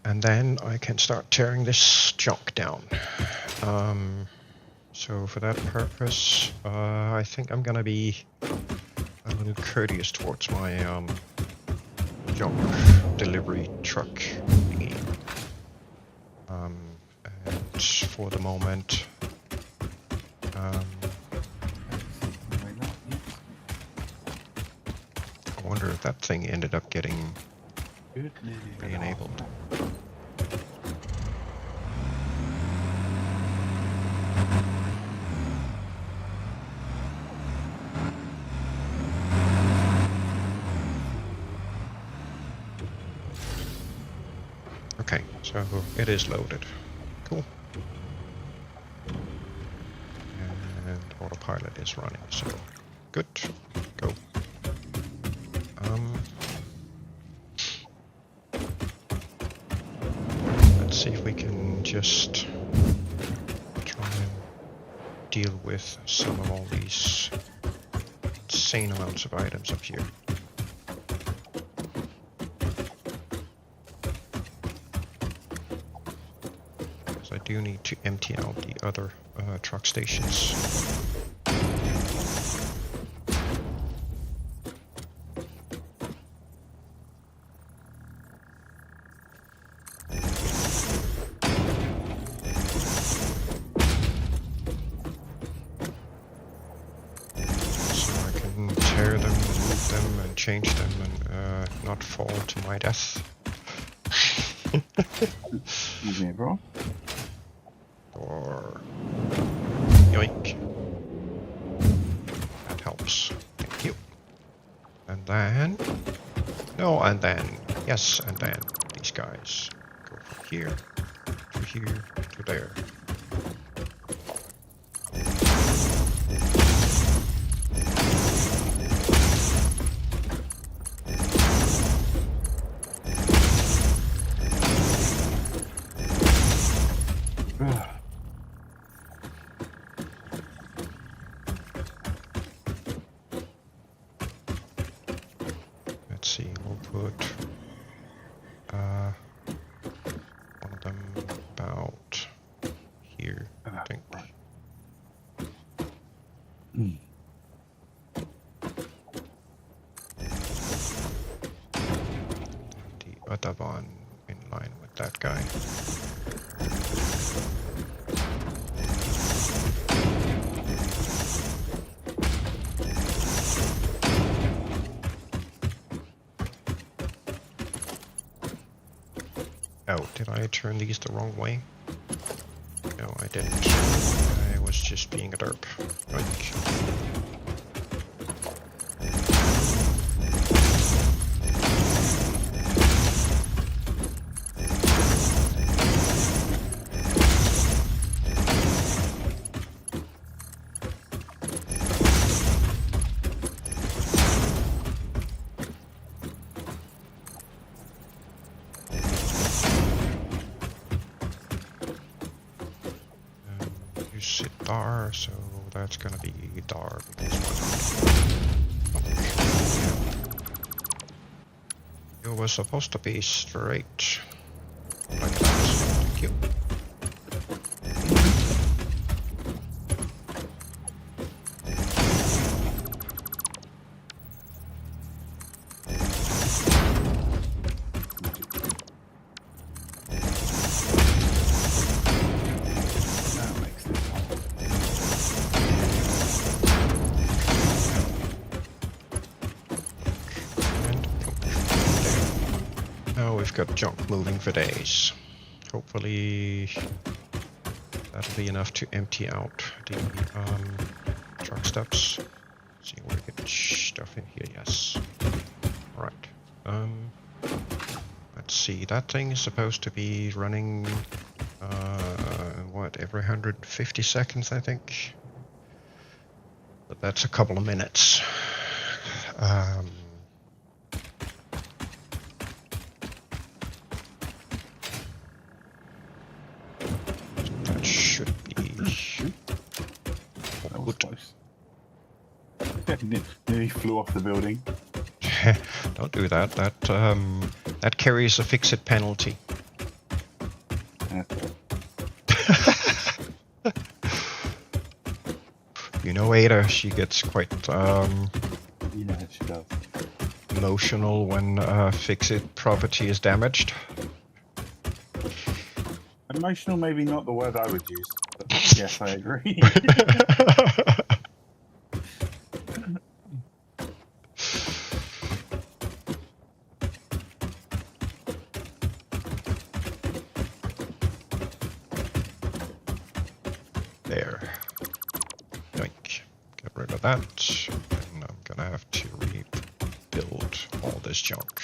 And then I can start tearing this junk down. So for that purpose, I think I'm gonna be a little courteous towards my junk delivery truck thingy. And for the moment, I wonder if that thing ended up getting re-enabled. Okay, so it is loaded. Cool. And autopilot is running, so good. Go. Let's see if we can just try and deal with some of all these insane amounts of items up here. I do need to empty out the other truck stations. So I can tear them, move them, and change them, and not fall to my death. Excuse me, bro. Or yoink. That helps. Thank you. And then no, and then yes, and then these guys go from here to here to there. Let's see, we'll put one of them about here, I think. The other one in line with that guy. Oh, did I turn these the wrong way? No, I didn't. I was just being a derp. Like, you sit dar, so that's gonna be dar because why not? It was supposed to be straight. Like that. Thank you. Now we've got junk moving for days. Hopefully that'll be enough to empty out the truck stops. See where we get stuff in here. Yes. All right. Let's see. That thing is supposed to be running. What, every 150 seconds, I think. But that's a couple of minutes. That should be. That was close. Nearly flew off the building. Don't do that. That carries a fix-it penalty. Yeah. You know Ada, she gets quite Yeah, she does. emotional when fix-it property is damaged. Emotional, maybe not the word I would use. But yes, I agree. There. Yoink. Get rid of that. And I'm gonna have to rebuild all this junk.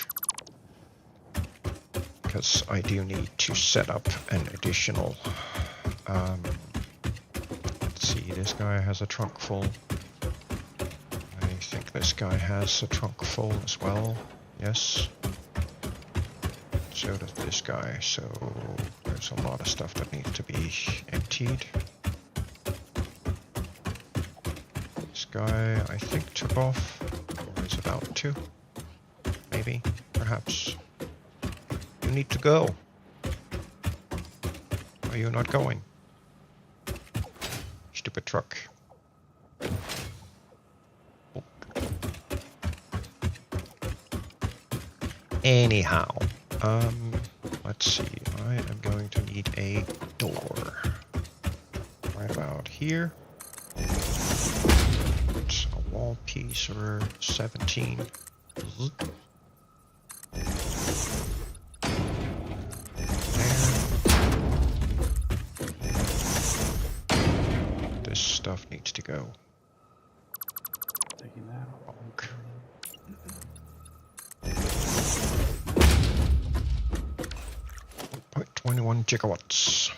Because I do need to set up an additional... let's see, this guy has a trunk full. I think this guy has a trunk full as well. Yes. So does this guy, so there's a lot of stuff that needs to be emptied. This guy, I think, took off, or is about to. Maybe, perhaps. You need to go. Are you not going? Stupid truck. Anyhow, let's see. I am going to need a door. Right about here. It's a wall piece or 17. This stuff needs to go. Taking that out. 1.21 gigawatts.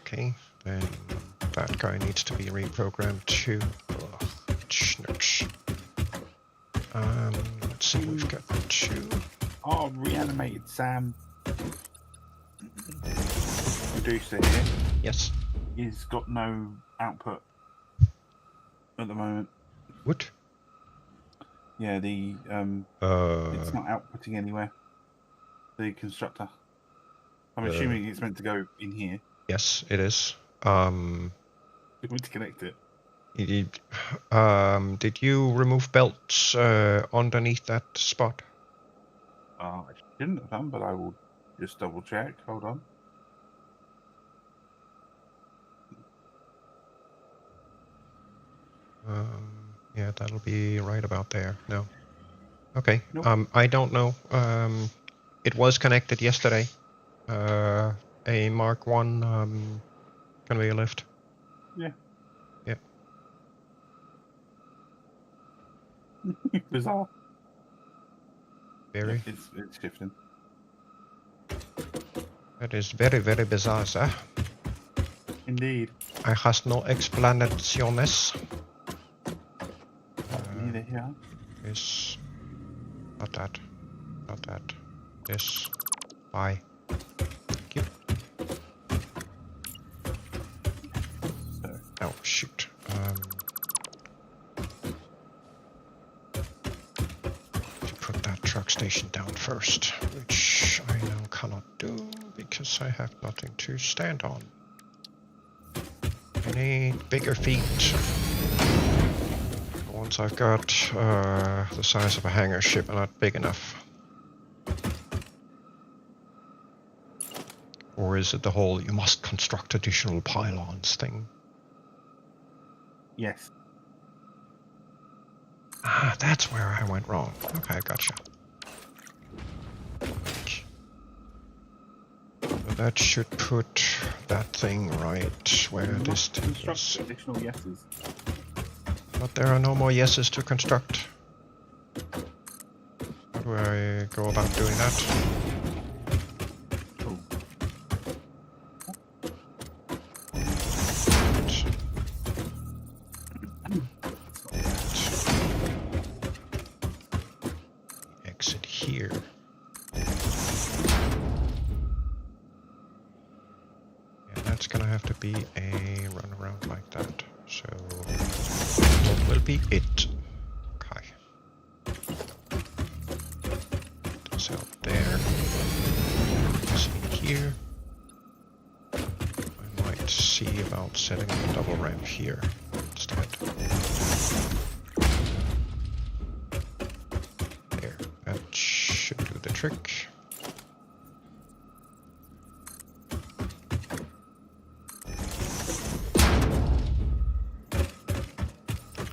Okay, then that guy needs to be reprogrammed too. Ugh, schnooks. Let's see, we've got 2. Oh, reanimated Sam. Producer here. Yes. He's got no output at the moment. What? Yeah, the it's not outputting anywhere. The constructor. I'm assuming it's meant to go in here. Yes, it is. We need to connect it. Did you remove belts underneath that spot? I shouldn't have done, but I will just double check. Hold on. Yeah, that'll be right about there. No. Okay. Nope. I don't know. It was connected yesterday. A Mark 1 conveyor lift. Yeah. Yeah. Bizarre. Very. Yeah, it's shifting. That is very, very bizarre, sir. Indeed. I has no explanaciones. Neither here. This. Not that. Not that. This. Bye. Thank you. So, Oh, shoot. To put that truck station down first, which I now cannot do because I have nothing to stand on. I need bigger feet. The ones I've got, the size of a hangar ship, are not big enough. Or is it the whole you must construct additional pylons thing? Yes. Ah, that's where I went wrong. Okay, gotcha. So that should put that thing right where You this must thing construct is. additional yeses. But there are no more yeses to construct. How do I go about doing that? Cool. Exit here. Yeah, that's gonna have to be a runaround like that. So that will be it. Okay. This out there. This in here. I might see about setting up a double ramp here instead. There. That should do the trick.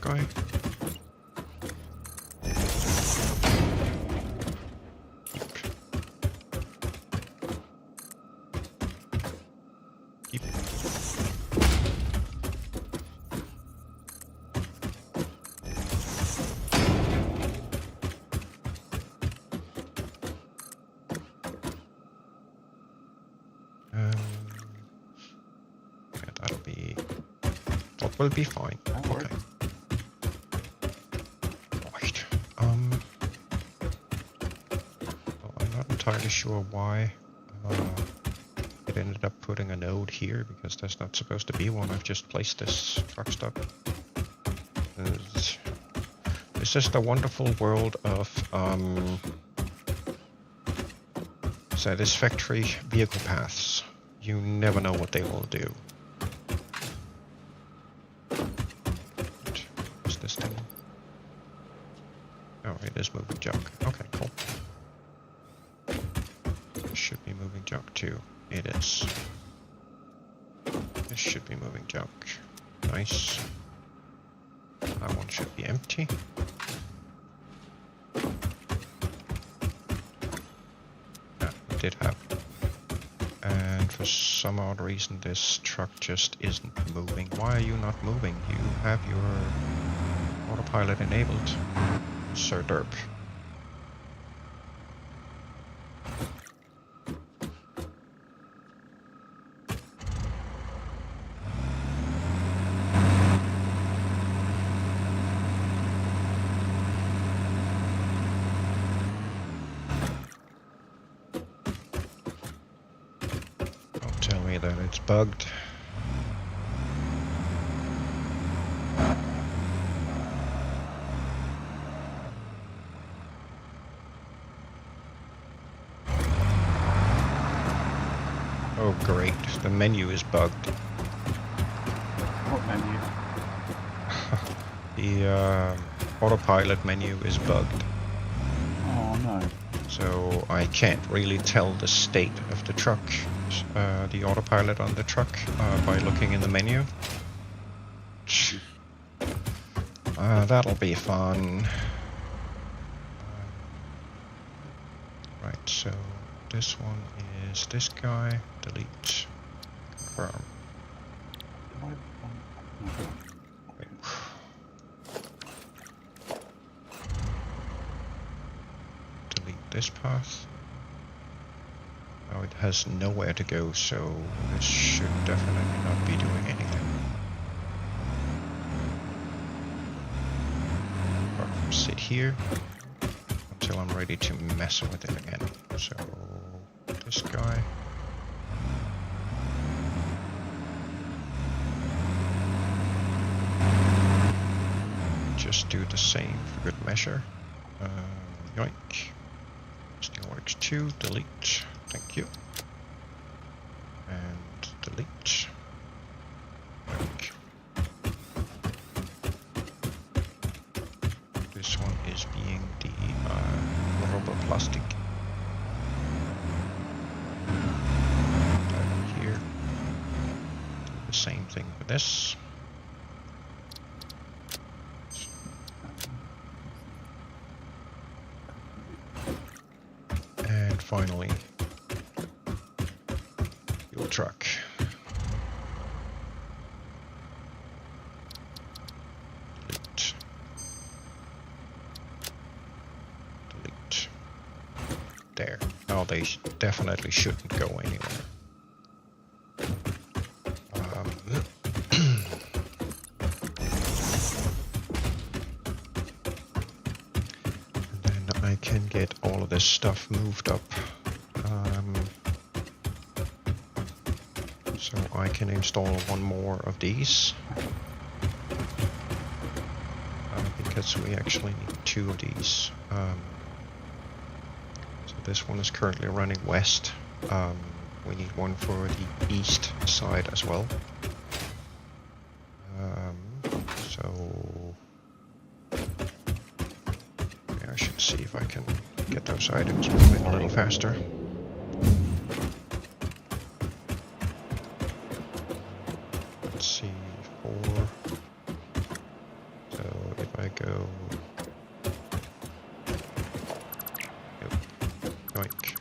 Guy. Keep. Yeah, that'll be. That will be fine. That works. Okay. Right. Well, I'm not entirely sure why it ended up putting a node here because there's not supposed to be one. I've just placed this truck stop. It's just a wonderful world of satisfactory vehicle paths. You never know what they will do. What's this thing? Oh, it is moving junk. Okay, cool. This should be moving junk too. It is. This should be moving junk. Nice. That one should be empty. Yeah, it did have. And for some odd reason this truck just isn't moving. Why are you not moving? You have your autopilot enabled, Sir Derp. Don't tell me that it's bugged. Oh great, the menu is bugged. What menu? The autopilot menu is bugged. Oh no. So I can't really tell the state of the truck, the autopilot on the truck, by looking in the menu. That'll be fun. Right, so this one is this guy. Delete. Confirm. Delete this path. Now it has nowhere to go, so this should definitely not be doing anything. Or sit here until I'm ready to mess with it again. So this guy. Just do the same for good measure. Yoink. Still works too. Delete. Thank you. And delete. Yoink. This one is being the rubber plastic. same thing with this. And finally, fuel truck. Delete. Delete. There. Now they definitely shouldn't go anywhere. And then I can get all of this stuff moved up. So I can install one more of these. Because we actually need two of these. So this one is currently running west. We need one for the east side as well. So yeah, I should see if I can get those items moving a little faster. Let's see, 4. So if I go yoink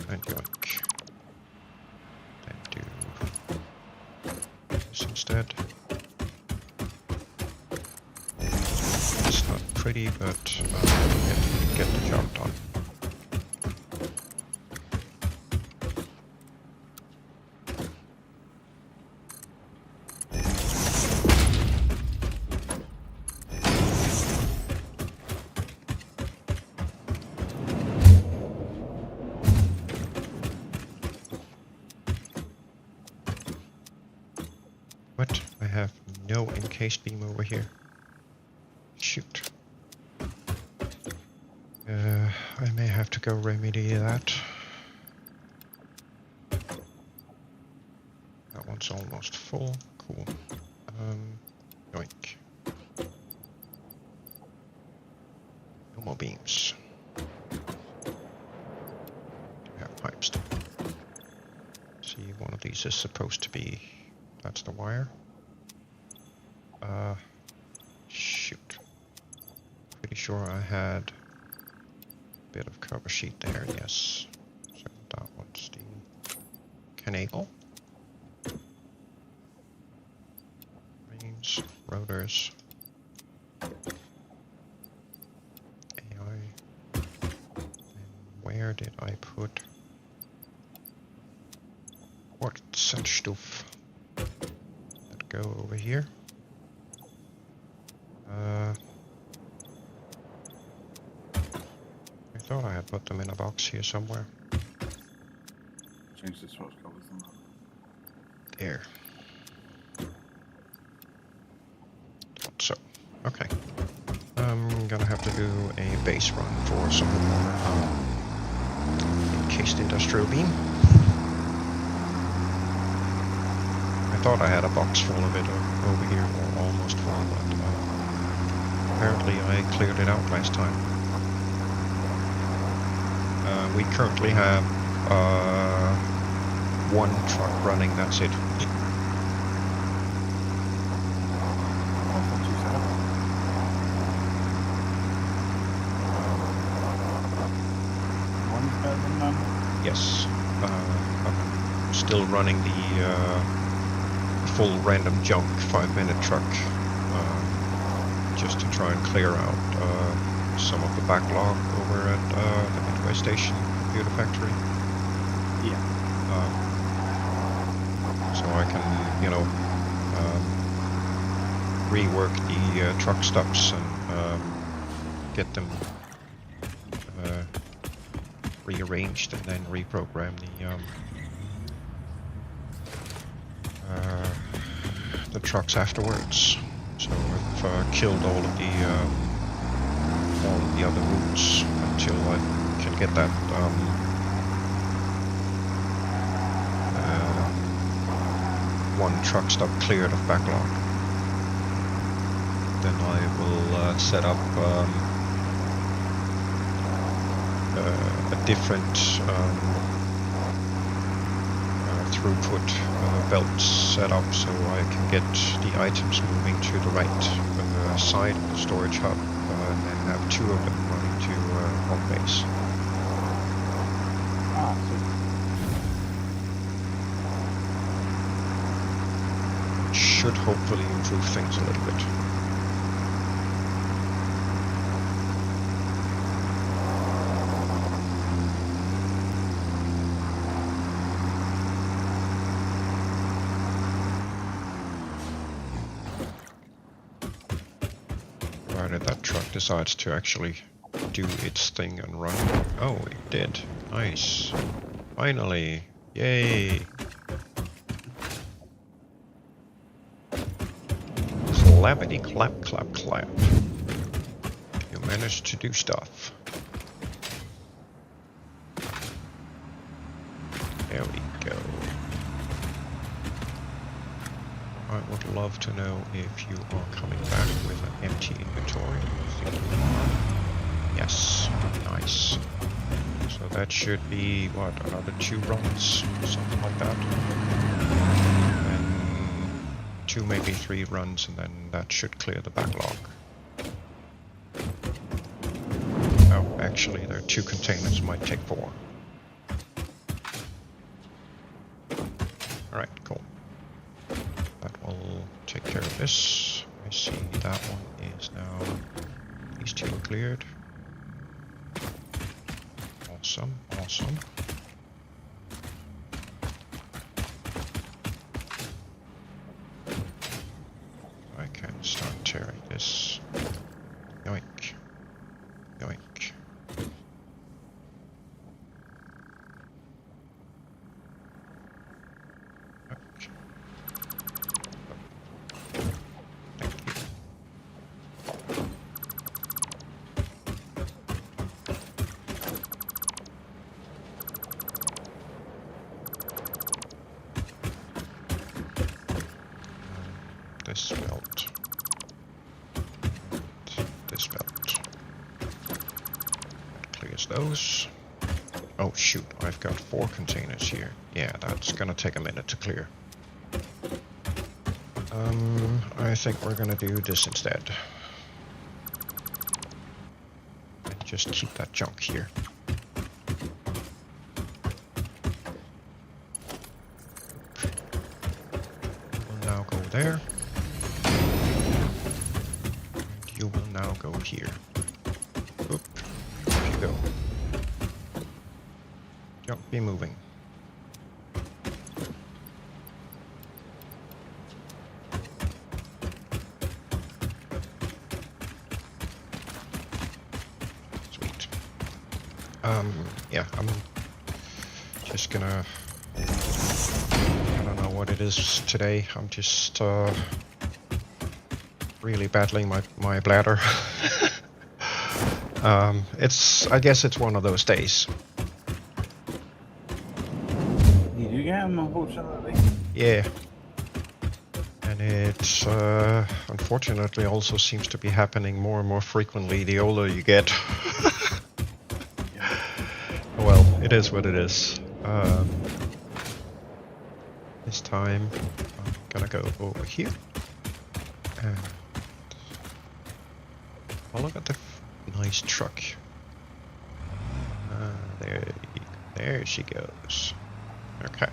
and yoink, then do this instead. It's not pretty, but get the job done. What? I have no encased beam over here. Shoot. I may have to go remedy that. That one's almost full. Cool. Yoink. No more beams. We have pipes though. See, one of these is supposed to be... That's the wire. Shoot. Pretty sure I had a bit of cover sheet there, yes. So that one's the canal. Rings, rotors. AI. And where did I put quartz and stuff? That go over here. I thought I had put them in a box here somewhere. Change the swatch colours on that. There. Thought so. Okay. I'm gonna have to do a base run for some more encased industrial beam. I thought I had a box full of it over here, or almost full, but apparently I cleared it out last time. We currently have one truck running, that's it. Yes. I'm still running the full random junk 5-minute truck just to try and clear out some of the backlog over at the Midway Station Computer Factory. Yeah. So I can, you know, rework the truck stops and get them rearranged and then reprogram the trucks afterwards. So I've killed all of the other routes until I can get that one truck stop cleared of backlog. Then I will set up a different throughput belts set up so I can get the items moving to the right side of the storage hub and then have 2 of them running to home base. Ah, so Should hopefully improve things a little bit. Provided that truck decides to actually do its thing and run. Oh, it did. Nice. Finally. Yay. Clappity clap clap clap. You managed to do stuff. There we go. I would love to know if you are coming back with an empty inventory. I think you are. Yes, nice. So that should be, what, another 2 runs? Something like that. And 2, maybe 3 runs, and then that should clear the backlog. Oh, actually, there are 2 containers, might take 4. Alright, cool. That will take care of this. I see that one is now, these 2 are cleared. Awesome, awesome. I can start tearing this. Yoink. Yoink. Okay. Thank you. This belt. This belt. That clears those. Oh shoot, I've got 4 containers here. Yeah, that's gonna take a minute to clear. I think we're gonna do this instead. And just keep that junk here. We'll now go there. And you will now go here. Oop. There you go. Don't be moving. Sweet. Yeah, I'm just gonna, I don't know what it is today. I'm just really battling my bladder. I guess it's one of those days. you do get them, unfortunately. Yeah. And it unfortunately also seems to be happening more and more frequently the older you get. Well, it is what it is. This time I'm gonna go over here. And oh, look at the nice truck. There she goes. Okay.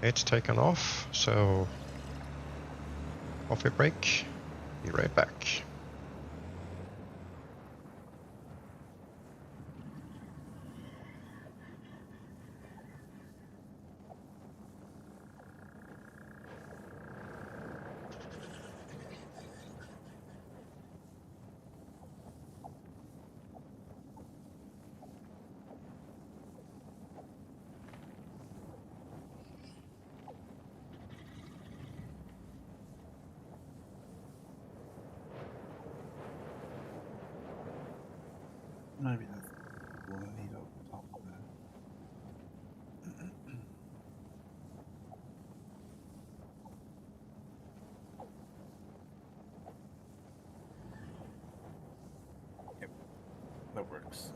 It's taken off, so off your brake. Be right back. Maybe that's what I need up top there. Yep, that works.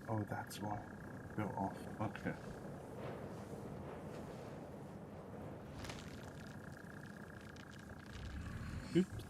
Oh, that's why. Built off. Okay. Oops.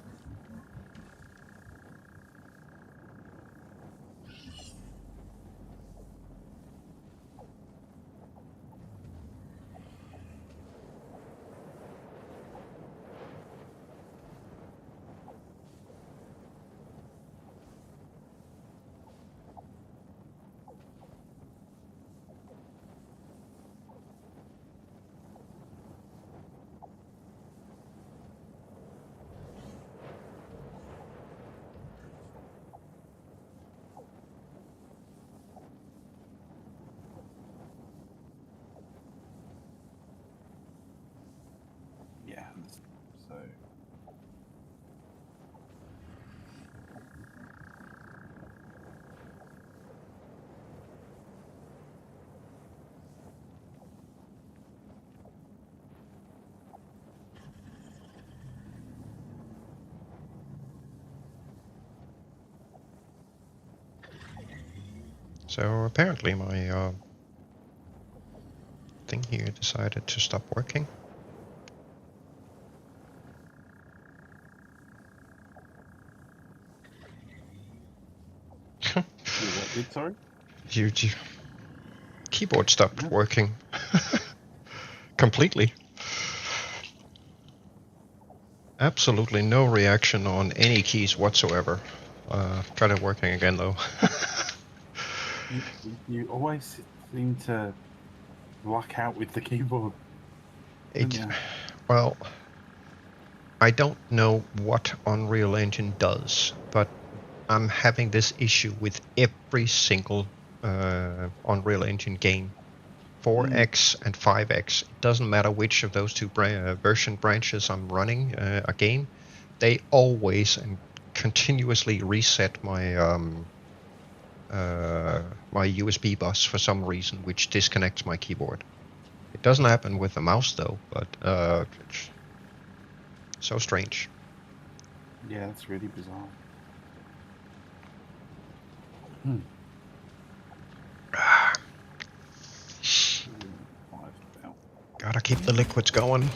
Yeah. So. So apparently my thing here decided to stop working. What did, sorry? Your keyboard stopped working completely. Absolutely no reaction on any keys whatsoever. Got it working again though. You always seem to luck out with the keyboard. Yeah. Well, I don't know what Unreal Engine does, but I'm having this issue with every single Unreal Engine game. 4X and 5X. It doesn't matter which of those two version branches I'm running a game. They always and continuously reset my my USB bus for some reason, which disconnects my keyboard. It doesn't happen with the mouse though, but it's so strange. Yeah, that's really bizarre. Gotta keep the liquids going.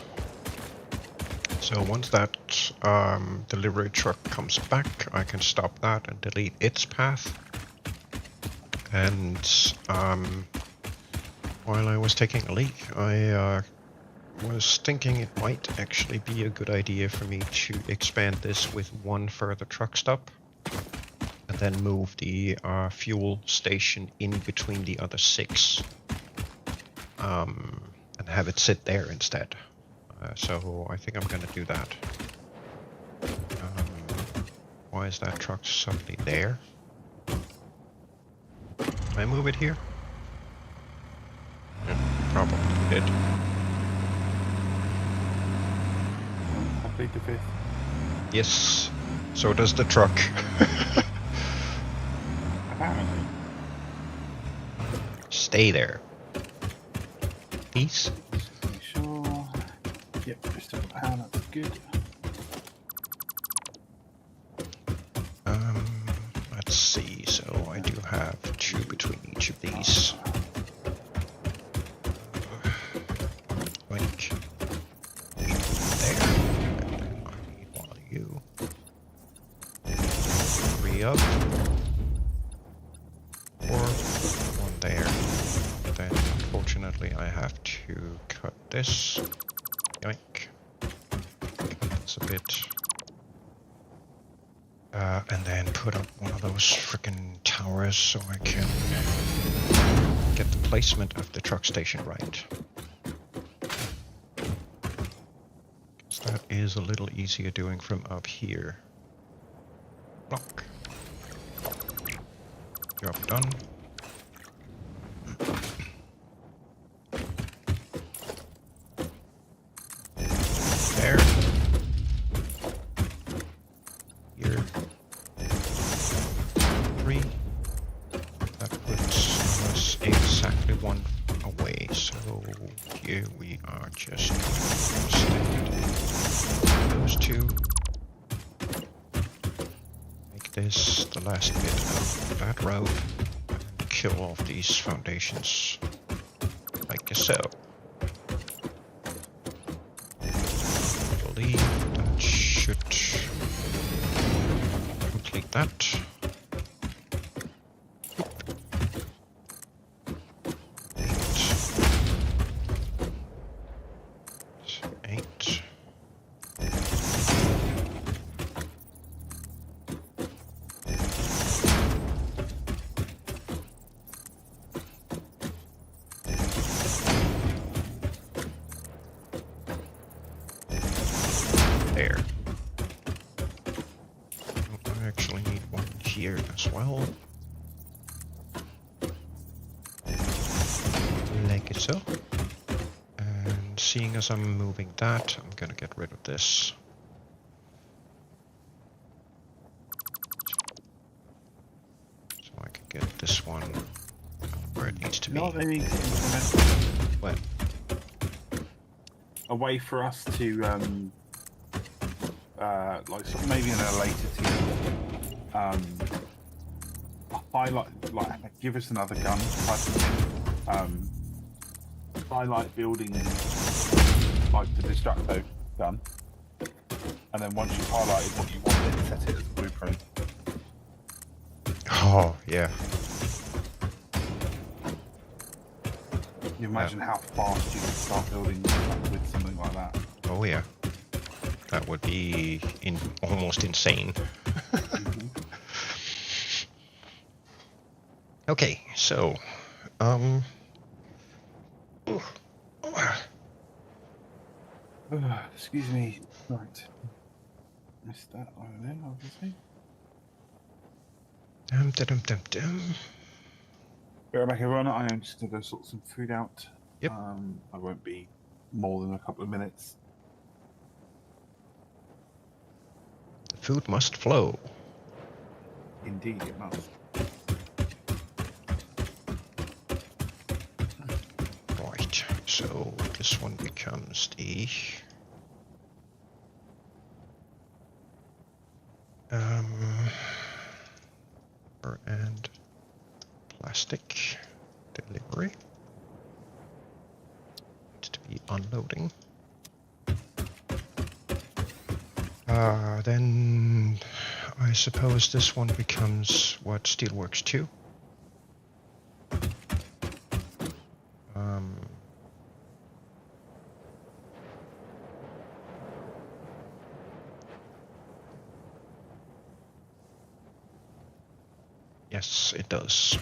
So once that delivery truck comes back, I can stop that and delete its path. And while I was taking a leak, I was thinking it might actually be a good idea for me to expand this with one further truck stop, and then move the fuel station in between the other 6, and have it sit there instead. So I think I'm gonna do that. Why is that truck suddenly there? Can I move it here? Yeah, probably did. Complete the 5th. Yes, so does the truck. Apparently. Stay there. Peace. Just make sure. Yep, there's still a power, that's good. Let's see, so I do have 2 between each of these. Like there. And I need one of you. 3 up. 4, 1 there. Then unfortunately I have to cut this. Yoink. That's a bit. And then put up one of those frickin' towers so I can get the placement of the truck station right. So that is a little easier doing from up here. Block. Job done. There. Here. 3. That puts us exactly 1 away, so here we are just those 2. Make this the last bit of that road. kill off these foundations like so. I believe that should complete that. Eight. There. I actually need one here as well. Like so. And seeing as I'm moving that, I'm gonna get rid of this. So I can get this one where it needs to be. No, they need to implement What? a way for us to, like, sort of maybe in a later tier, highlight, like, give us another gun type of thing. Highlight buildings like the Destructo gun, and then once you've highlighted what you want, then set it as a blueprint. Oh, yeah. You imagine how fast you could start building with something like that. Oh, yeah. That would be almost insane. Okay, so, Excuse me. Right. Missed that over there, obviously. dum. Bear back everyone, I am just going to go sort some food out. Yep. I won't be more than a couple of minutes. The food must flow. Indeed, it must. Right, so this one becomes the and plastic delivery. Needs to be unloading. Then I suppose this one becomes what Steelworks 2. Yes, it does.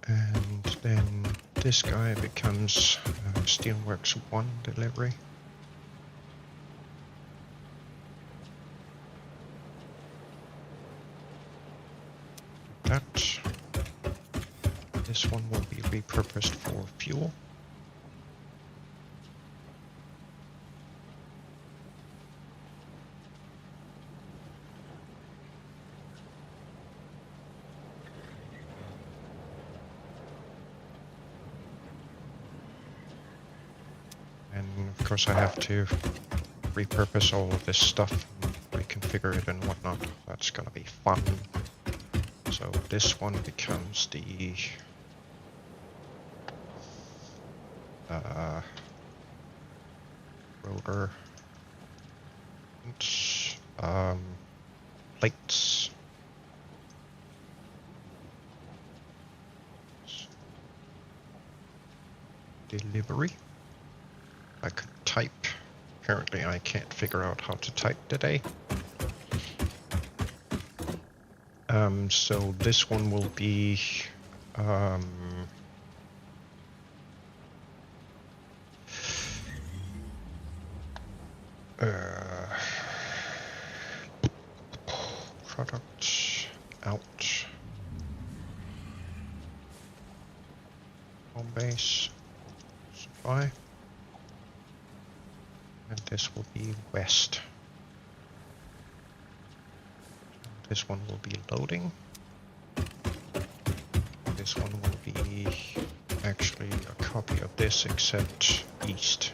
And then this guy becomes Steelworks 1 delivery. That. This one will be repurposed for fuel. And of course I have to repurpose all of this stuff, reconfigure it and whatnot. That's gonna be fun. So this one becomes the rotor and plates. Delivery. I could type. Apparently I can't figure out how to type today. So this one will be product out home base supply, and this will be west. This one will be loading. this one will be actually a copy of this except east.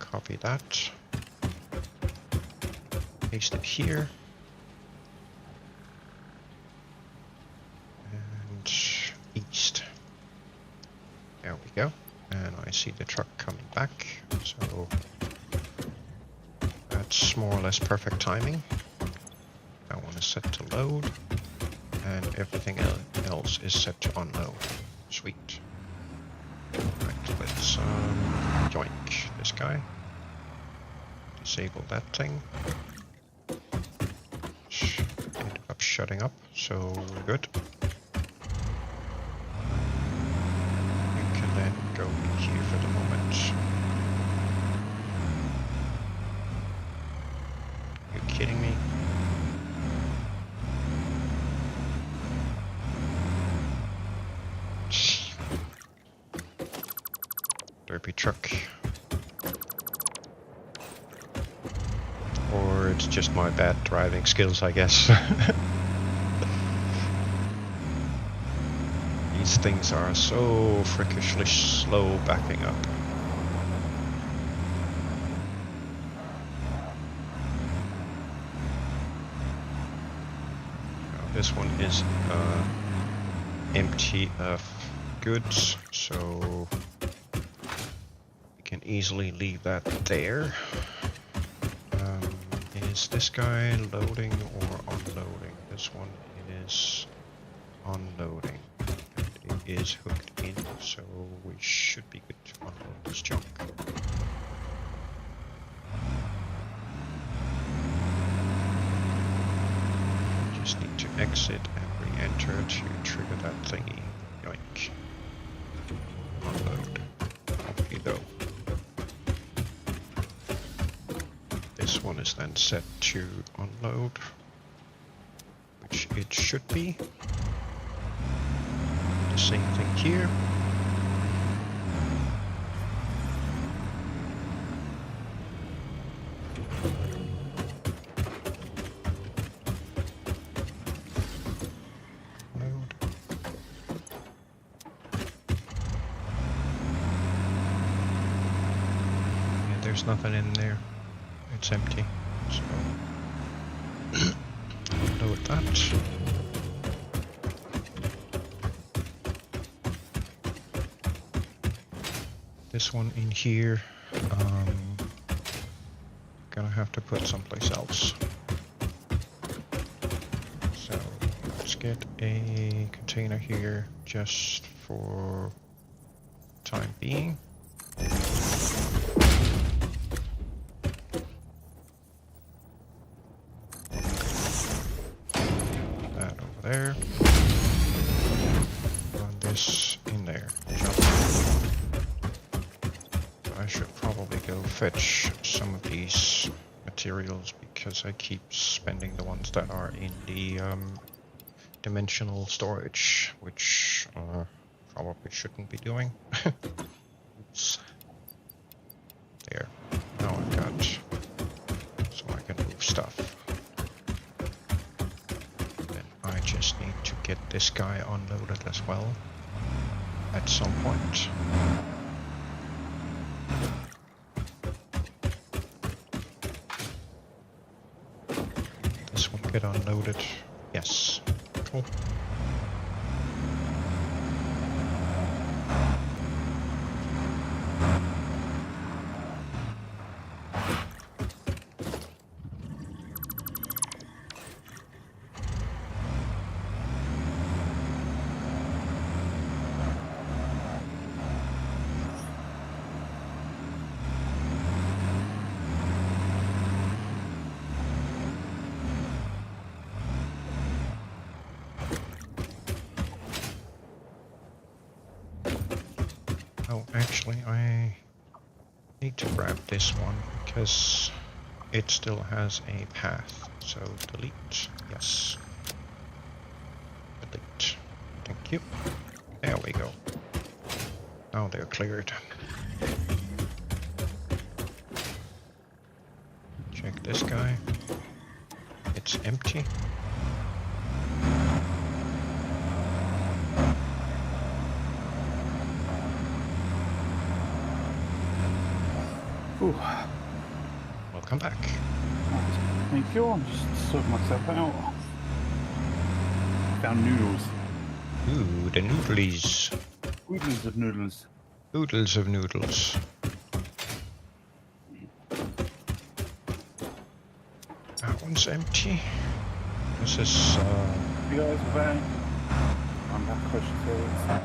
Copy that. Paste it here. And east. There we go. And I see the truck coming back. So that's more or less perfect timing. I want to set to load. And everything else is set to unload. Sweet. Right, let's yoink this guy. Disable that thing. Ended up shutting up, so we're good. We can then go in here for the moment. Are you kidding me? Derpy truck. Or it's just my bad driving skills, I guess. These things are so freakishly slow backing up. Now, this one is empty of goods, so we can easily leave that there. Is this guy loading or unloading? This one is unloading. And it is hooked in, so we should be good to unload this junk. Just need to exit and re-enter to trigger that thingy. Yoink. Unload. Off you go. This one is then set to unload, which it should be. The same thing here. Load. Yeah, there's nothing in there. It's empty, so load that. This one in here, gonna have to put someplace else. So let's get a container here just for time being. There. Run this in there. Jump. I should probably go fetch some of these materials because I keep spending the ones that are in the dimensional storage, which probably shouldn't be doing. Oops. There. Now I've got so I can move stuff. I just need to get this guy unloaded as well at some point. This one get unloaded. Yes. Cool. Oh, actually, I need to grab this one because it still has a path. So delete, yes. Delete. Thank you. There we go. Now they're cleared. Check this guy. It's empty. Ooh. Welcome back. Thank you. I'm just sorting myself out. Found noodles. Ooh, the noodlies. Oodles of noodles. Oodles of noodles. That one's empty. This is, You guys are back. I'm back close to it.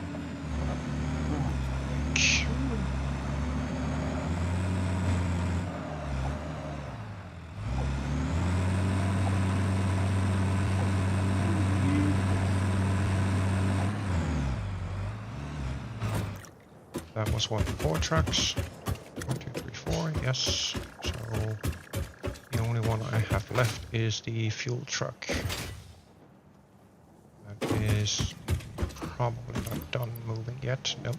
that was one 4 trucks. 1, 2, 3, 4, yes. So the only one I have left is the fuel truck. That is probably not done moving yet. Nope.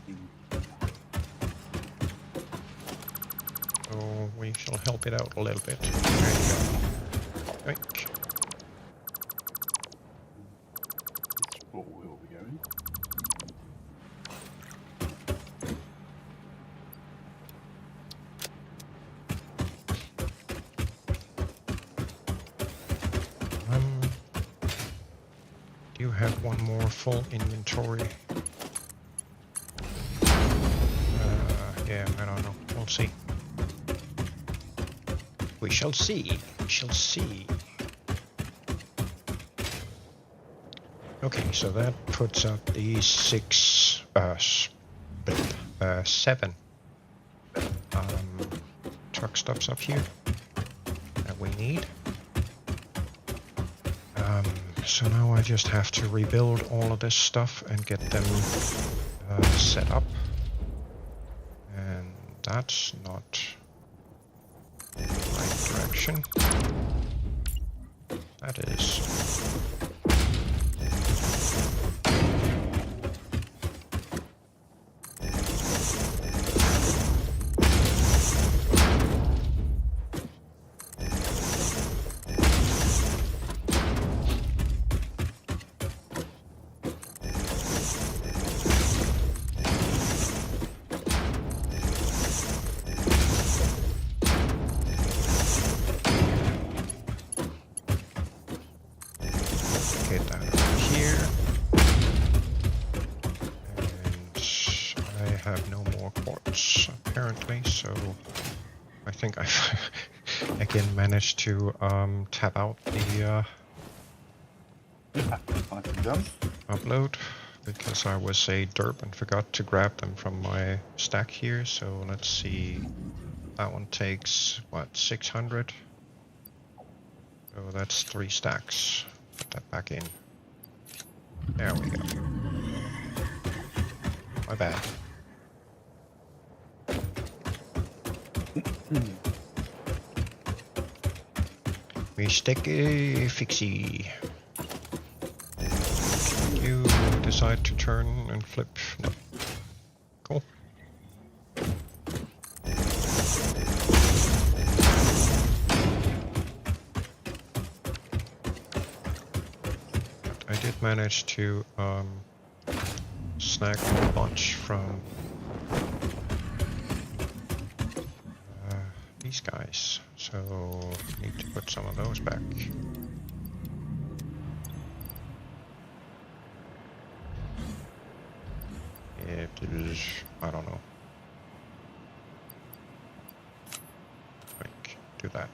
So we shall help it out a little bit. There you go. Yoink. What will be going? Do you have one more full inventory? Yeah, I don't know. We'll see. We shall see. We shall see. Okay, so that puts out the 7 truck stops up here that we need. So now I just have to rebuild all of this stuff and get them set up. And that's not the right direction. That is. Get that over here. And I have no more quartz apparently, so I think I've again managed to tap out the upload because I was a derp and forgot to grab them from my stack here. So let's see, that one takes what, 600? So that's 3 stacks. Put that back in. There we go. My bad. We sticky fixie. You decide to turn and flip. No. Cool. I did manage to snag a bunch from these guys, so need to put some of those back. It is, I don't know. Like, do that.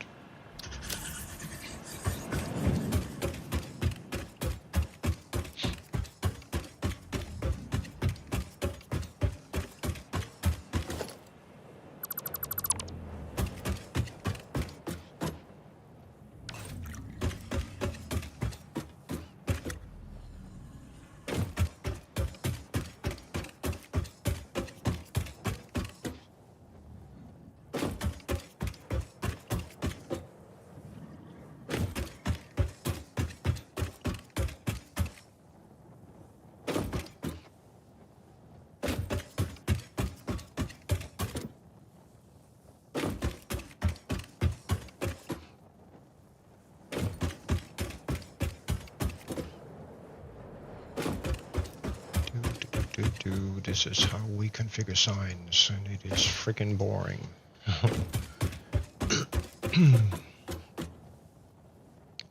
This is how we configure signs, and it is freaking boring.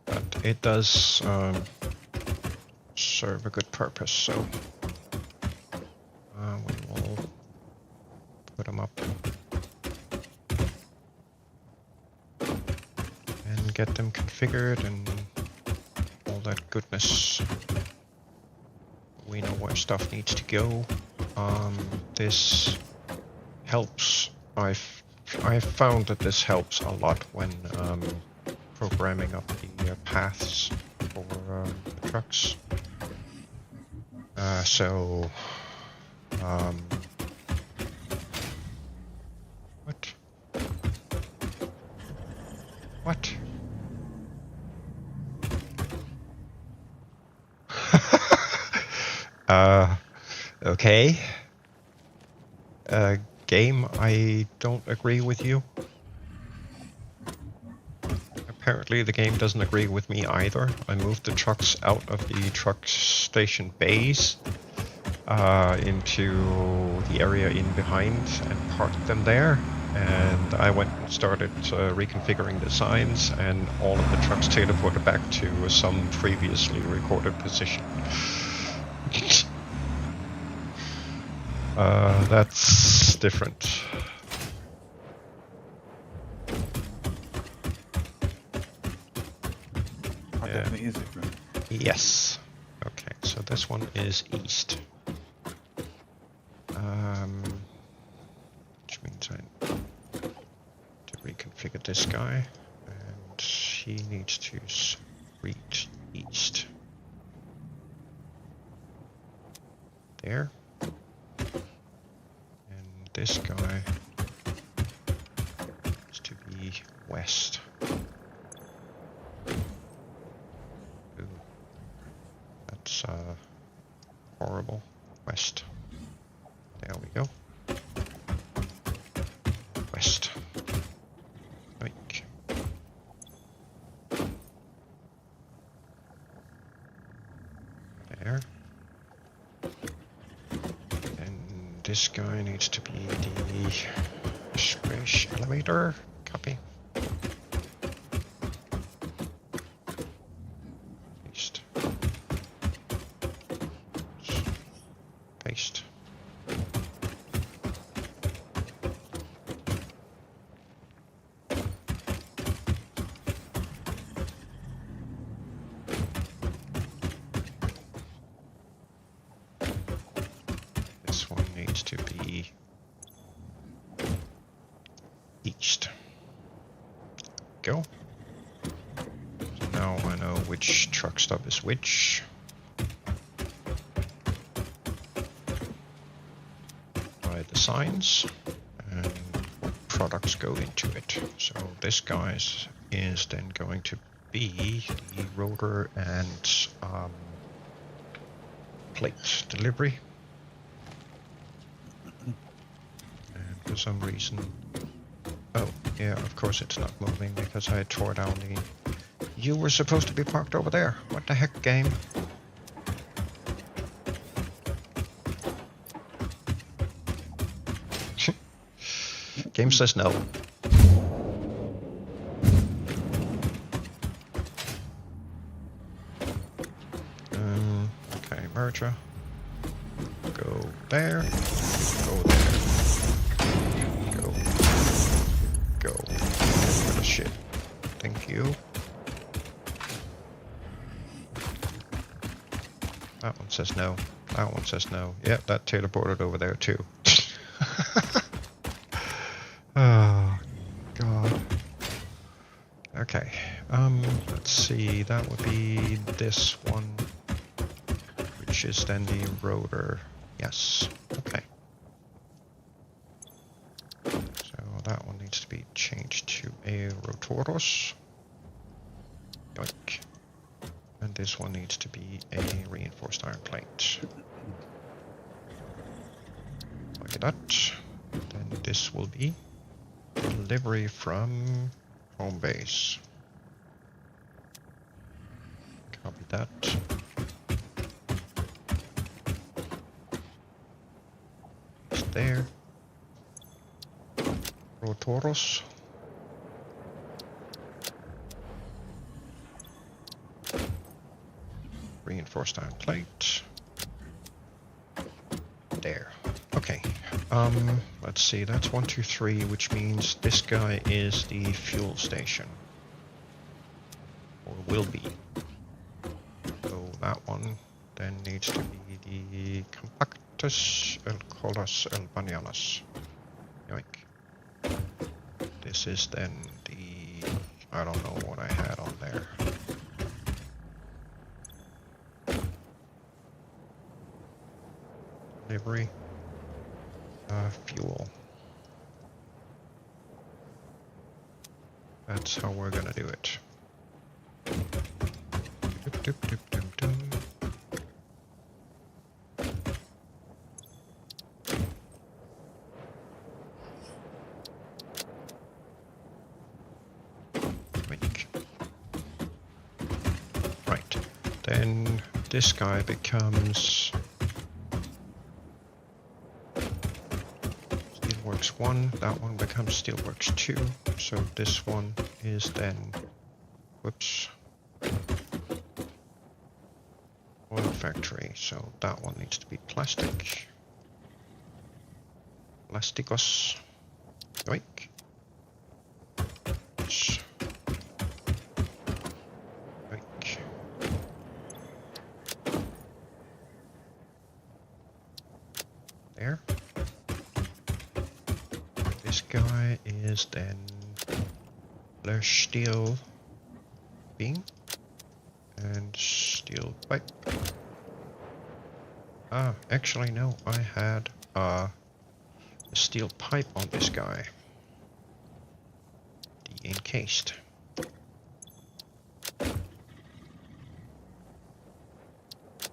But it does serve a good purpose, so we will put them up and get them configured and all that goodness. We know where stuff needs to go. This helps. I've found that this helps a lot when programming up the paths for the trucks. What? What? Okay. Game, I don't agree with you. Apparently the game doesn't agree with me either. I moved the trucks out of the truck station bays into the area in behind and parked them there. And I went and started reconfiguring the signs, and all of the trucks teleported back to some previously recorded position. That's different. That definitely is different. Yes. Okay, so this one is east. Which means I need to reconfigure this guy, and he needs to reach east. There. And this guy needs to be west. Ooh. That's horrible. West. There we go. West. Like. There. And this guy needs to be the squish elevator. Copy. Paste. Paste. This one needs to be east. Go. So now I know which truck stop is which. By the signs and what products go into it. So this guy's is then going to be the rotor and plate delivery. And for some reason, oh yeah, of course it's not moving because I tore down the. You were supposed to be parked over there. What the heck, game? Game says no. Okay, merger. Go there. Go there. Go. Go. What a shit. Thank you. That one says no. That one says no. Yep, that teleported over there too. Oh, God. Okay. Let's see. That would be this one, which is then the rotor. Yes. Okay. So that one needs to be changed to a rotoros. Yoink. And this one needs to be a reinforced iron plate. Like that. Then this will be delivery from home base. Copy that. It's there. Rotoros. reinforced iron plate. There. Okay. Let's see. That's 1, 2, 3, which means this guy is the fuel station, or will be. So that one then needs to be the compactus el colas el bananas. Yoink. This is then the, I don't know what I had on there. Delivery. Fuel. That's how we're gonna do it. Doop, doop, doop, doop, doop. Right, then this guy becomes Steelworks 1, that one becomes Steelworks 2, so this one is then, whoops, oil factory, so that one needs to be plastic. Plasticos. Yoink. Yoink. There. This guy is then steel beam and steel pipe. Ah, actually no, I had a steel pipe on this guy. The encased.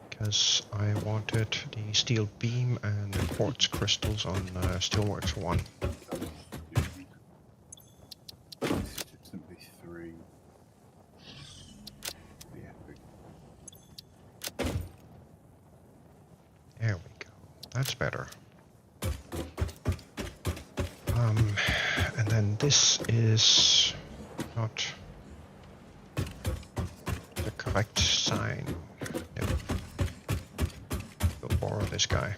Because I wanted the steel beam and the quartz crystals on Steelworks 1. Simply 3. There we go. That's better. And then this is not the correct sign. Nope. We'll borrow this guy.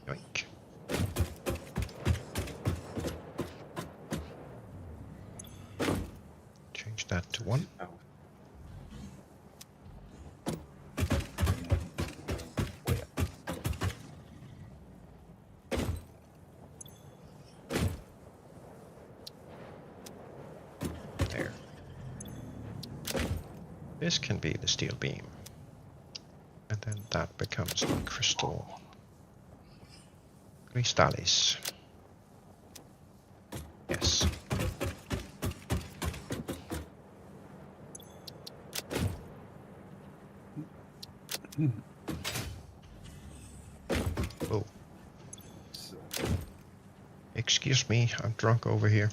Yoink. Change that to 1. There. This can be the steel beam. And then that becomes the crystal. Cristales. Yes. Oh. Excuse me, I'm drunk over here.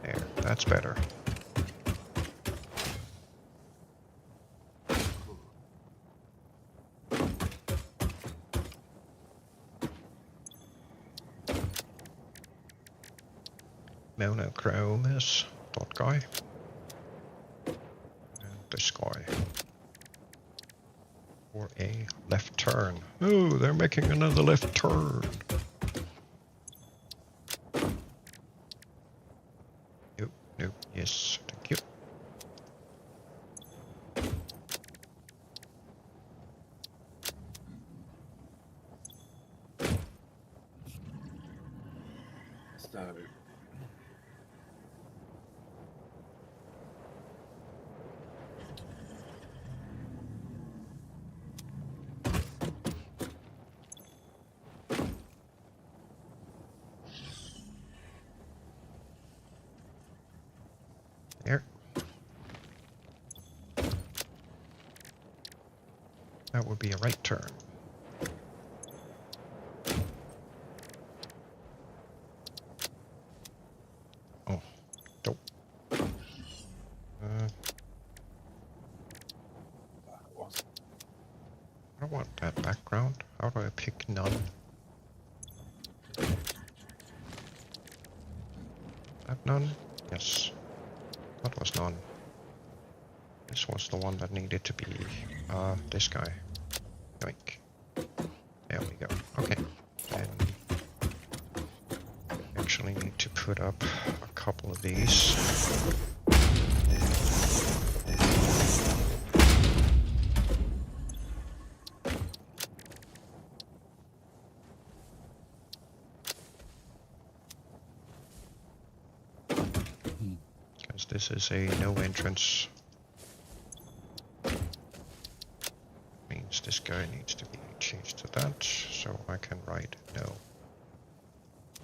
There, that's better. Monochrome is that guy. And this guy. For a left turn. Oh, they're making another left turn. Nope, nope, yes, thank you. So, There. That would be a right turn. Oh, dope. I don't want that background. How do I pick none? None? Yes. That was none. This was the one that needed to be this guy. Yoink. There we go. Okay. Then actually need to put up a couple of these. Because this is a no entrance. Means this guy needs to be changed to that, so I can write no.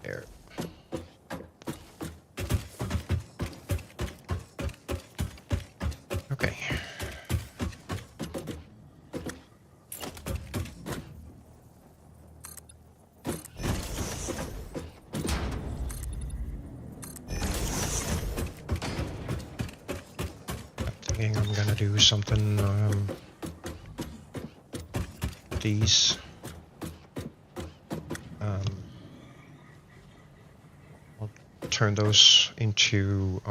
There. Okay. I'm thinking I'm gonna do something these I'll turn those into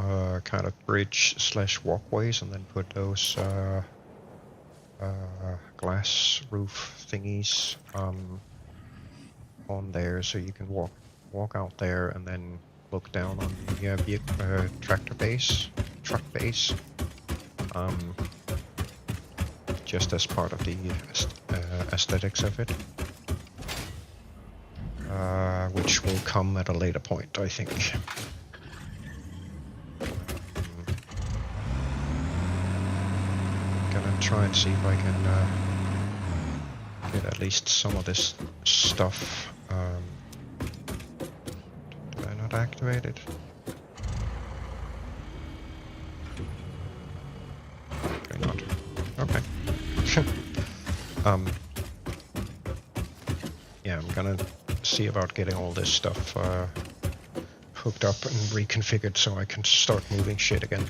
kind of bridge slash walkways and then put those glass roof thingies on there so you can walk out there and then look down on the truck base just as part of the aesthetics of it, which will come at a later point, I think. Gonna try and see if I can get at least some of this stuff. Did I not activate it? Okay, not. Okay. Yeah, I'm gonna see about getting all this stuff hooked up and reconfigured so I can start moving shit again.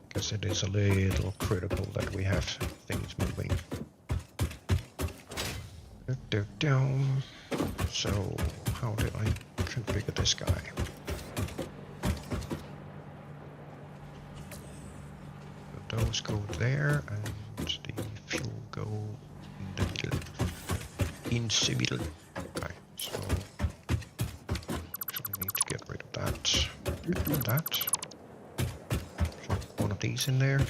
Because it is a little critical that we have things moving. So, how did I configure this guy? Those go there, and the fuel go in the middle. In the middle. Okay, so actually need to get rid of that. Get rid of that. Plug one of these in there.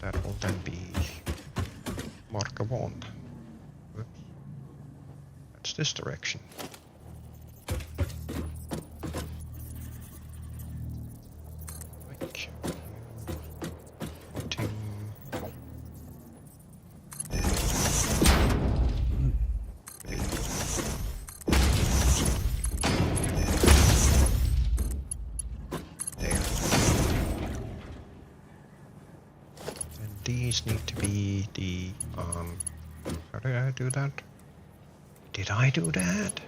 That will then be marker 1. Oops. That's this direction. These need to be the, how did I do that? Did I do that?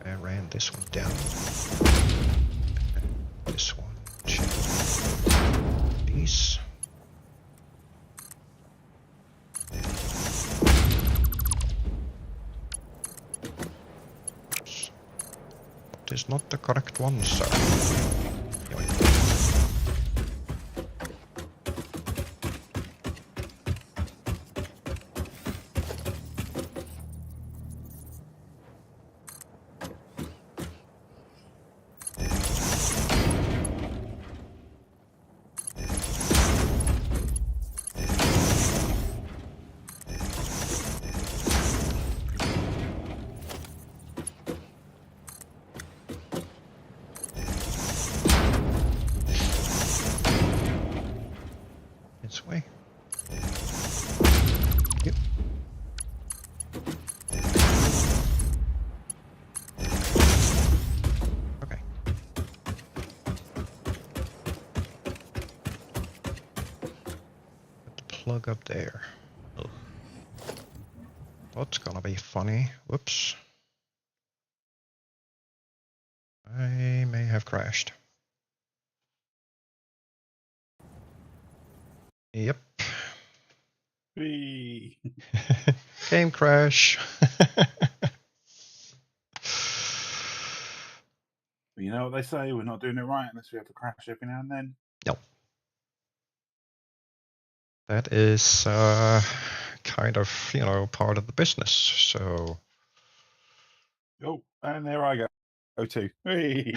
I ran this one down. And this one to these. Oops. That is not the correct one, sir. Yoink. This way. Yep. Okay. Put the plug up there. Oh. That's gonna be funny. Whoops. I may have crashed. Yep. Whee! Game crash. You know what they say, we're not doing it right unless we have to crash every now and then. No. That is kind of, part of the business. So. Oh, and there I go. O2. Whee!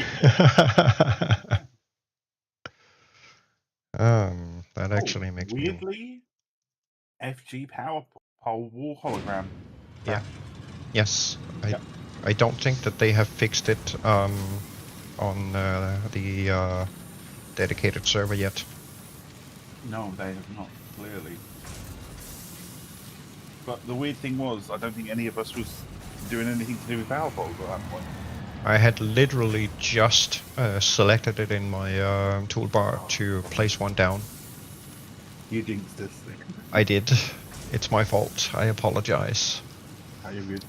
That actually makes me. Weirdly, FG power pole wall hologram. Yeah. Crash. Yes. Yep. I don't think that they have fixed it on the dedicated server yet. No, they have not, clearly. But the weird thing was, I don't think any of us was doing anything to do with power poles at that point. I had literally just selected it in my toolbar to place one down. You jinxed this thing. I did. It's my fault. I apologize. Oh, you're good.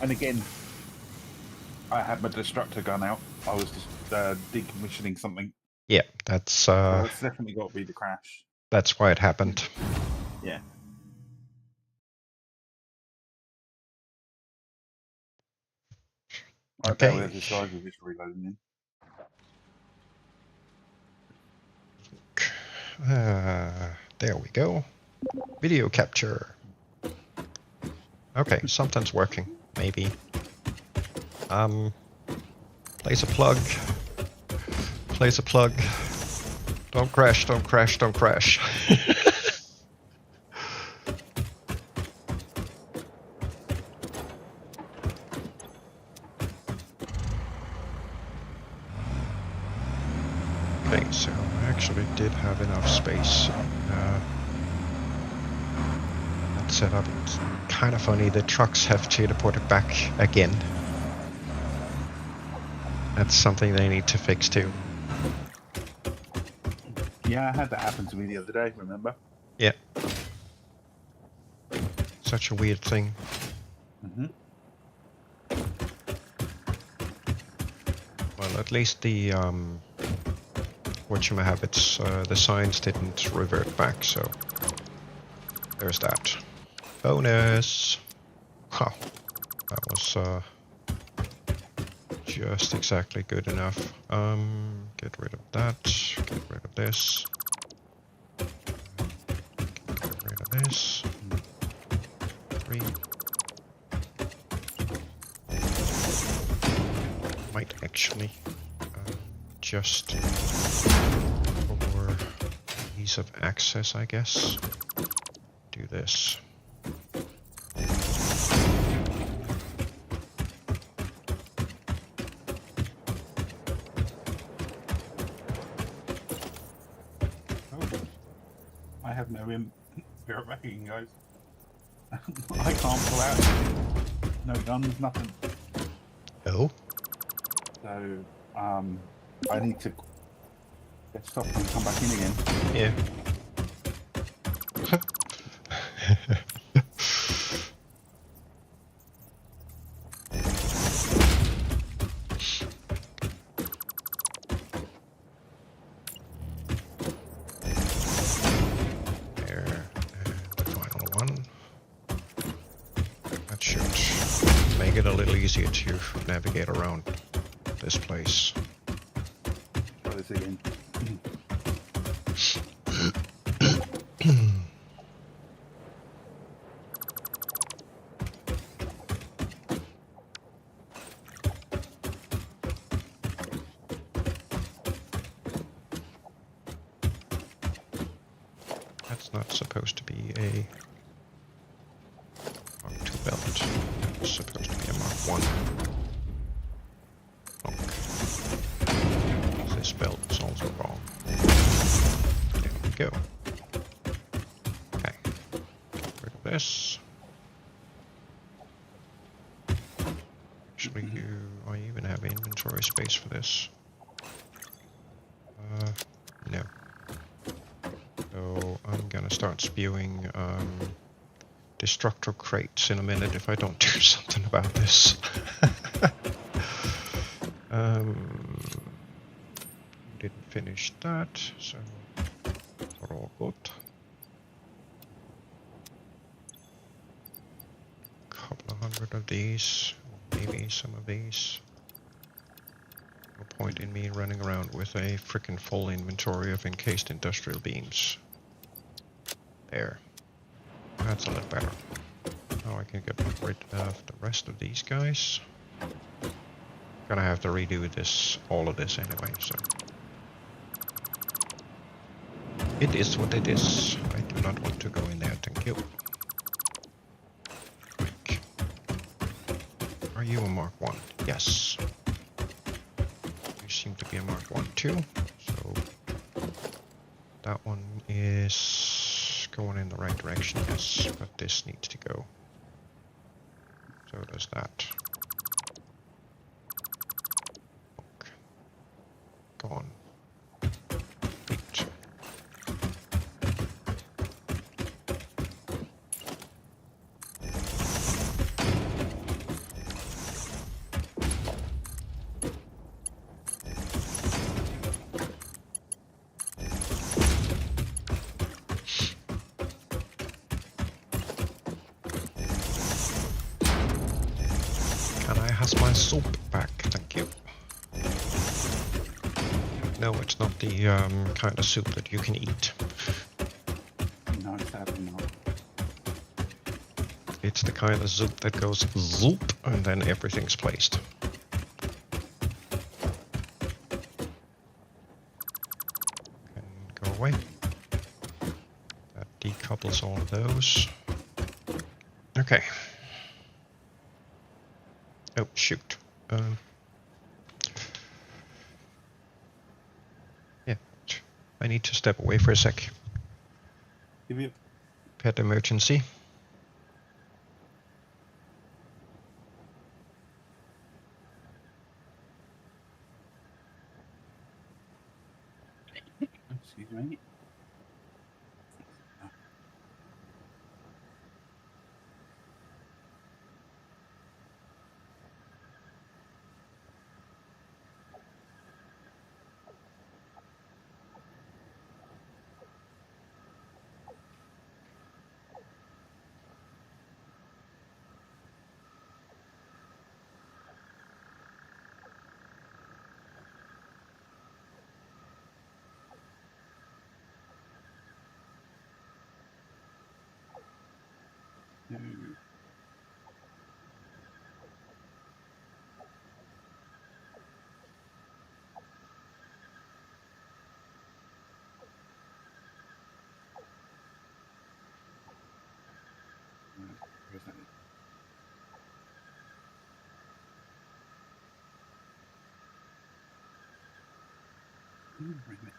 And again, I had my destructor gun out. I was just decommissioning something. Yeah, that's So it's definitely got to be the crash. that's why it happened. Yeah. Okay. Okay, this side we're just reloading in. There we go. Video capture. Okay, something's working. Maybe. Place a plug. Place a plug. Don't crash, don't crash, don't crash. Okay, so I actually did have enough space. That setup. It's kind of funny, the trucks have teleported back again. That's something they need to fix too. Yeah, I had that happen to me the other day, remember? Yeah. Such a weird thing. Mm-hmm. Well, at least the whatchamahallits, the signs didn't revert back, so there's that. Bonus! Huh. That was just exactly good enough. Get rid of that. Get rid of this. Get rid of this. 3. Might actually just for ease of access, I guess, do this. I have no spirit backing, guys. I can't pull out. No guns, nothing. Oh? So, I need to get stopped and come back in again. Yeah. Make it a little easier to navigate around this place. Try this again. That's not supposed to be a Mark II belt. It's supposed to be a Mark I. This belt is also wrong. There we go. Okay. Get rid of this. Actually, I even have inventory space for this. No. So I'm gonna start spewing destructor crates in a minute if I don't do something about this. Didn't finish that, so we're all good. rid of these, or maybe some of these. No point in me running around with a frickin' full inventory of encased industrial beams. There. That's a lot better. Now I can get rid of the rest of these guys. Gonna have to redo this, all of this anyway, so. It is what it is. I do not want to go in there, thank you. Quick. Are you a Mark 1? Yes. You seem to be a Mark 1 too, so that one is going in the right direction, yes, but this needs to go. So does that. Okay. Go on. Eight. Can I have my soup back? Thank you. No, it's not the kind of soup that you can eat. No, sadly not. It's the kind of soup that goes zoop and then everything's placed. And go away. That decouples all of those. Okay. Oh, shoot. Yeah, I need to step away for a sec. Give you Pet emergency. excuse me. No. Where's that? Bring me.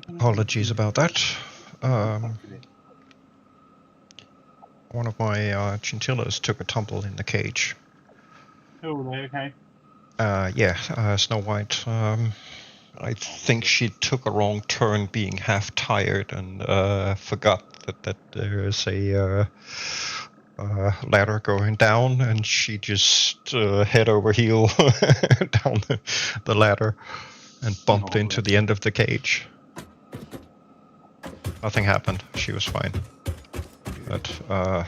Apologies about that. One of my chinchillas took a tumble in the cage. Oh, they okay? Yeah, Snow White. I think she took a wrong turn being half tired and forgot that there is a ladder going down, and she just head over heel down the ladder. and bumped Oh, into yeah. the end of the cage. Nothing happened. She was fine. But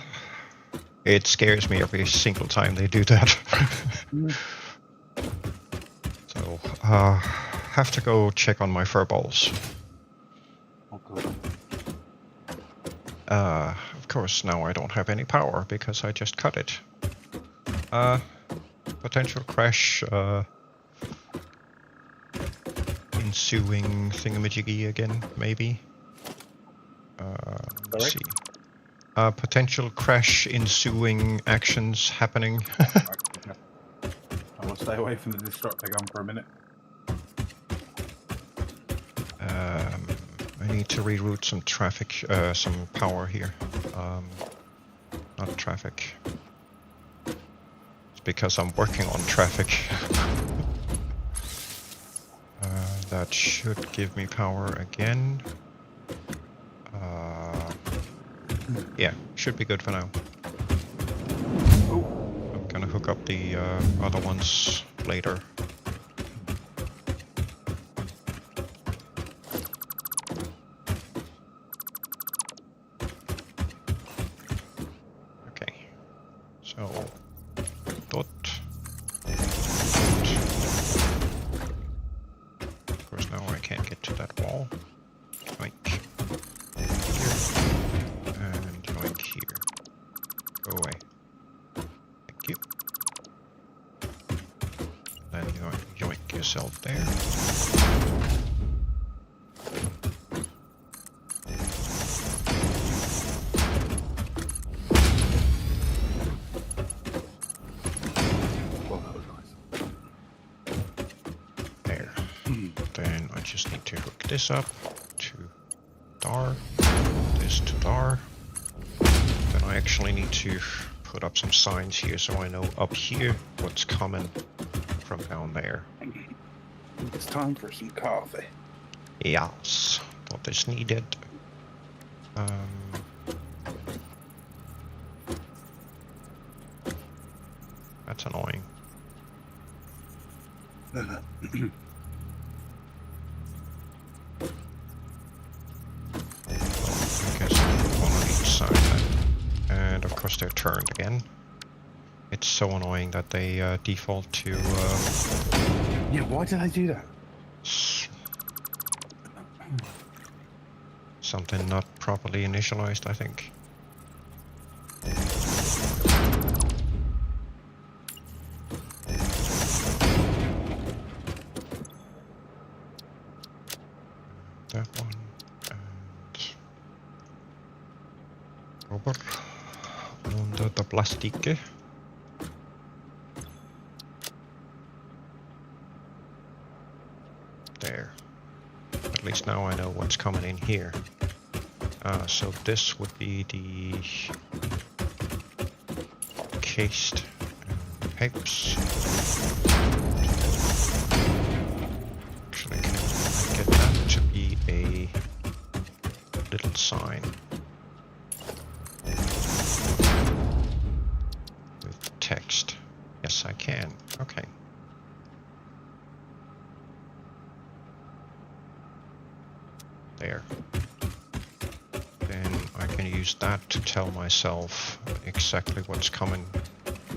it scares me every single time they do that. So have to go check on my fur balls. Oh, God. Of course, now I don't have any power because I just cut it. Potential crash. Ensuing thingamajiggy again, maybe. Let's see. Potential crash ensuing actions happening. I will stay away from the destructor gun for a minute. I need to reroute some traffic, some power here. Not traffic. It's because I'm working on traffic. That should give me power again. Yeah, should be good for now. I'm gonna hook up the other ones later. Okay, so dot. Of course, now I can't get to that wall. Yoink. Here. And yoink here. Go away. Thank you. Then yoink yourself there. Well, that was nice. There. Then I just need to hook this up to DAR, this to DAR. Then I actually need to put up some signs here so I know up here what's coming from down there. I think it's time for some coffee. Yes, what is needed. That's annoying. I guess one on each side then. And of course they're turned again. It's so annoying that they default to Yeah, why did I do that? something not properly initialized, I think. That one and over under the plastic. There. At least now I know what's coming in here. So this would be the cased pipes. Actually, can I get that to be a little sign with text? Yes, I can. Okay. There. Then I can use that to tell myself exactly what's coming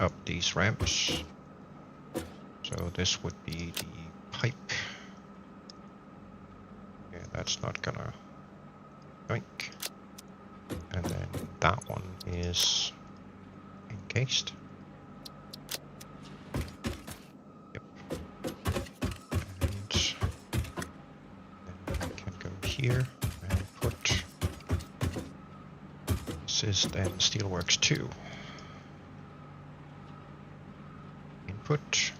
up these ramps. So this would be the pipe. Yeah, that's not gonna yoink. And then that one is encased. Yep. And then I can go here and put. This is then Steelworks 2. Input.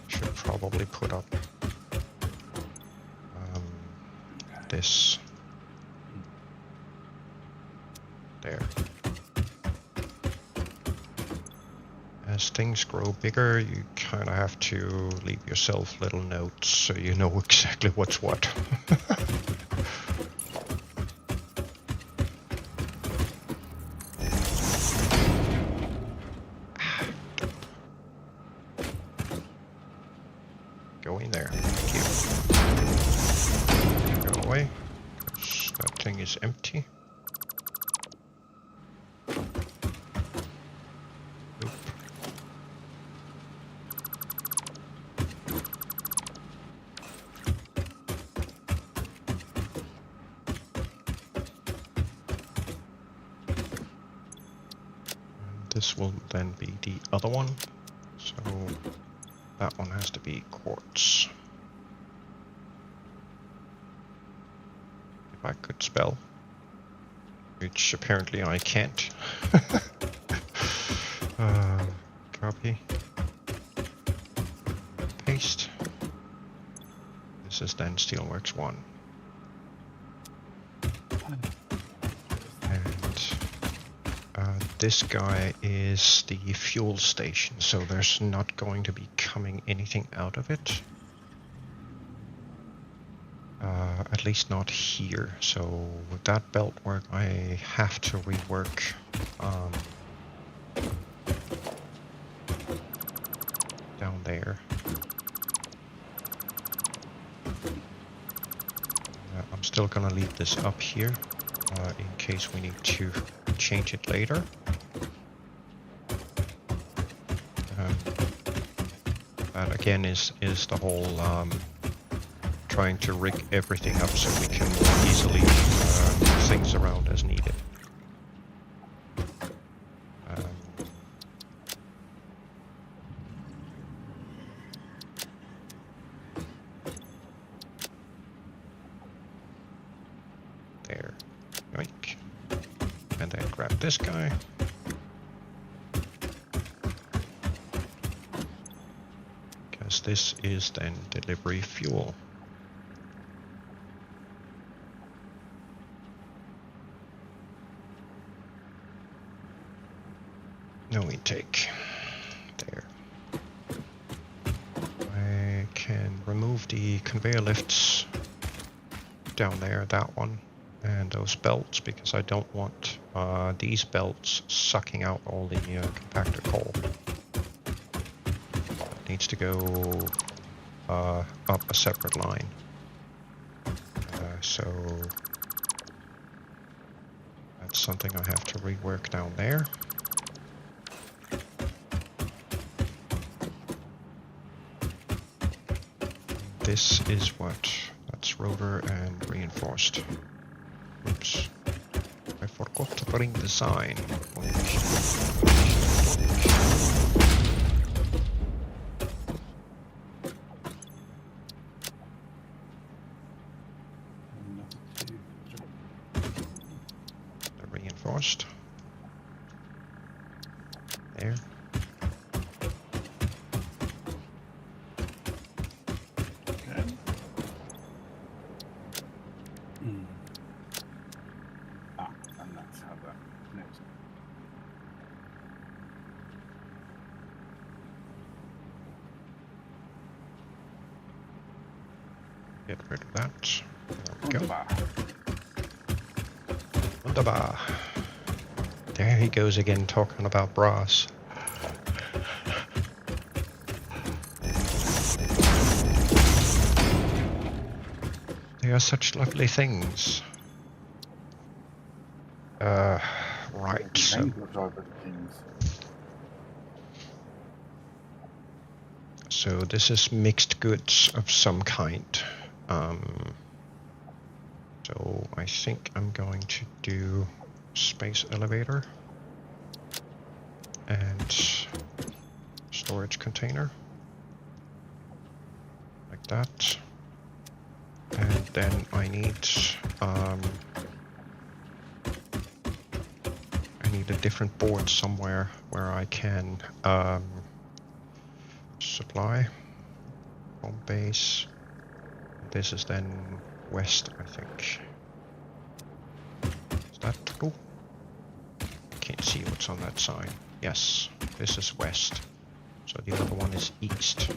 Should probably put up this there. As things grow bigger, you kind of have to leave yourself little notes so you know exactly what's what. Go in there. you. Go away. That thing is empty. Nope. And this will then be the other one. So that one has to be quartz. If I could spell, which apparently I can't. Copy. Paste. This is then Steelworks 1. And this guy is the fuel station, so there's not going to be coming anything out of it. At least not here. So with that belt work, I have to rework down there. I'm still gonna leave this up here in case we need to change it later. That again is the whole trying to rig everything up so we can more easily move things around as needed. There. Yoink. And then grab this guy. Because this is then delivery fuel. No intake. There. I can remove the conveyor lifts down there, that one, and those belts, because I don't want these belts sucking out all the compactor coal. It needs to go up a separate line. So that's something I have to rework down there. This is what, that's rotor and reinforced. Oops, I forgot to bring the sign. The reinforced. There. Get rid of that. There we go. Wunderbar. There he goes again talking about brass. They are such lovely things. Right, so... So this is mixed goods of some kind. So I think I'm going to do space elevator and storage container like that, and then I need a different board somewhere where I can supply home base. This is then west, I think. Is that true? Can't see what's on that sign. Yes, this is west. So the other one is east.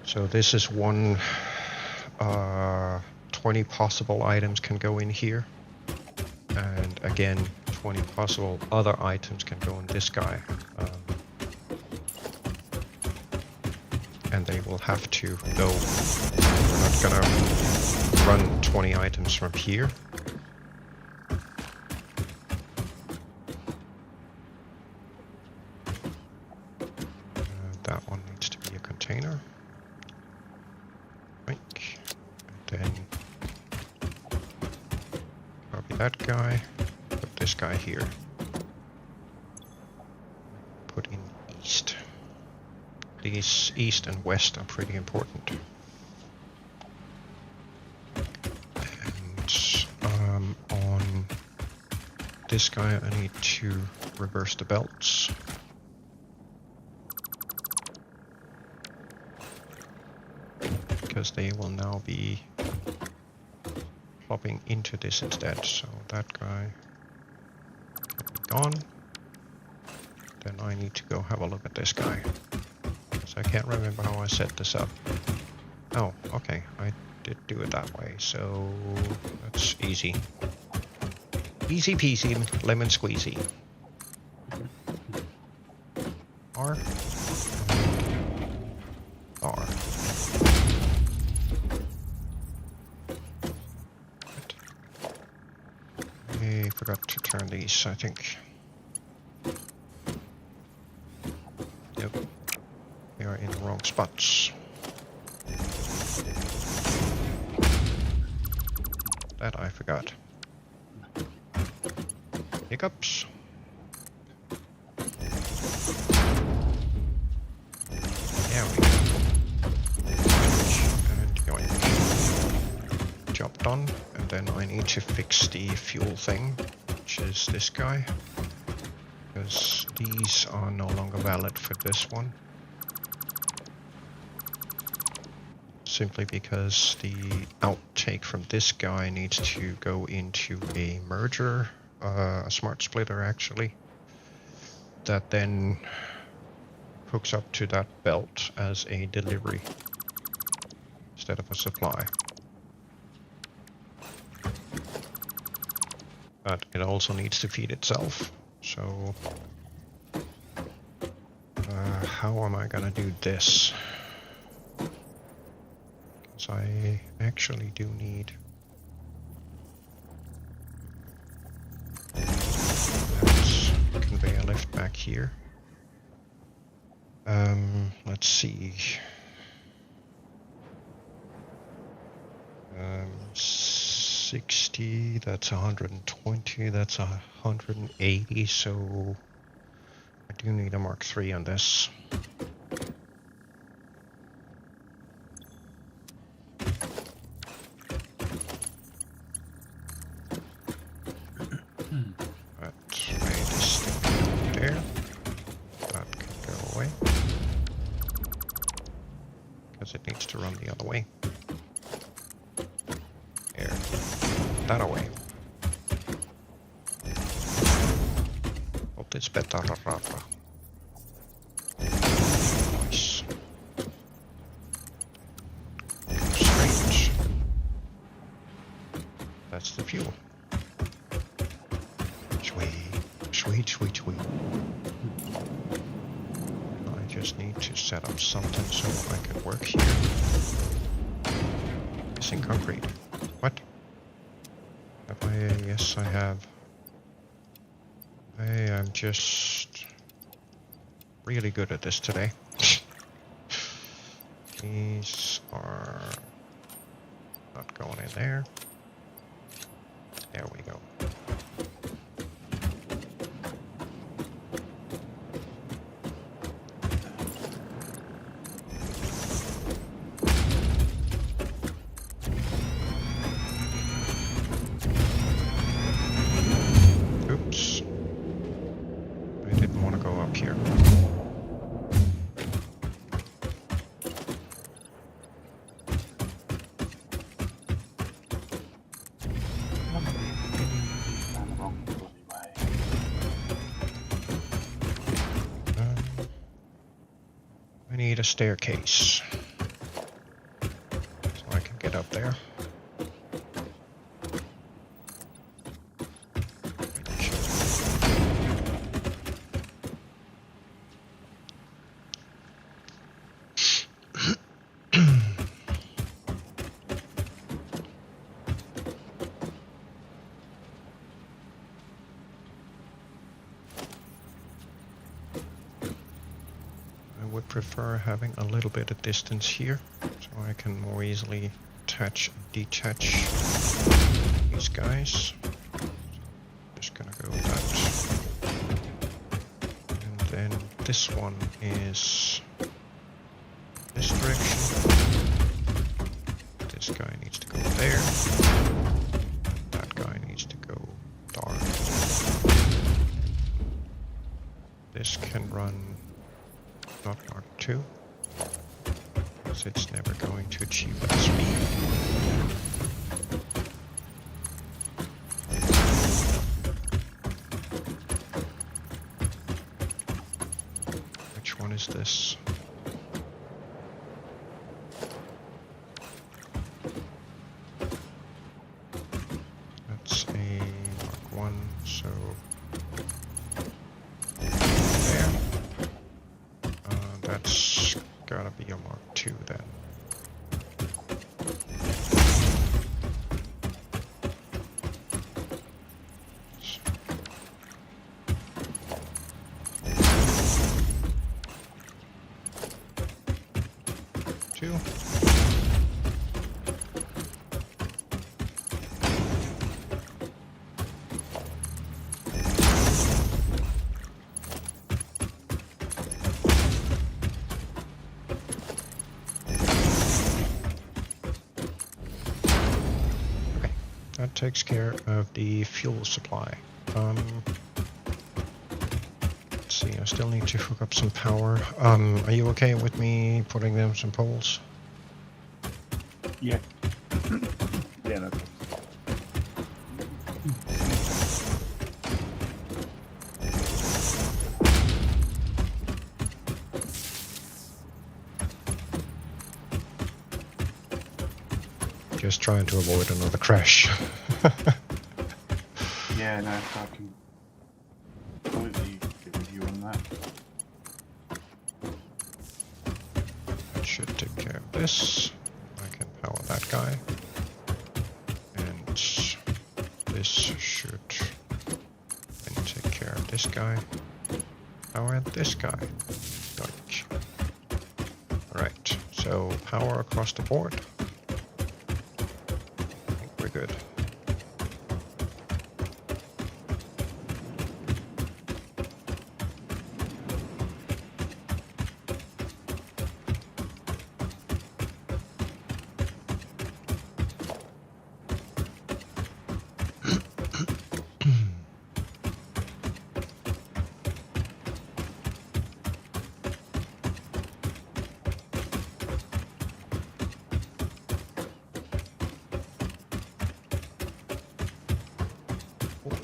So this is one 20 possible items can go in here. And again, 20 possible other items can go in this guy. and they will have to go. We're not gonna run 20 items from here. That one needs to be a container. And then copy that guy, put this guy here. Put in east. These east and west are pretty important. And on this guy I need to reverse the belts. Because they will now be plopping into this instead. So that guy can be gone. Then I need to go have a look at this guy. Because I can't remember how I set this up. Oh, okay, I did do it that way, so that's easy. Easy peasy, lemon squeezy. R. R. I forgot to turn these, I think. Yep. They are in the wrong spots. That I forgot. Hiccups. There we go. And yoink. Job done. And then I need to fix the fuel thing, which is this guy. Because these are no longer valid for this one. Simply because the outtake from this guy needs to go into a merger, a smart splitter actually, that then hooks up to that belt as a delivery instead of a supply. But it also needs to feed itself, so how am I gonna do this? Because I actually do need that conveyor lift back here. Let's see. 60, that's 120, that's 180, so I do need a Mark III on this. Let's lay this thing there. That can go away. Because it needs to run the other way. There. That away. Hope it's better. Nice. Strange. That's the fuel. Sweet, sweet, sweet, sweet. I just need to set up something so I can work here. Missing concrete. What? Have I? Yes, I have. I am just really good at this today. These are not going in there. There we go. Oops. I didn't want to go up here. I need a staircase so I can get up there. prefer having a little bit of distance here, so I can more easily attach and detach these guys. Just gonna go with that. And then this one is this direction. This guy needs to go there. That guy needs to go dark. This can run not Mark 2, because it's never going to achieve that speed. Which one is this? That's a Mark 1, so there. That's gotta be a Mark 2 then. Two. That takes care of the fuel supply. Let's see, I still need to hook up some power. Are you okay with me putting them some poles? Yeah. Yeah, no. Just trying to avoid another crash. Yeah, no, so I can completely get with you on that. That should take care of this. I can power that guy. And this should then take care of this guy. Power this guy. Doink. Alright, so power across the board. I think we're good.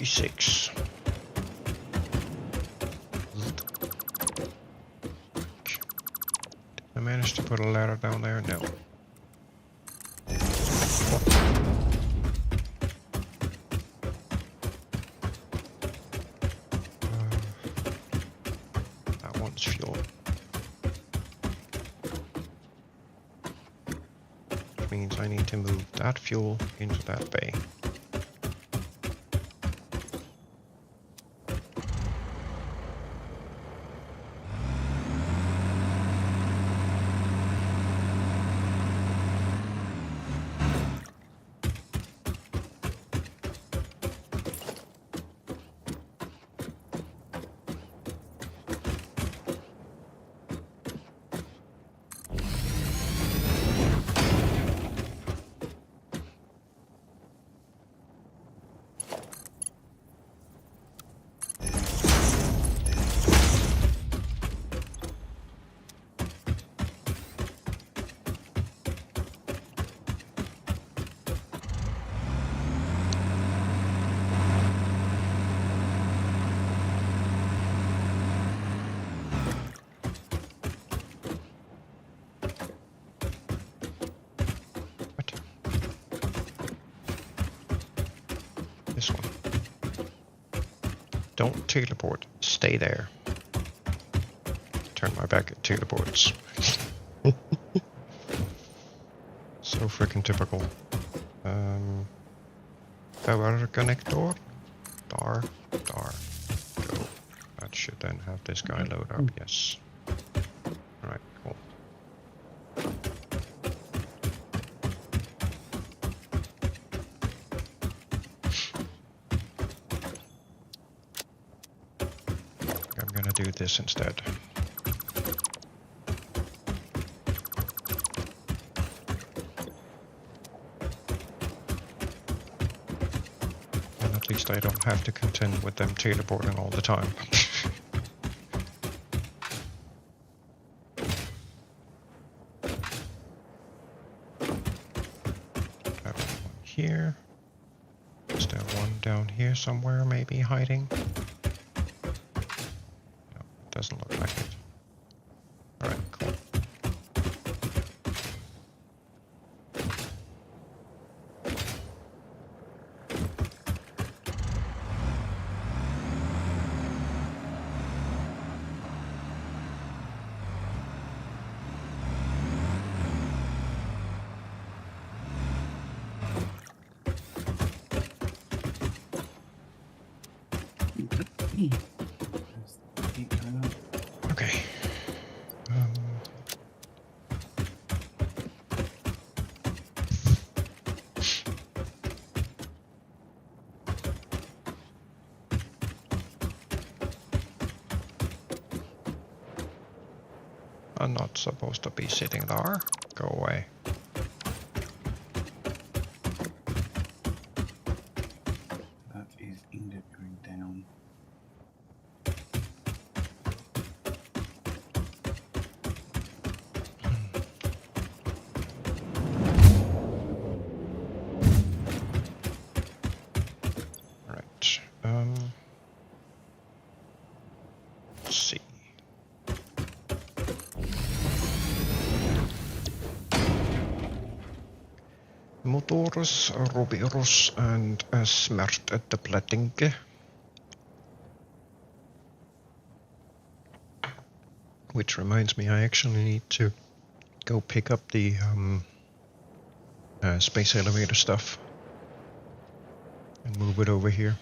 Six. Did I manage to put a ladder down there? No. That one's fuel. Which means I need to move that fuel into that bay. This one. Don't teleport. Stay there. Turn my back at teleports. So freaking typical. Power connector. Dar. Go. That should then have this guy load up. Yes. Alright. do this instead. And at least I don't have to contend with them teeterboarding all the time. Have one here. Is there one down here somewhere, maybe hiding? No, doesn't look like it. Alright, cool. Okay. I'm not supposed to be sitting there. Go away. That is Ingot going down. Right. Let's see. Motors, Rubiros, and Smärtdepleting. Which reminds me, I actually need to go pick up the space elevator stuff and move it over here.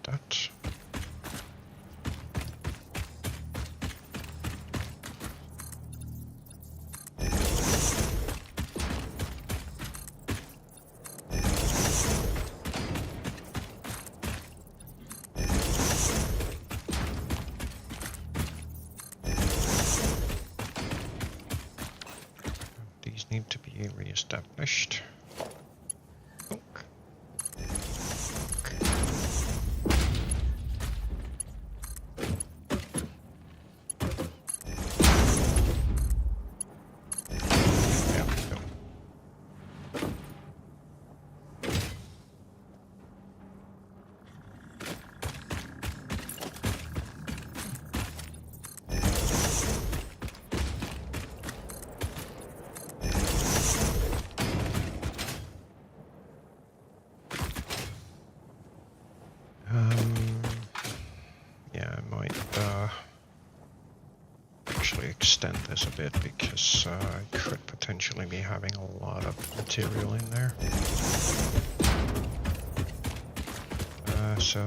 That. These need to be re-established. Yeah, I might actually extend this a bit because I could potentially be having a lot of material in there. So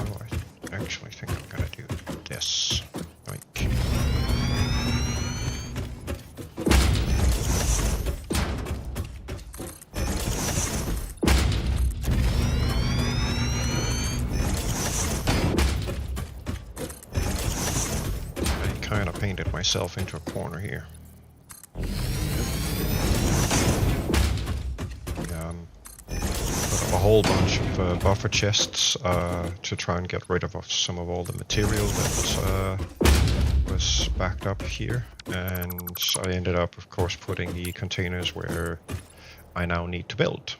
I actually think I'm gonna do this. Like. Kind of painted myself into a corner here. whole bunch of buffer chests to try and get rid of some of all the material that was backed up here, and I ended up, of course, putting the containers where I now need to build.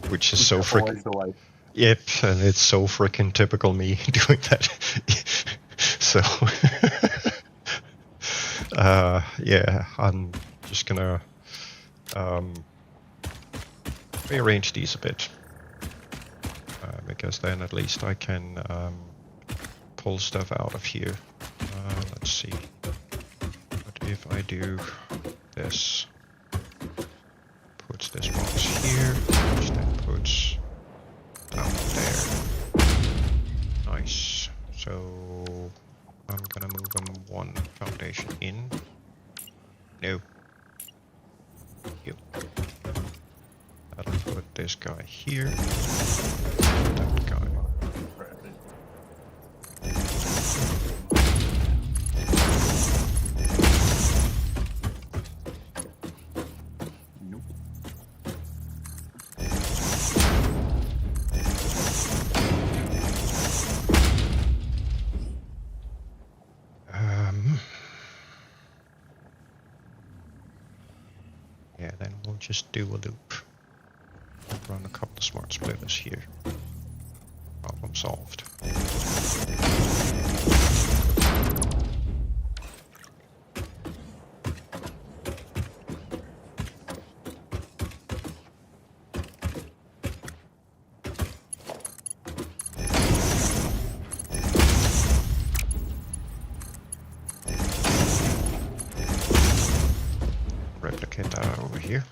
Which is so freaking... Yep, and it's so freaking typical me doing that. So, yeah, I'm just gonna rearrange these a bit, because then at least I can pull stuff out of here. Let's see. What if I do this? Puts this box here, which then puts down there. Nice. So I'm gonna move them one foundation in. No. Yep. That'll put this guy here. That guy. Yeah, then we'll just do a loop. Run a couple of smart splitters here. Problem solved. Replicate that over here.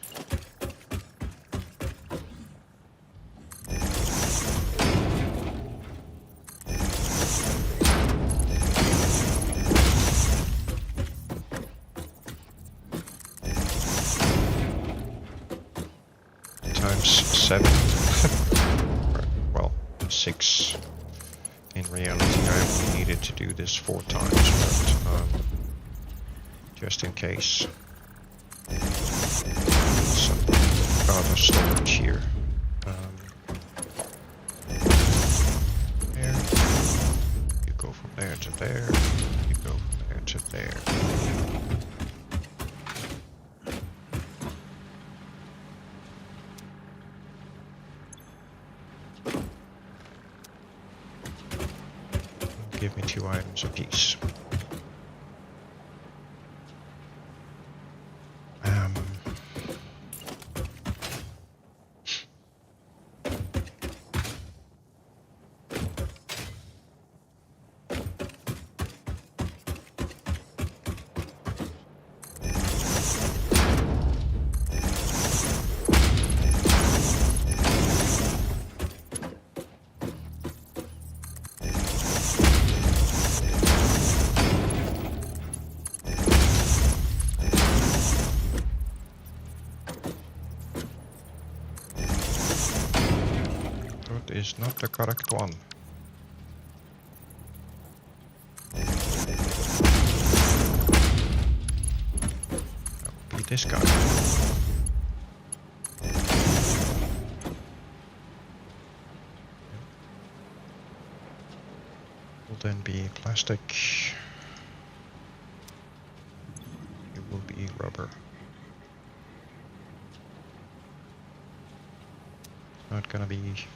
Times 7. Or, well, 6. In reality, I only needed to do this 4 times, but just in case. Some other storage here. There. You go from there to there. You go from there to there. Give me 2 items apiece. Is not the correct one. That would be this guy. Will then be plastic. It will be rubber. Not gonna be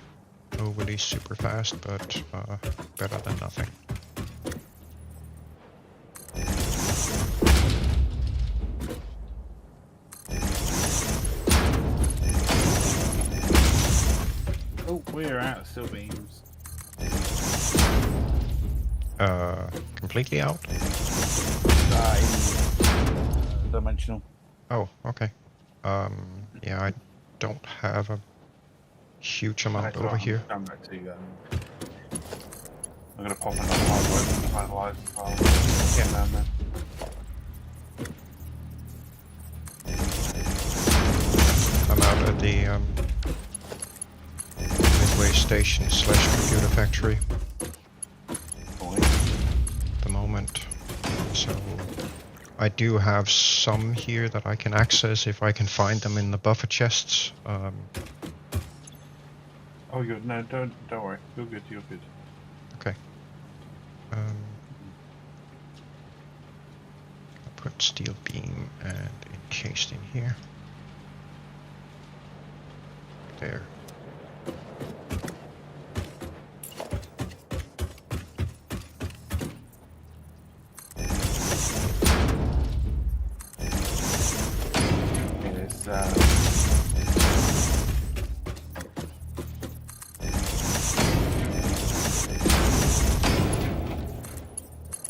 overly super fast, but better than nothing. Oh, we're out of steel beams. Completely out? Dimensional. Oh, okay. Yeah, I don't have a huge amount over here. I'm gonna pop another hardware and finalize as well. Get down there. I'm out at the midway station / computer factory at the moment, so I I do have some here that I can access if I can find them in the buffer chests. Oh, you're no, don't worry. You're good. You're good. Okay. I'll put steel beam and encased in here. There.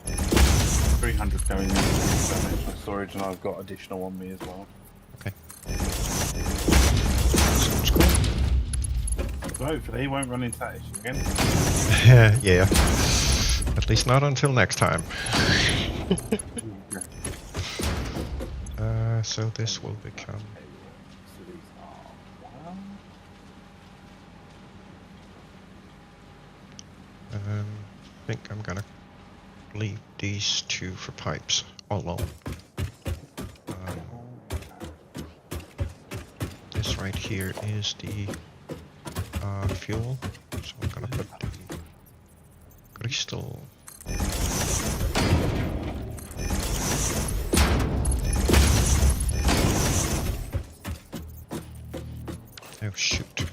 It's 300 going into dimensional storage, and I've got additional on me as well. Okay. Sounds cool. So hopefully he won't run into that issue again. Yeah. At least not until next time. So this will become... So these are one. I think I'm gonna leave these two for pipes alone. This right here is the fuel, so I'm gonna put the crystal. Oh shoot.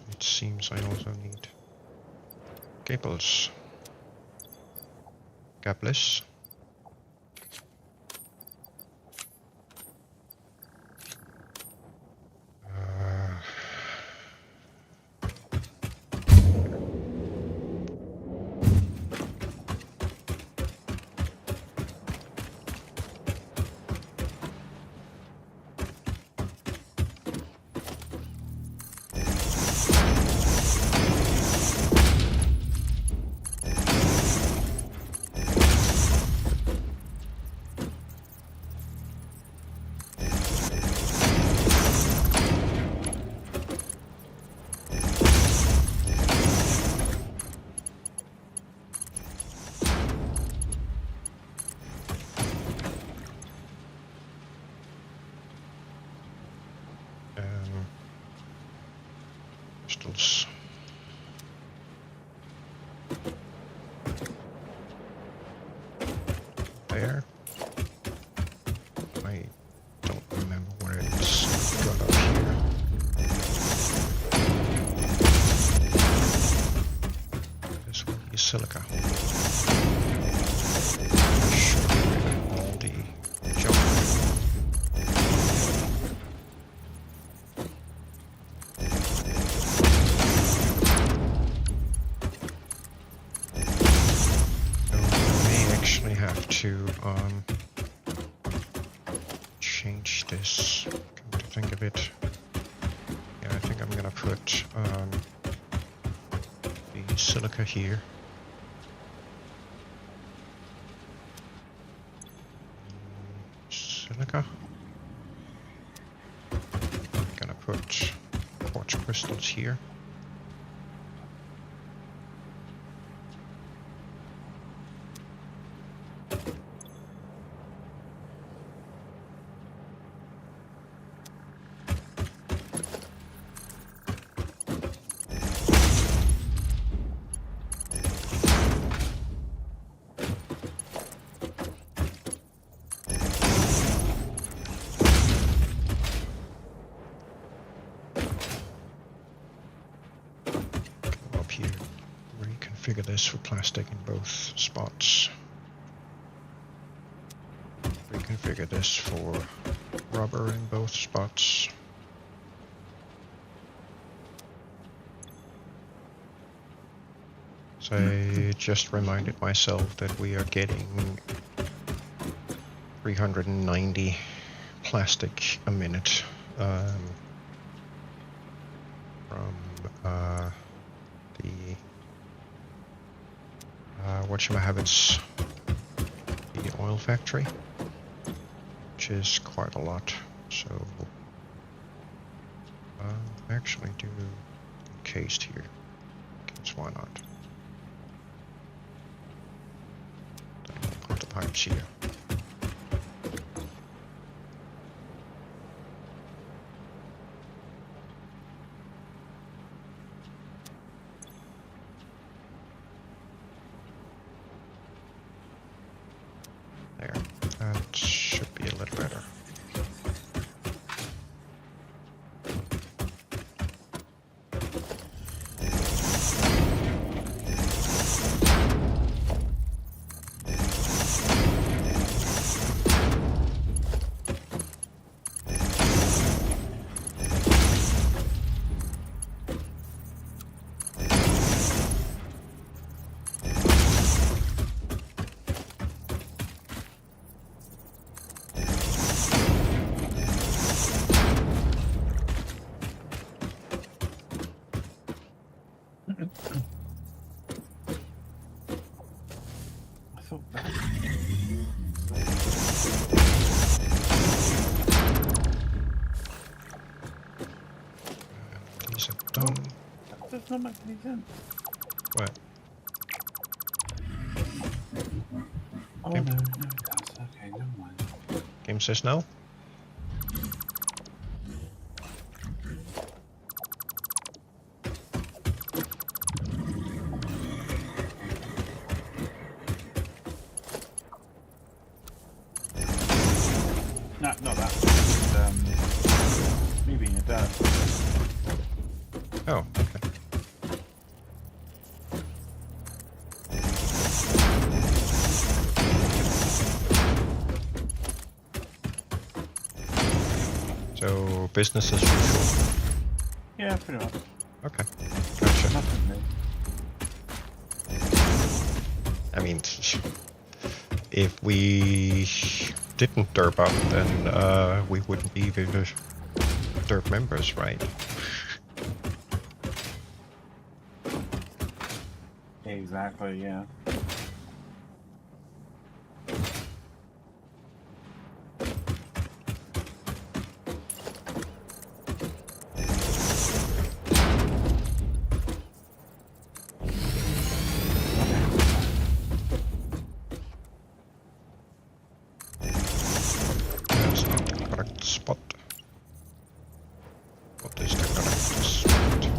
It seems I also need cables. Capless. Crystals. There. I don't remember where it's got up here. This will be silica. Should get rid of all the junk. Have to change this. Come to think of it, yeah, I think I'm gonna put the silica here. Silica. I'm gonna put quartz crystals here. Reconfigure this for plastic in both spots. Reconfigure this for rubber in both spots. So I just reminded myself that we are getting 390 plastic a minute from the whatchamahallits, the oil factory, which is quite a lot. So actually do encased here. Because why not? Put the pipes here. There. That should be a little better. I thought that. These are done. That does not make any sense. What? Oh Okay. no, it does. Okay, never mind. Game says no? No, not that. It's, me being a dad. Oh, okay. So, business as usual. Yeah, pretty much. Okay, gotcha. Nothing new. I mean, if we didn't derp up, then we wouldn't be the derp members, right? Exactly, yeah. That's not the correct spot. What is the correct spot?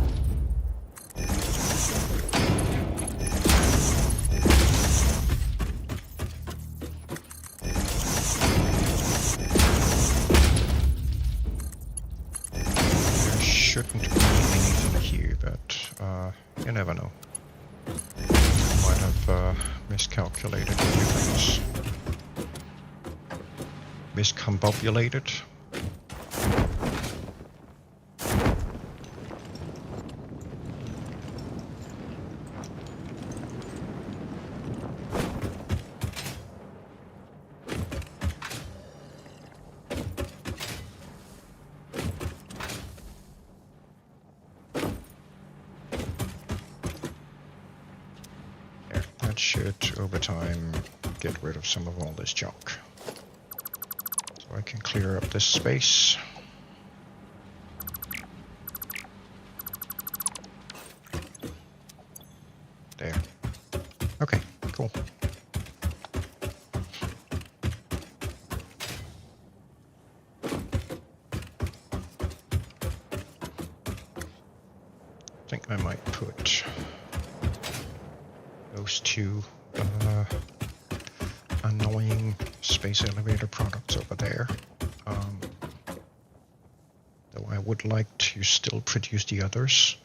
There shouldn't be anything here, but you never know. Might have miscalculated a few things. Miscombobulated. There, that should, over time, get rid of some of all this junk. So I can clear up this space. There. Okay, cool. I think I might put those two annoying space elevator products over there. Though I would like to still produce the others.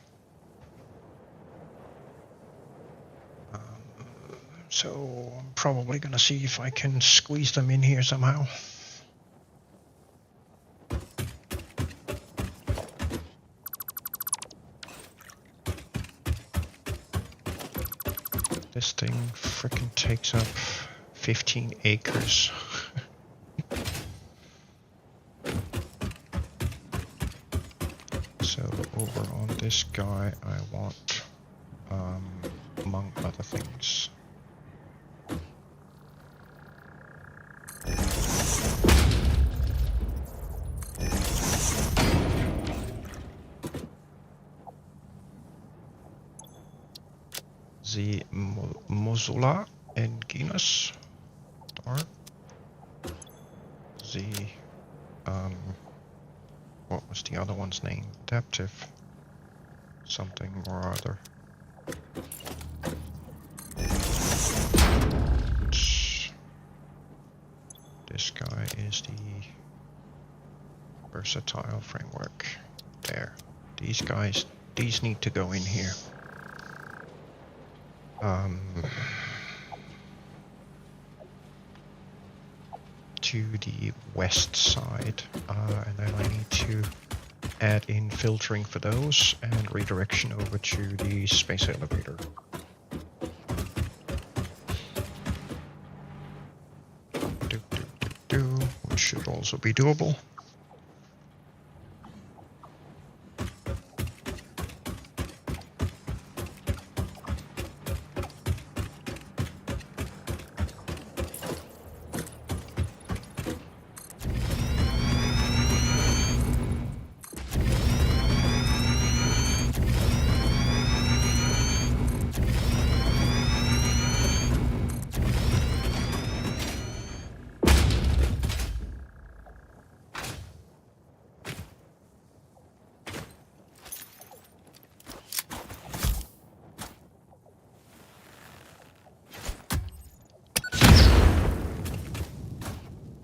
So I'm probably gonna see if I can squeeze them in here somehow. This thing frickin' takes up 15 acres. So over on this guy I want, among other things, the Mozilla and Genus star. The what was the other one's name? Adaptive something or other. This guy is the versatile framework. There. These guys, these need to go in here. To the west side, and then I need to add in filtering for those and redirection over to the space elevator. Which should also be doable.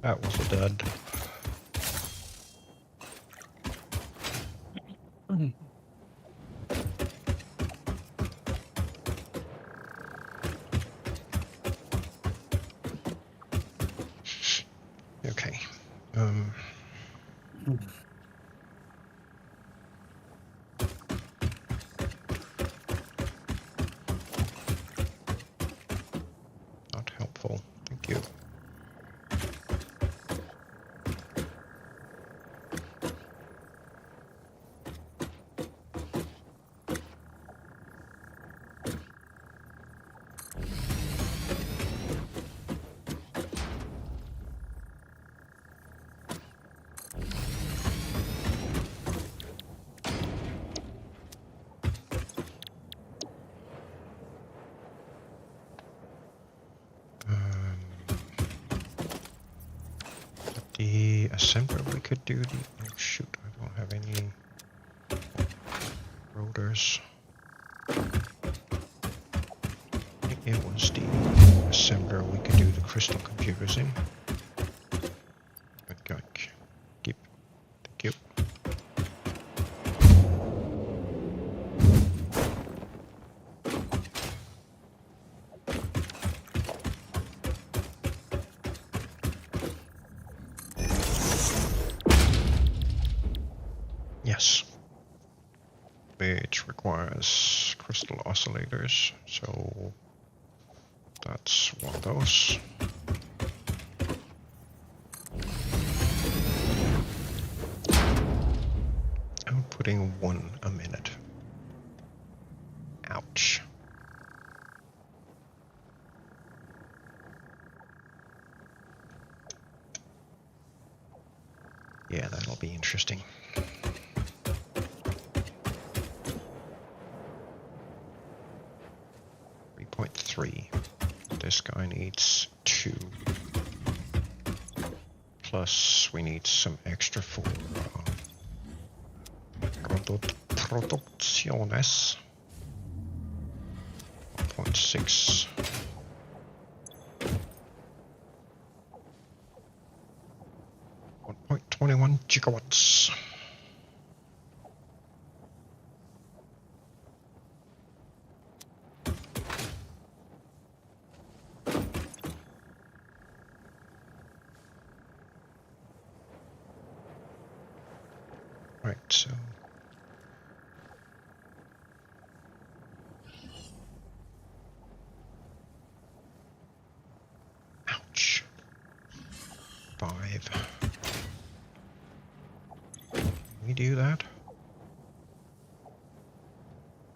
That was a dud. Okay. Not helpful. Thank you. The assembler we could do the... Oh shoot, I don't have any rotors. I think it was the assembler we could do the crystal computers in. Okay, keep. Thank you. Yes. Which requires crystal oscillators, so that's one of those. I'm putting one a minute. Ouch. Yeah, that'll be interesting. This guy needs 2. Plus, we need some extra for producciones. 1.6. 1.21 gigawatts. Right, so ouch. 5. Can we do that?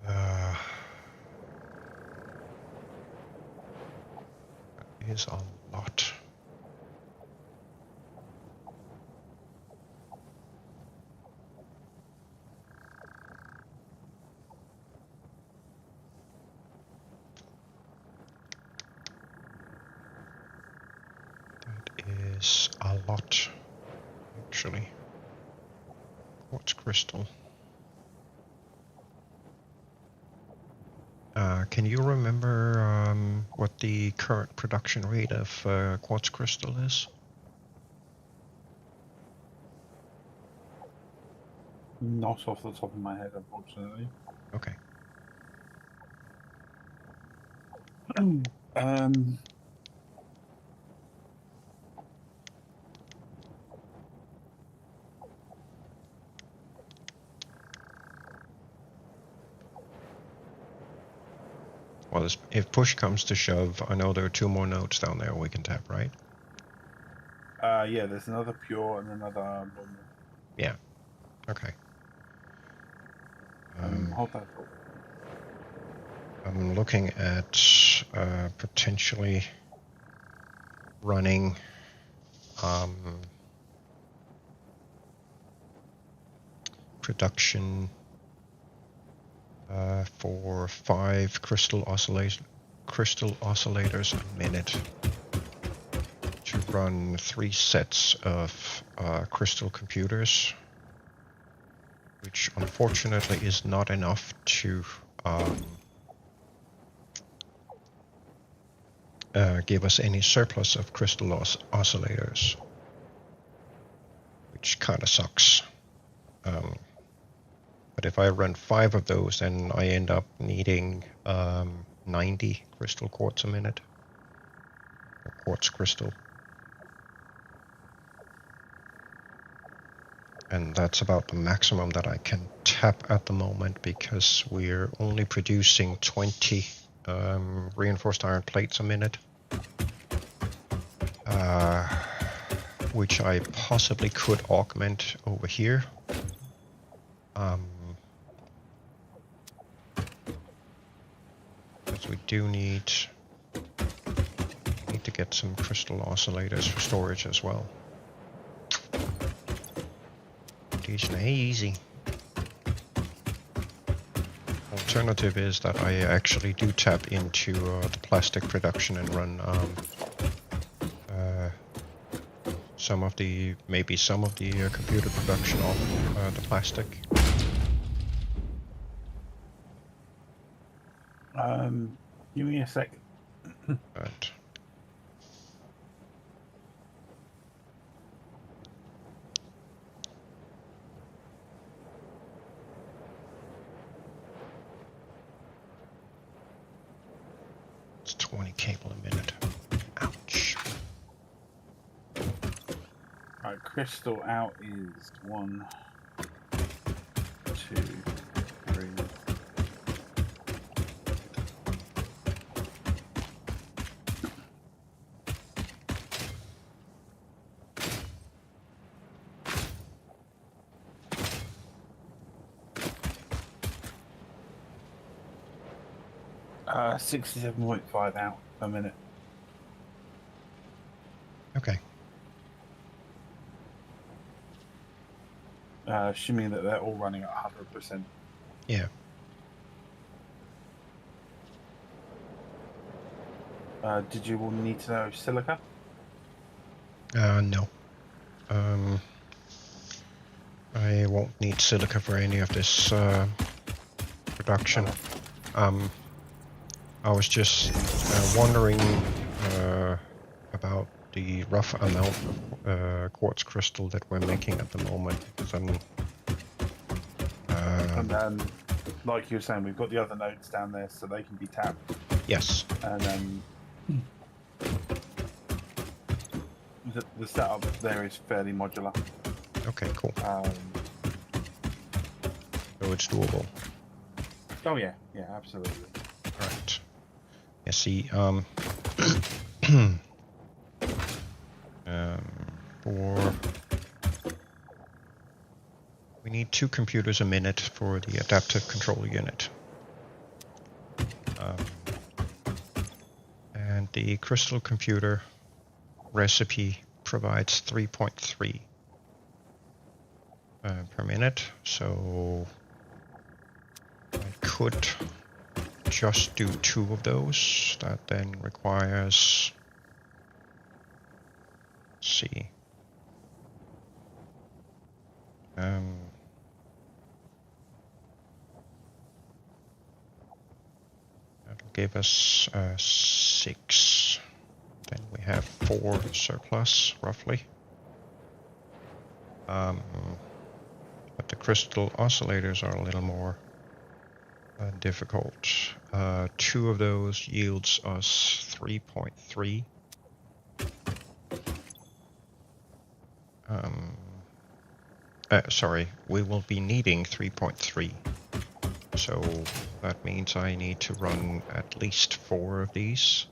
That is a lot. lot, actually. Quartz crystal. Can you remember what the current production rate of quartz crystal is? Not off the top of my head, unfortunately. Okay. Well, if push comes to shove, I know there are 2 more nodes down there we can tap, right? Yeah, there's another pure and another normal. Yeah. Okay. Hold that thought. I'm looking at potentially running production for 5 crystal oscillators a minute to run 3 sets of crystal computers, which unfortunately is not enough to give us any surplus of crystal oscillators, which kind of sucks. But if I run 5 of those, then I end up needing 90 crystal quartz a minute, or quartz crystal. And that's about the maximum that I can tap at the moment, because we're only producing 20 reinforced iron plates a minute, which I possibly could augment over here. Because we do need to get some crystal oscillators for storage as well. These are easy. Alternative is that I actually do tap into the plastic production and run maybe some of the computer production off the plastic. Give me a sec. But it's 20 cable a minute. Ouch. Alright, crystal out is 1, 2, 3. Uh, 67.5 out a minute. Okay. Assuming that they're all running at 100%. Yeah. Did you all need to know silica? No. I won't need silica for any of this production. I was just wondering about the rough amount of quartz crystal that we're making at the moment, because I'm And then, like you were saying, we've got the other nodes down there so they can be tapped. yes. And then the setup there is fairly modular. Okay, cool. So it's doable. Oh yeah, absolutely. All right. Yeah, see, we need 2 computers a minute for the adaptive control unit. And the crystal computer recipe provides 3.3 per minute, so I could just do 2 of those. That then requires, let's see, give us 6. Then we have 4 surplus, roughly. But the crystal oscillators are a little more difficult. 2 of those yields us 3.3. Sorry, we will be needing 3.3. So that means I need to run at least 4 of these.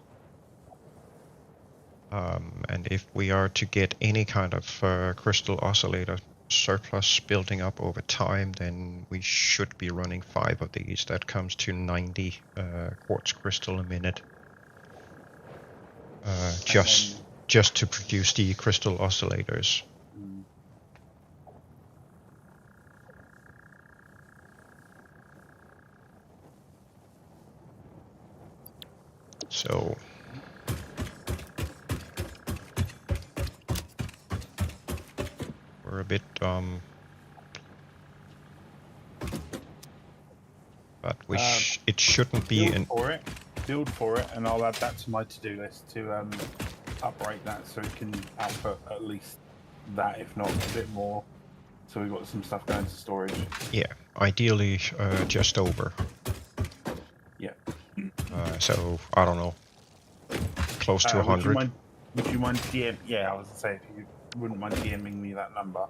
And if we are to get any kind of crystal oscillator surplus building up over time, then we should be running 5 of these. That comes to 90 quartz crystal a minute. Just to produce the crystal oscillators. So we're a bit but it shouldn't be build for it, and I'll add that to my to-do list to uprate that so it can output at least that, if not a bit more. So we've got some stuff going to storage. Yeah, ideally just over. Yeah. So I don't know, close to 100. Would you mind DM? Yeah, I was gonna say, if you wouldn't mind DMing me that number.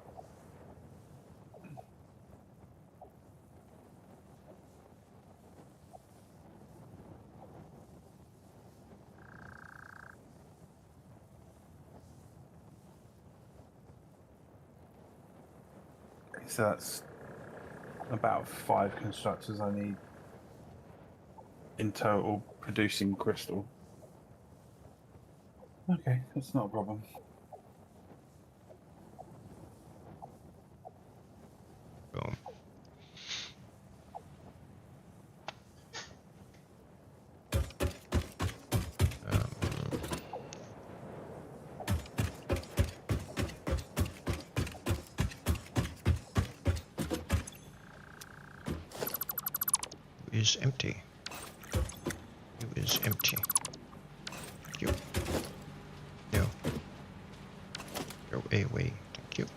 So that's about 5 constructors I need in total producing crystal. Okay, that's not a problem. Boom. Is empty. You is empty. You. No. Go away. Thank you.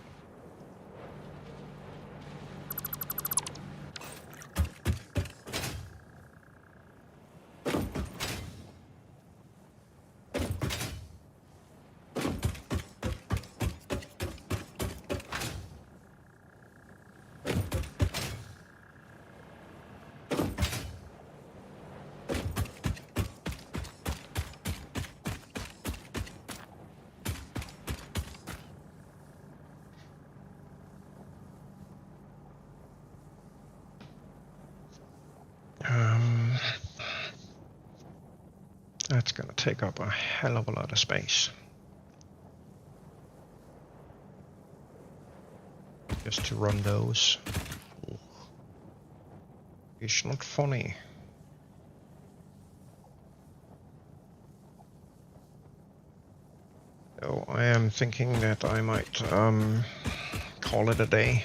That's gonna take up a hell of a lot of space. Just to run those. It's not funny. So I am thinking that I might call it a day.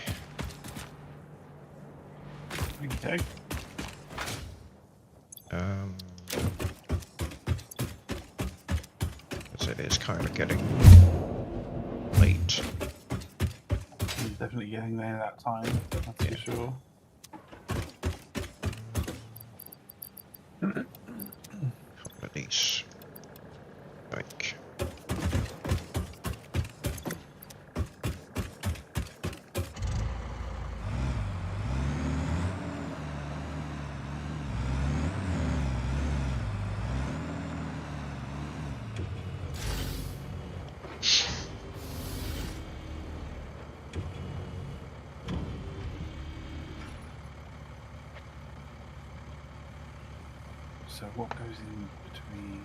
Okay. It is kind of getting late. He's definitely getting there that time, that's for sure. Couple of these. Like. So what goes in between?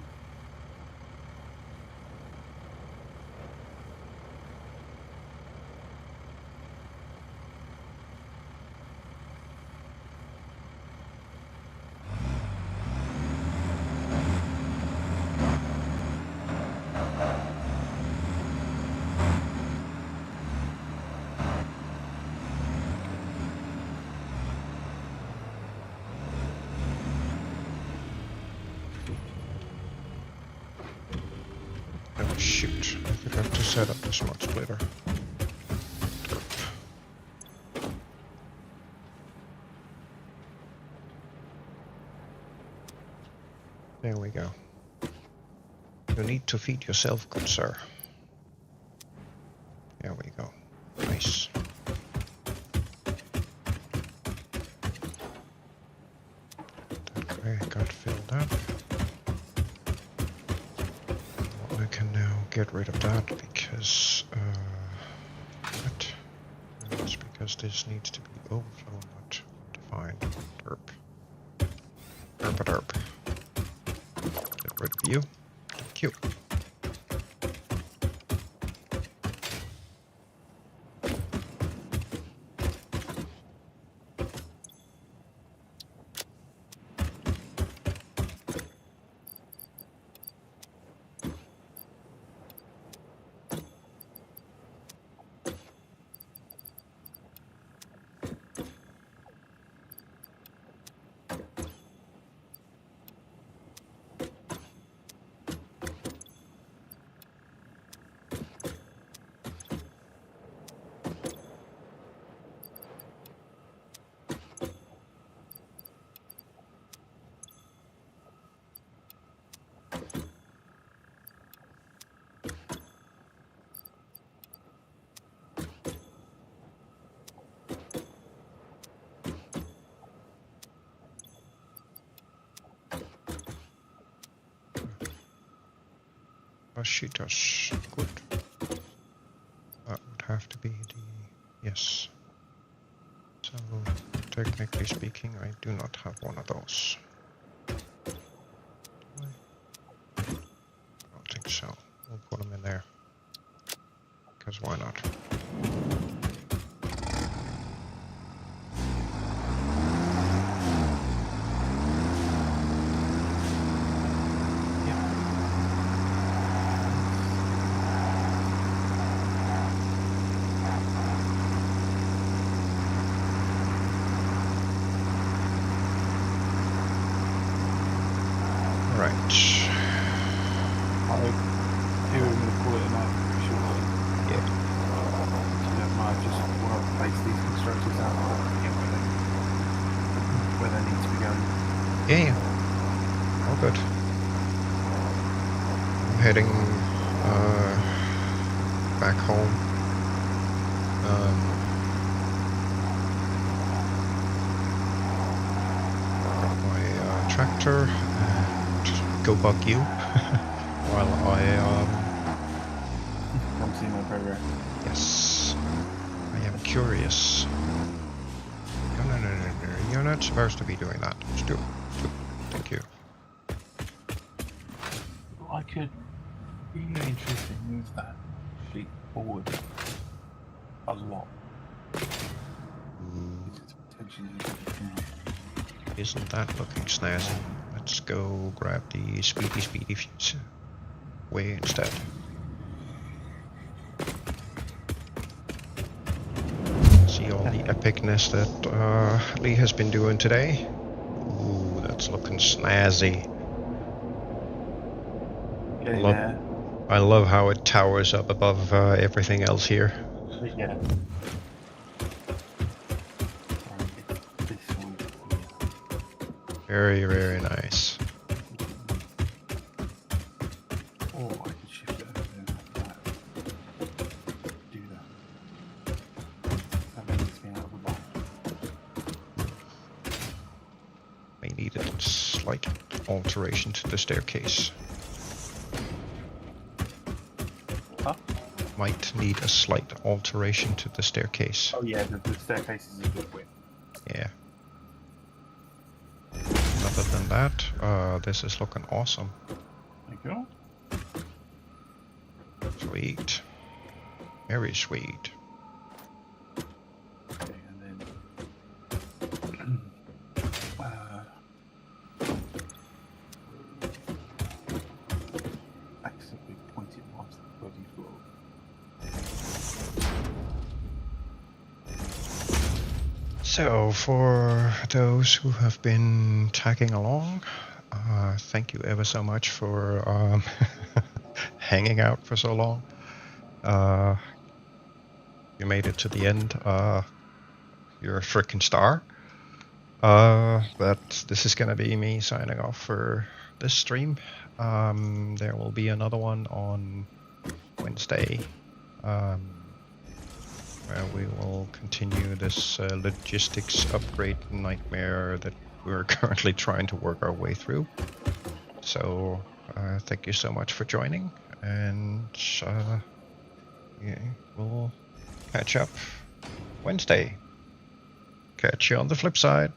got to set up the smart splitter. There we go. You need to feed yourself, good sir. There we go. Nice. That got filled up. Well, I can now get rid of that because what? It's because this needs to be overflow, not defined. Derp. Derp. Get rid of you. Thank you. She does. Good. That would have to be the... yes. So, technically speaking, I do not have one of those. I don't think so. We'll put them in there. Because why not? Yeah, all good. I'm heading back home. Got my tractor and go bug you while I Come see my progress. yes, I am curious. No, you're not supposed to be doing that. Just do it. Thank you. I could really interesting move that sheet forward a lot. Isn't that looking snazzy? Let's go grab the speedy way instead. See all the epicness that Lee has been doing today. Ooh, that's looking snazzy. I love how it towers up above everything else here. Yeah. Very, very nice. Oh, I could shift it over there like that. Do that. That makes me out of the box. May need a slight alteration to the staircase. Huh? Might need a slight alteration to the staircase. Oh yeah, the staircase is a good width. Yeah. Other than that, this is looking awesome. There you go. Sweet. Very sweet. Okay, and then accidentally pointed past the bloody floor. So, for those who have been tagging along, thank you ever so much for hanging out for so long. You made it to the end. You're a freaking star. But this is gonna be me signing off for this stream. There will be another one on Wednesday, where we will continue this logistics upgrade nightmare that we're currently trying to work our way through. So thank you so much for joining, and yeah, we'll catch up Wednesday. Catch you on the flip side.